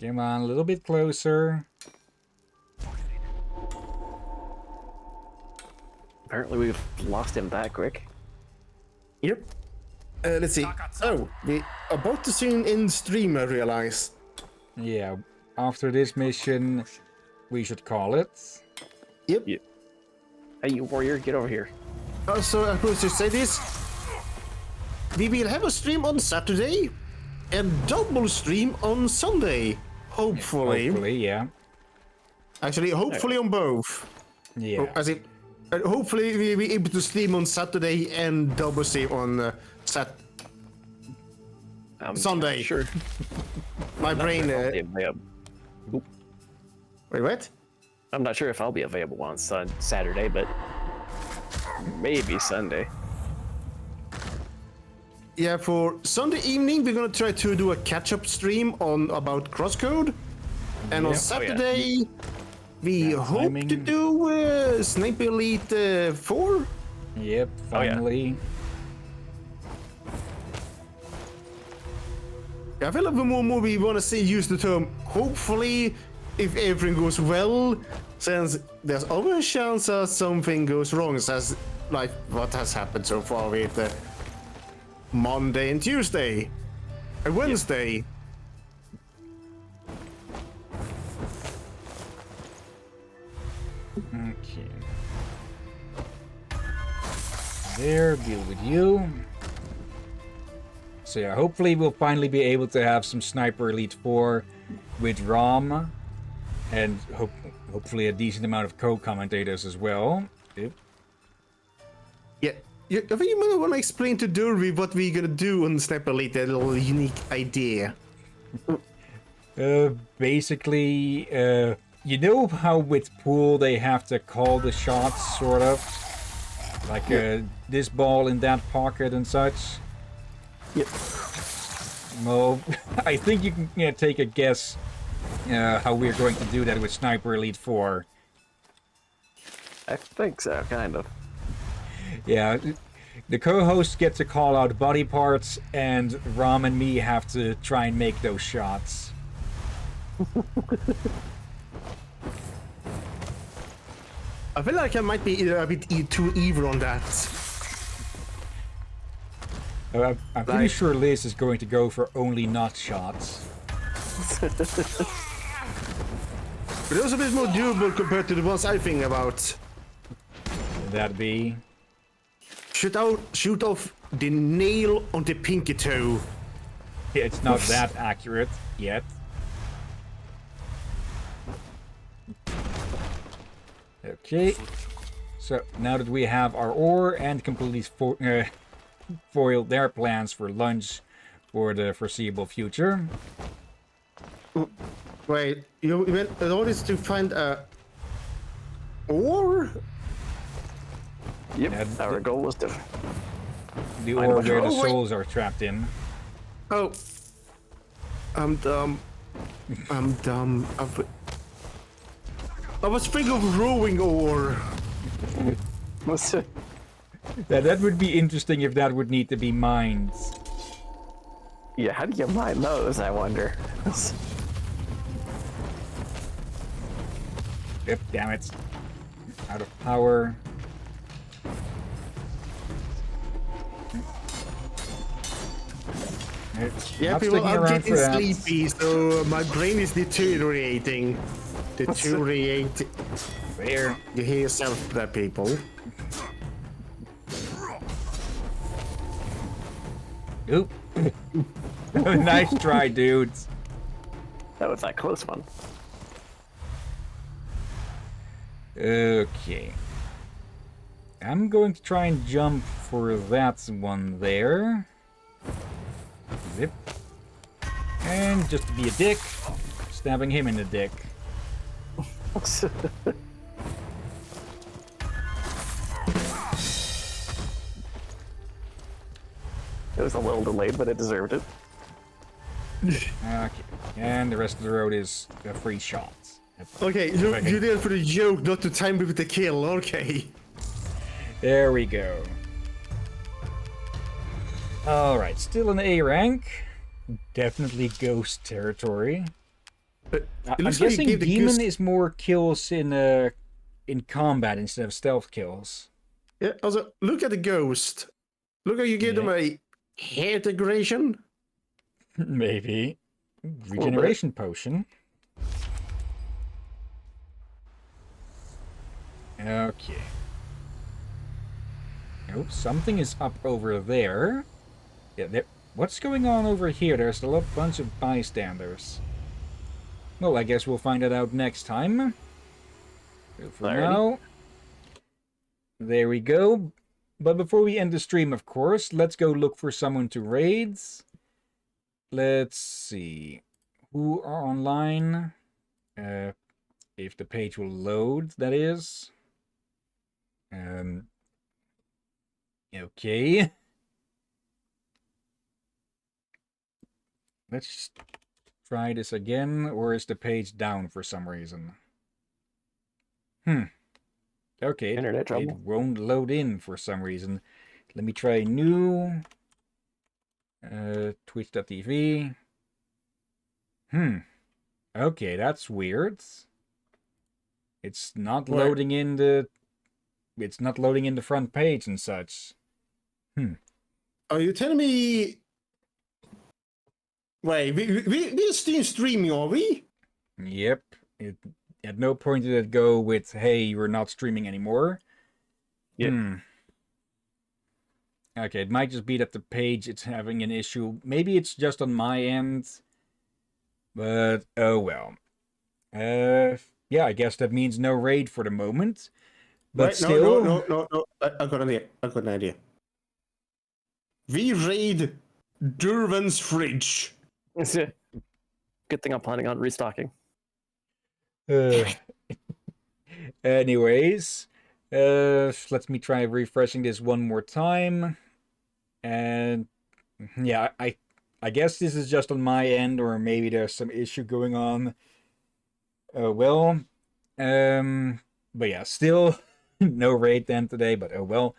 Come on, a little bit closer. apparently we've lost him that quick. Yep. Let's see. Oh, we about to see an end stream, I realize. Yeah, after this mission, we should call it. Yep. Yeah. Hey, you warrior, get over here. Also, I'm supposed to say this. We will have a stream on Saturday and double stream on Sunday. Hopefully. Hopefully, yeah. Actually, hopefully on both. Yeah. As in, hopefully we'll be able to stream on Saturday and double stream on Sunday. Sure. My brain. I'll be available. Wait, what? I'm not sure if I'll be available on Saturday, but maybe Sunday. Yeah, for Sunday evening, we're gonna try to do a catch-up stream on about Crosscode, and on Yep. Saturday, we Yeah, hope to timing. do Sniper Elite 4. Yep, finally. I feel like the more we want to say use the term hopefully if everything goes well, since there's always a chance that something goes wrong, as like what has happened so far with Monday and Tuesday and Wednesday. Okay. There, deal with you. So yeah, hopefully we'll finally be able to have some Sniper Elite 4 with ROM. And hopefully a decent amount of co-commentators as well. Yep. Yeah, I think you might want to explain to Derby what we're gonna do on Sniper Elite, that little unique idea. Basically, you know how with pool they have to call the shots, sort of? Like this ball in that pocket and such? Yep. Well, I think you can take a guess how we're going to do that with Sniper Elite 4. I think so, kind of. Yeah, the co-host gets to call out body parts, and Ram and me have to try and make those shots. I feel like I might be a bit too evil on that. I'm pretty sure Liz is going to go for only not shots. But those are a bit more doable compared to the ones I think about. That'd be... Shoot off the nail on the pinky toe. It's not that accurate yet. Okay. So now that we have our ore and completely foiled their plans for lunch for the foreseeable future. Wait, you went in order to find a ore? Yep, Yeah, our goal was different. The Find a ore bunch of- where the oh, wait. souls are trapped in. Oh. I'm dumb. I'm dumb. I was thinking of rowing ore. That would be interesting if that would need to be mined. Yeah, how do you mine those, I wonder? Yep, damn it. Out of power. Yeah, Not people, sticking I'm around getting for that. sleepy, so my brain is deteriorating. Deteriorating. There. You hear yourself there, people. Oop. Nice try, dudes. That was that close one. Okay. I'm going to try and jump for that one there. Zip. And just to be a dick, stabbing him in the dick. It was a little delayed, but it deserved it. Okay. And the rest of the road is free shots. Okay, you did it for the joke, not to time it with the kill. Okay. There we go. Alright, still an A rank. Definitely ghost territory. But I'm it looks like you guessing gave the demon goose- is more kills in combat instead of stealth kills. Yeah, also, look at the ghost. Look how you gave them a hair degradation. Maybe. Regeneration potion. Okay. Oh, something is up over there. Yeah, what's going on over here? There's a bunch of bystanders. Well, I guess we'll find it out next time. So for Alrighty. now, there we go. But before we end the stream, of course, let's go look for someone to raid. Let's see. Who are online? If the page will load, that is. Okay. Let's try this again, or is the page down for some reason? Okay, Internet it trouble. won't load in for some reason. Let me try new. Twitch.tv. Okay, that's weird. It's not Where? loading in the... It's not loading in the front page and such. Are you telling me? Wait, we're still streaming, are we? Yep. At no point did it go with, hey, you're not streaming anymore. Yeah. Okay, it might just be that the page it's having an issue. Maybe it's just on my end. But, oh well. Yeah, I guess that means no raid for the moment. But Right, still... no. I got an idea. I got an idea. We raid Durvan's fridge. Good thing I'm planning on restocking. Anyways, let me try refreshing this one more time. And yeah, I guess this is just on my end, or maybe there's some issue going on. Oh well. But yeah, still no raid then today, but oh well.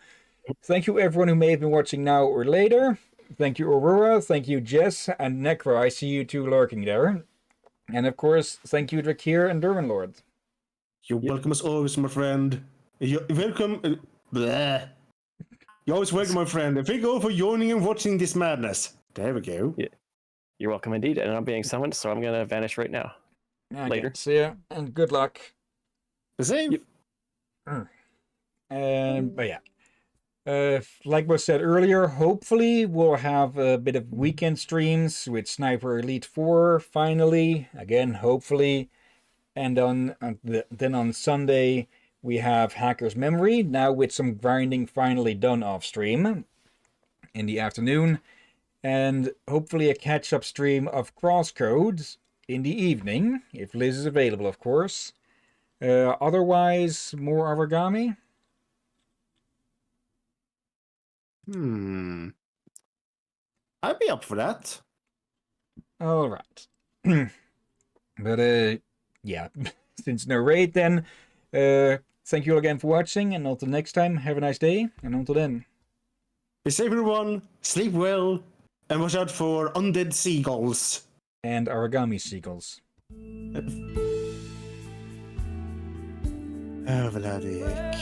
Thank you everyone who may have been watching now or later. Thank you Aurora, thank you Jess and Necro. I see you two lurking there. And of course, thank you Drakir and Durban Lord. You're welcome as always, my friend. You're welcome. Bleh. You're always welcome, my friend. And thank you all for joining and watching this madness. There we go. Yeah. You're welcome indeed, and I'm being summoned, so I'm gonna vanish right now. Okay, Later. see ya, and good luck. The same. Yep. But yeah. Like was said earlier, hopefully we'll have a bit of weekend streams with Sniper Elite 4 finally. Again, hopefully. And then on Sunday, we have Hacker's Memory, now with some grinding finally done off stream in the afternoon. And hopefully a catch-up stream of Crosscodes in the evening, if Liz is available, of course. Otherwise, more Aragami. I'd be up for that. All right. But yeah, since no raid then, thank you all again for watching, and until next time, have a nice day, and until then. Be safe, everyone. Sleep well, and watch out for undead seagulls. And Aragami seagulls. Vladik.